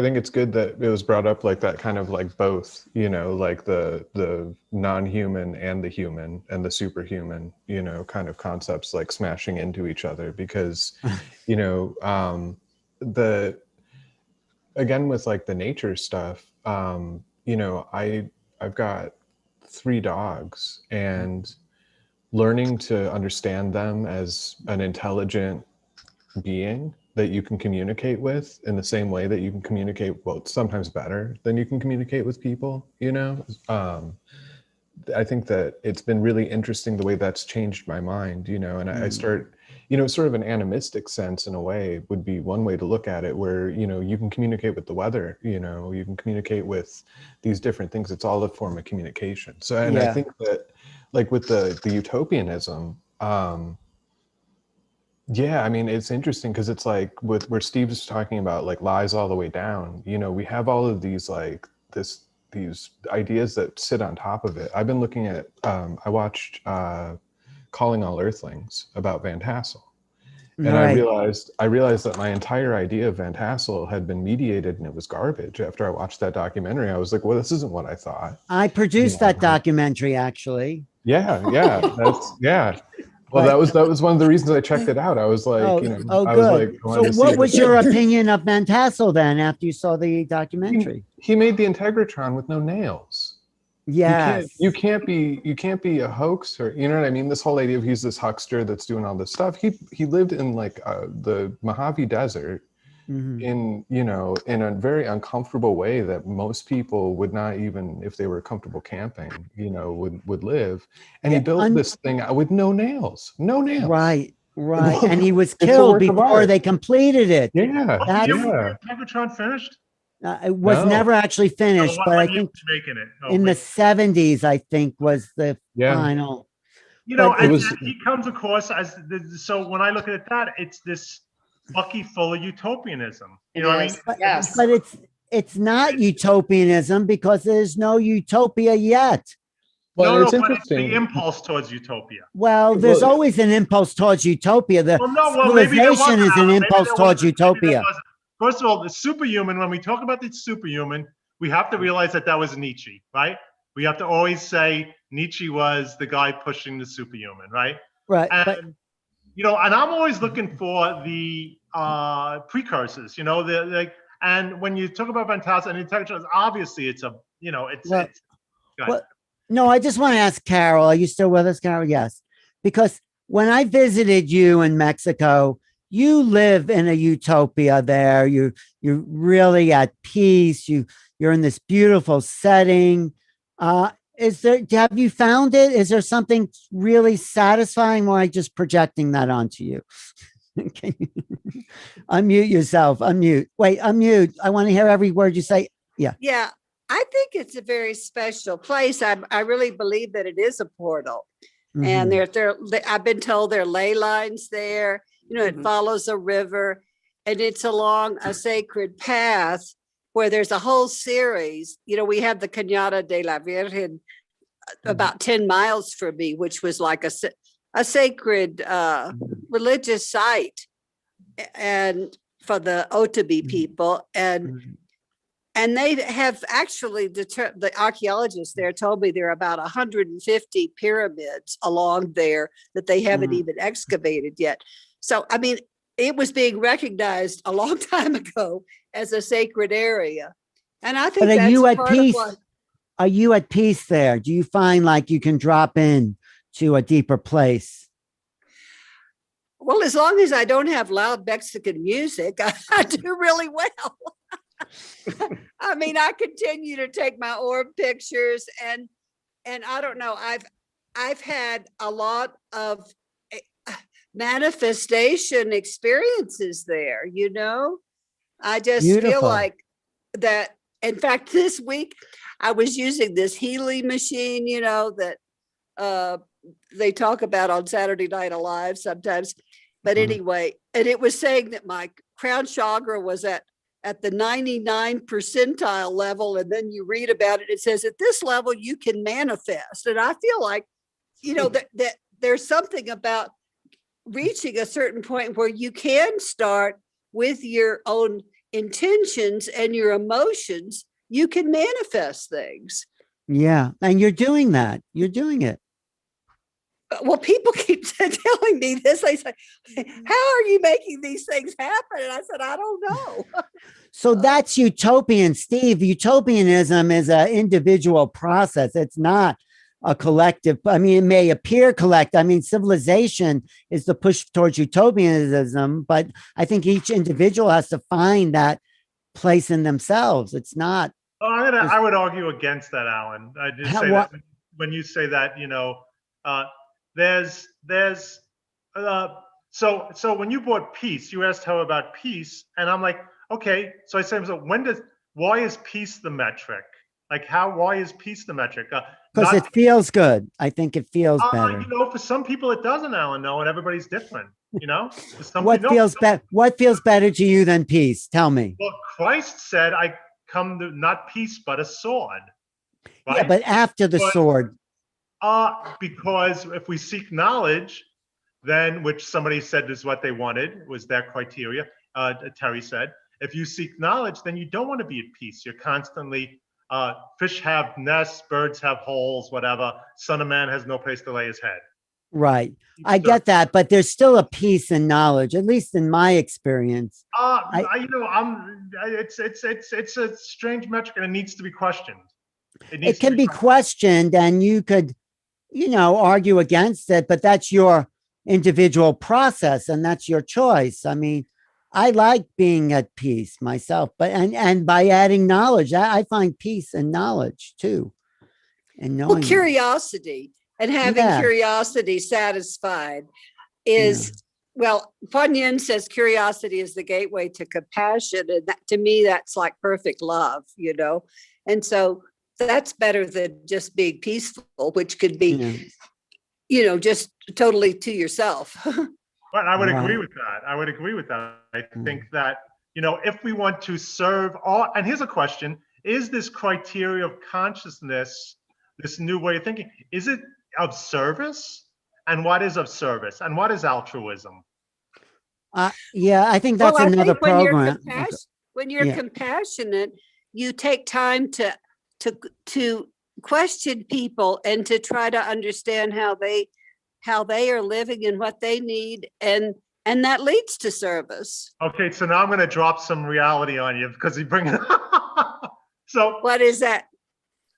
think it's good that it was brought up like that, kind of like both, like the non-human and the human and the superhuman, kind of concepts like smashing into each other, because, again with like the nature stuff, I've got 3 dogs, and learning to understand them as an intelligent being that you can communicate with in the same way that you can communicate, well, sometimes better than you can communicate with people, I think that it's been really interesting the way that's changed my mind, and I start, sort of an animistic sense in a way would be one way to look at it, where, you can communicate with the weather, you can communicate with these different things. It's all a form of communication. So, and I think that like with the utopianism, I mean, it's interesting because it's like with where Steve's talking about like lies all the way down, we have all of these like these ideas that sit on top of it. I've been looking at, I watched Calling All Earthlings about Van Tassel. And I realized that my entire idea of Van Tassel had been mediated and it was garbage. After I watched that documentary, I was like, well, this isn't what I thought. I produced that documentary, actually. Yeah. Well, that was one of the reasons I checked it out. I was like, good. So what was your opinion of Van Tassel then after you saw the documentary? He made the Integratron with no nails. Yes. You can't be a hoaxer. You know what I mean? This whole idea of he's this huckster that's doing all this stuff. He lived in like the Mojave Desert Mhm. in a very uncomfortable way that most people would not, even if they were comfortable camping, would live. And he Yeah, built this thing out with no nails. right. And he was It's a killed work of before art. they completed it. Yeah, What year was yeah. Megatron finished? It was No. never actually finished, Oh, but I when you think was making it. Oh, in the wait. 70s, I think was the Yeah. final. You know, But and, it was- and he comes across as so when I look at that, it's this bucket full of utopianism. You know what I mean? Yes. But it's not utopianism because there's no utopia yet. Well, No, it's but it's interesting. the impulse towards utopia. Well, there's Well, always an impulse towards utopia. The Maybe there civilization wasn't, is an Alan. Maybe impulse there towards wasn't. Maybe there utopia. wasn't. First of all, the superhuman, when we talk about the superhuman, we have to realize that was Nietzsche, right? We have to always say Nietzsche was the guy pushing the superhuman, right? Right. And, But and I'm always looking for the precursors, and when you talk about fantastic and intelligence, obviously it's go ahead. well, no, I just want to ask Carol. Are you still with us, Carol? Yes. Because when I visited you in Mexico, you live in a utopia there. You're really at peace. You're in this beautiful setting. Have you found it? Is there something really satisfying, or am I just projecting that onto you? Can you unmute yourself? Unmute. Wait, unmute. I want to hear every word you say. Yeah. Yeah, I think it's a very special place. I really believe that it is a portal. And I've been told there are ley lines there. It follows a river, and it's along a sacred path where there's a whole series. We have the Cañada de la Virgen about 10 miles from me, which was like a sacred religious site and for the Otobi people. And they have actually, the archaeologists there told me there are about 150 pyramids along there that they haven't even excavated yet. So, I mean, it was being recognized a long time ago as a sacred area. And I think But are you at part peace? of Are you at peace there? Do you find like you can drop in to a deeper place? well, as long as I don't have loud Mexican music, I do really well. I mean, I continue to take my orb pictures, and I don't know, I've had a lot of manifestation experiences there. I just feel Beautiful. like that. In fact, this week I was using this Healy machine, that they talk about on Saturday Night Alive sometimes. But anyway, and it was saying that my crown chakra was at the 99 percentile level. And then you read about it, it says at this level you can manifest. And I feel like, that there's something about reaching a certain point where you can start with your own intentions and your emotions. You can manifest things. Yeah. And you're doing that. You're doing it. Well, people keep telling me this. They say, how are you making these things happen? And I said, I don't know. So that's utopian, Steve. Utopianism is an individual process. It's not a collective. I mean, it may appear collective. I mean, civilization is the push towards utopianism, but I think each individual has to find that place in themselves. It's not. I would argue against that, Alan. I just say that when you say that, so when you brought peace, you asked her about peace, and I'm like, okay. So I said, so why is peace the metric? Like why is peace the metric? Because it feels good. I think it feels better. For some people it doesn't, Alan, no, and everybody's different, What feels better? What feels better to you than peace? Tell me. Well, Christ said, I come to not peace, but a sword. Right? Yeah, but after the sword. Because if we seek knowledge, then, which somebody said is what they wanted, was their criteria, Terry said, if you seek knowledge, then you don't want to be at peace. You're constantly, fish have nests, birds have holes, whatever. Son of Man has no place to lay his head. Right. I get that, but there's still a peace in knowledge, at least in my experience. It's a strange metric and it needs to be questioned. it can be questioned, and you could, argue against it, but that's your individual process and that's your choice. I mean, I like being at peace myself, but and by adding knowledge, I find peace and knowledge too. And knowing Well, curiosity and having Yeah. curiosity satisfied is, well, Bunyan says curiosity is the gateway to compassion. And that, to me, that's like perfect love, And so that's better than just being peaceful, which could be, just totally to yourself. But I would agree Right. with that. I would agree with that. I think that, if we want to serve all, and here's a question, is this criteria of consciousness, this new way of thinking, is it of service? And what is of service? And what is altruism? Yeah, I think that's I another think when you're program. when you're Yeah. compassionate, you take time to question people and to try to understand how they are living and what they need, and that leads to service. Okay, so now I'm going to drop some reality on you because you bring So What is that?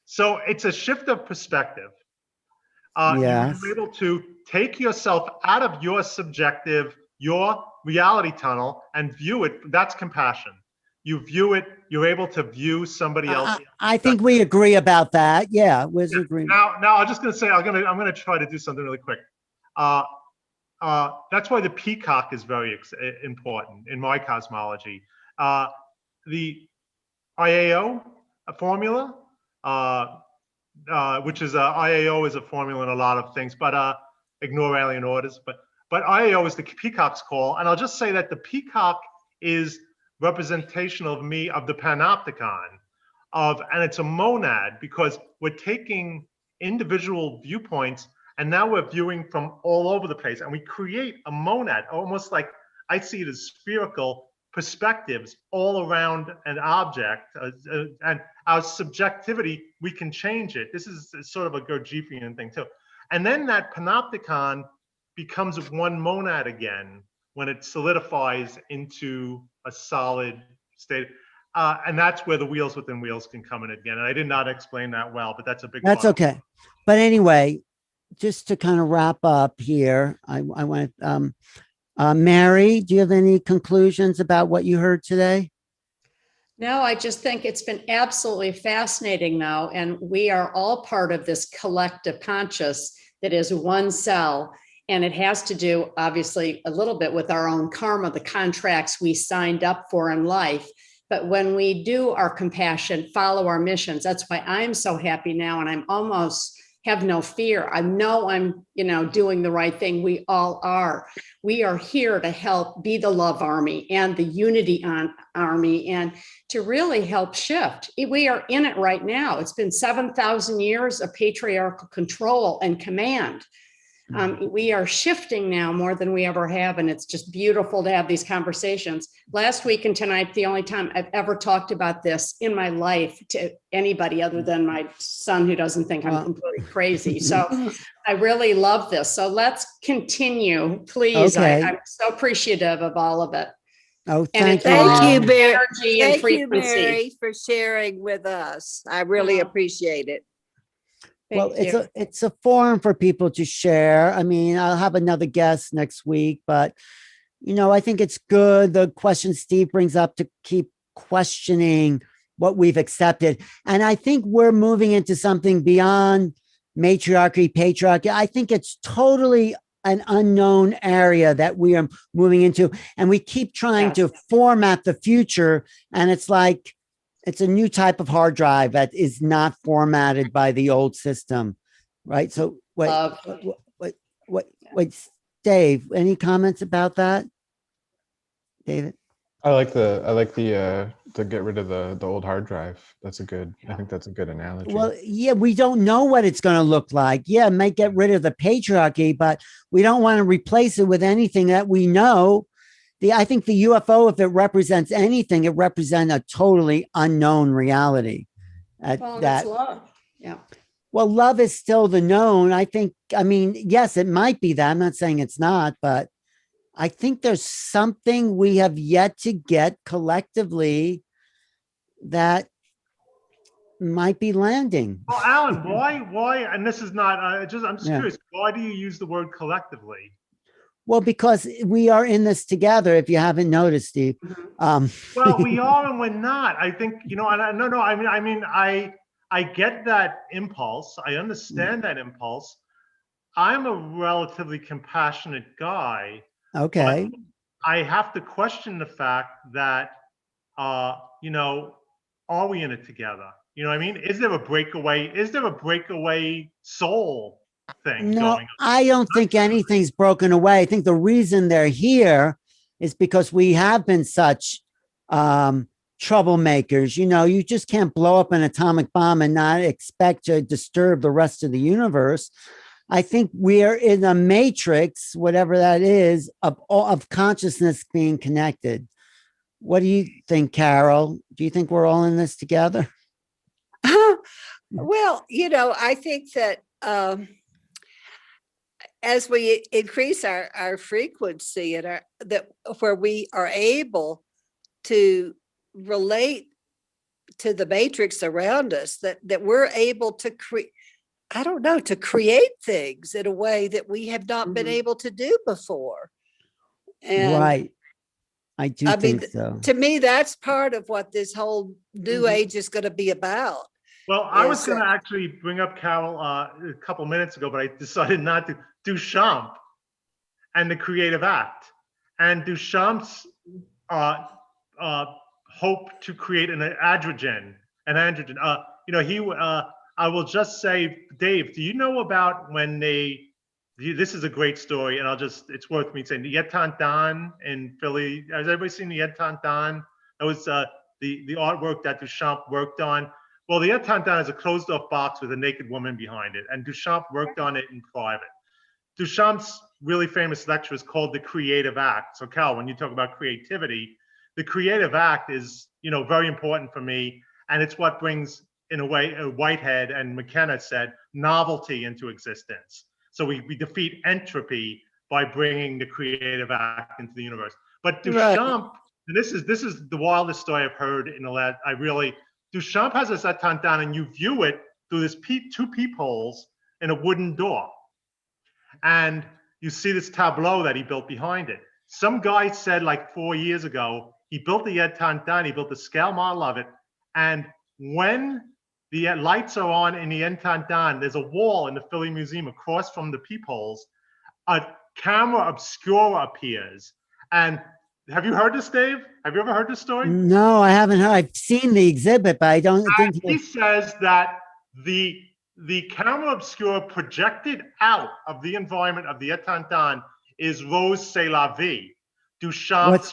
So it's a shift of perspective. Yes. You're able to take yourself out of your subjective, your reality tunnel, and view it. That's compassion. You view it. You're able to view somebody else. I think we agree about that. Yeah, we agree. Now, I'm just going to say I'm going to try to do something really quick. That's why the peacock is very important in my cosmology. The IAO formula, which is IAO is a formula in a lot of things, but ignore alien orders. But IAO is the peacock's call, and I'll just say that the peacock is representational of me, of the panopticon, and it's a monad because we're taking individual viewpoints and now we're viewing from all over the place, and we create a monad, almost like I see it as spherical perspectives all around an object, and our subjectivity, we can change it. This is sort of a Gurdjieffian thing too. And then that panopticon becomes one monad again when it solidifies into a solid state. And that's where the wheels within wheels can come in again. And I did not explain that well, but that's a big That's part. okay. But anyway, just to kind of wrap up here, I want Mary, do you have any conclusions about what you heard today? No, I just think it's been absolutely fascinating now. And we are all part of this collective conscious that is one cell. And it has to do, obviously, a little bit with our own karma, the contracts we signed up for in life. But when we do our compassion, follow our missions, that's why I'm so happy now. And I'm almost have no fear. I know I'm, doing the right thing. We all are. We are here to help be the love army and the unity army and to really help shift. We are in it right now. It's been 7,000 years of patriarchal control and command. We are shifting now more than we ever have. And it's just beautiful to have these conversations. Last week and tonight, the only time I've ever talked about this in my life to anybody other than my son, who doesn't think I'm completely crazy. So I really love this. So let's continue, please. Okay. I'm so appreciative of all of it. Oh, And thank it's you. all Thank you, Mary. energy and Thank you, frequency. Mary, for sharing with us. I really appreciate it. Well, Thank you. it's a forum for people to share. I mean, I'll have another guest next week, but I think it's good. The question Steve brings up to keep questioning what we've accepted. And I think we're moving into something beyond matriarchy, patriarchy. I think it's totally an unknown area that we are moving into. And we keep trying to format the future. And it's like, it's a new type of hard drive that is not formatted by the old system, right? So wait, Dave, any comments about that? David? I like the to get rid of the old hard drive. That's I think that's a good analogy. Well, yeah, we don't know what it's going to look like. Yeah, it might get rid of the patriarchy, but we don't want to replace it with anything that we know. I think the UFO, if it represents anything, it represents a totally unknown reality. That's love. Yeah. Well, love is still the known. I mean, yes, it might be that. I'm not saying it's not, but I think there's something we have yet to get collectively that might be landing. Well, Alan, why? And this is not. I'm just Yeah. curious. Why do you use the word collectively? Well, because we are in this together. If you haven't noticed, Steve. Well, we are and we're not. I think, you know, and no. I get that impulse. I understand that impulse. I'm a relatively compassionate guy. Okay. I have to question the fact that, you know, are we in it together? You know what I mean? Is there a breakaway? Is there a breakaway soul thing No, going on? I don't think anything's broken away. I think the reason they're here is because we have been such troublemakers. You know, you just can't blow up an atomic bomb and not expect to disturb the rest of the universe. I think we are in a matrix, whatever that is, of consciousness being connected. What do you think, Carol? Do you think we're all in this together? Well, you know, I think that as we increase our frequency and that where we are able to relate to the matrix around us, that we're able to create, I don't know, to create things in a way that we have not been able to do before. And Right. I do think so. to me, that's part of what this whole new age is going to be about. Well, I was going to actually bring up Carol a couple minutes ago, but I decided not to. Duchamp and the creative act, and Duchamp's hope to create an androgen. You know, I will just say, Dave, do you know about when this is a great story, and it's worth me saying, the Yet Tant Dan in Philly. Has everybody seen the Yet Tant Dan? That was the artwork that Duchamp worked on. Well, the Yet Tant Dan is a closed-off box with a naked woman behind it, and Duchamp worked on it in private. Duchamp's really famous lecture is called The Creative Act. So, Cal, when you talk about creativity, the creative act is, you know, very important for me, and it's what brings, in a way, Whitehead and McKenna said, novelty into existence. So we defeat entropy by bringing the creative act into the universe. But Duchamp, and this is the wildest story I've heard in the last. Duchamp has a Yet Tant Dan, and you view it through this two peepholes in a wooden door, and you see this tableau that he built behind it. Some guy said like 4 years ago, he built the Yet Tant Dan, he built a scale model of it, and when the lights are on in the Yet Tant Dan, there's a wall in the Philly Museum across from the peepholes, a camera obscura appears. And have you heard this, Dave? Have you ever heard this story? No, I haven't heard. I've seen the exhibit, but I don't think he says that the camera obscura projected out of the environment of the Yet Tant Dan is Rose C'est la Vie, Duchamp's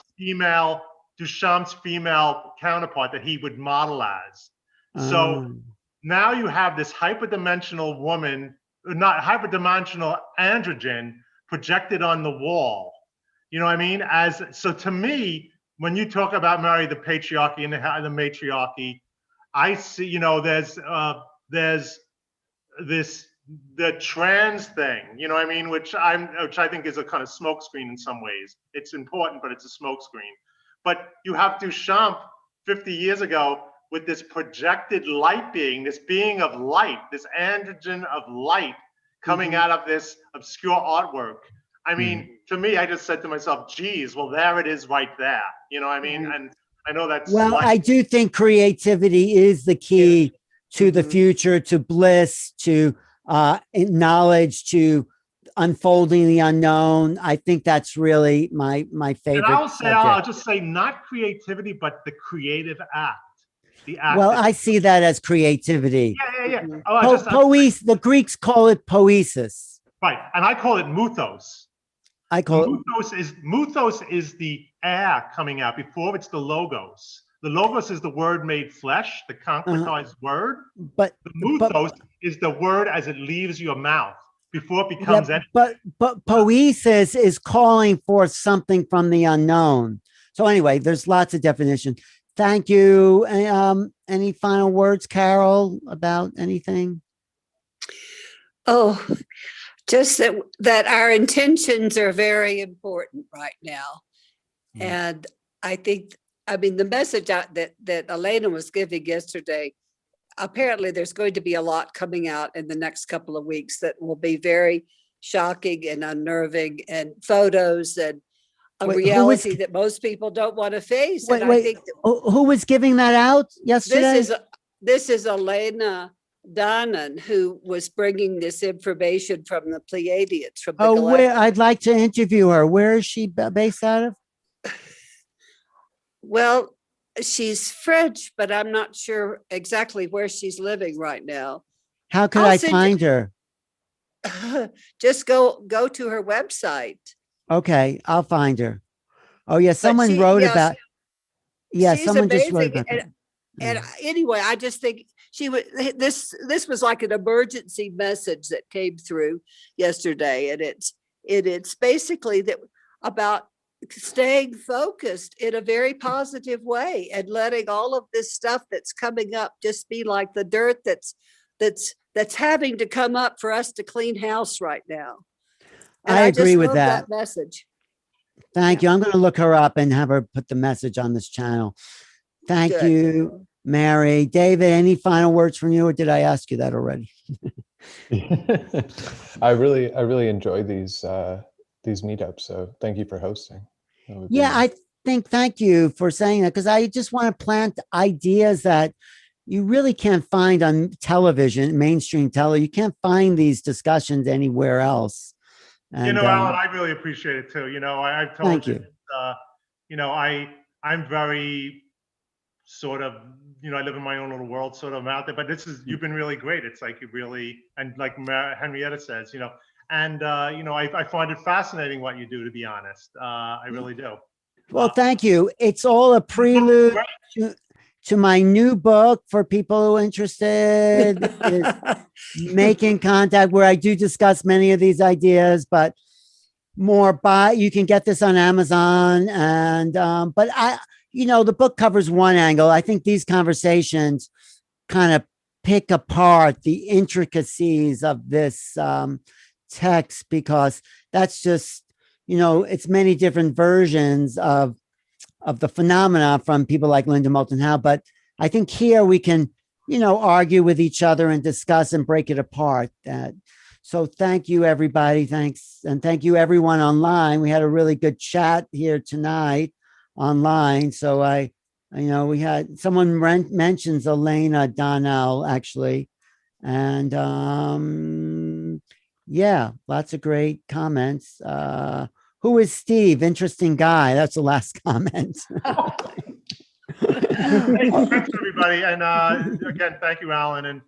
female counterpart that he would model as. So now you have this hyperdimensional woman, not hyperdimensional androgen projected on the wall. You know what I mean? So to me, when you talk about Mary, the patriarchy and the matriarchy, I see, you know, there's the trans thing, you know what I mean, which I think is a kind of smokescreen in some ways. It's important, but it's a smokescreen. But you have Duchamp 50 years ago with this projected light being, this being of light, this androgen of light coming out of this obscure artwork. I mean, to me, I just said to myself, geez, well, there it is right there. You know what I mean? And I know that's... Well, I do think creativity is the key to the future, to bliss, to knowledge, to unfolding the unknown. I think that's really my favorite. And I'll just say not creativity, but the creative act. The act. Well, I see that as creativity. Yeah. The Greeks call it poiesis. Right, and I call it muthos. Muthos is the air coming out before it's the logos. The logos is the word made flesh, the concretized word. But the muthos is the word as it leaves your mouth before it becomes anything. But poiesis is calling for something from the unknown. So anyway, there's lots of definition. Thank you. Any final words, Carol, about anything? Oh, just that our intentions are very important right now. And I think, the message that Elena was giving yesterday, apparently there's going to be a lot coming out in the next couple of weeks that will be very shocking and unnerving, and photos and a Wait, reality that most people don't want to face. Wait, And I think who was giving that out yesterday? this is Elena Donnan, who was bringing this information from the Pleiadians, from the Where I'd like to interview her. Where is she based out of? Well, she's French, but I'm not sure exactly where she's living right now. How could I find her? Just go to her website. Okay, I'll find her. Oh yeah, someone wrote about. Yeah, she's someone just amazing. wrote about that. And anyway, I just think she was this was like an emergency message that came through yesterday, and it's basically that about staying focused in a very positive way and letting all of this stuff that's coming up just be like the dirt that's having to come up for us to clean house right now. And I agree just with love that message. Thank you. I'm going to look her up and have her put the message on this channel. Thank Good. you, Mary. David, any final words from you, or did I ask you that already? I really enjoy these meetups. So thank you for hosting. Yeah, I think thank you for saying that, because I just want to plant ideas that you really can't find on television, mainstream television. You can't find these discussions anywhere else. And, Alan, I really appreciate it too. I've told thank you, you. I'm very sort of, I live in my own little world, sort of. I'm out there, but you've been really great. It's like you really, and like Henrietta says, and I find it fascinating what you do, to be honest. I really do. Well, thank you. It's all a prelude to my new book for people who are interested. Making Contact, where I do discuss many of these ideas, but more you can get this on Amazon. And but the book covers one angle. I think these conversations kind of pick apart the intricacies of this text, because that's just, it's many different versions of the phenomena from people like Linda Moulton Howe. But I think here we can, argue with each other and discuss and break it apart. So thank you, everybody. Thanks. And thank you, everyone online. We had a really good chat here tonight online. So we had someone mentions Elena Donnell, actually. And yeah, lots of great comments. Who is Steve? Interesting guy. That's the last comment. Thanks, everybody. And again, thank you, Alan. And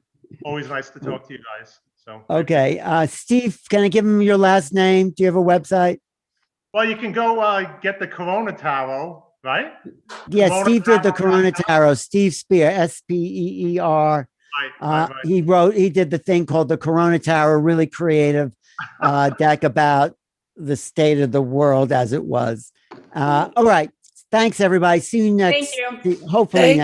always nice to talk to you guys. So okay. Steve, can I give him your last name? Do you have a website? Well, you can go get the Corona Tarot, right? Yeah, Corona Steve did the Tarot. Corona Tarot. Steve Spear, Speer. Right. He did the thing called the Corona Tarot, really creative deck about the state of the world as it was. All right. Thanks, everybody. See you next. Thank you. Hopefully Thank next.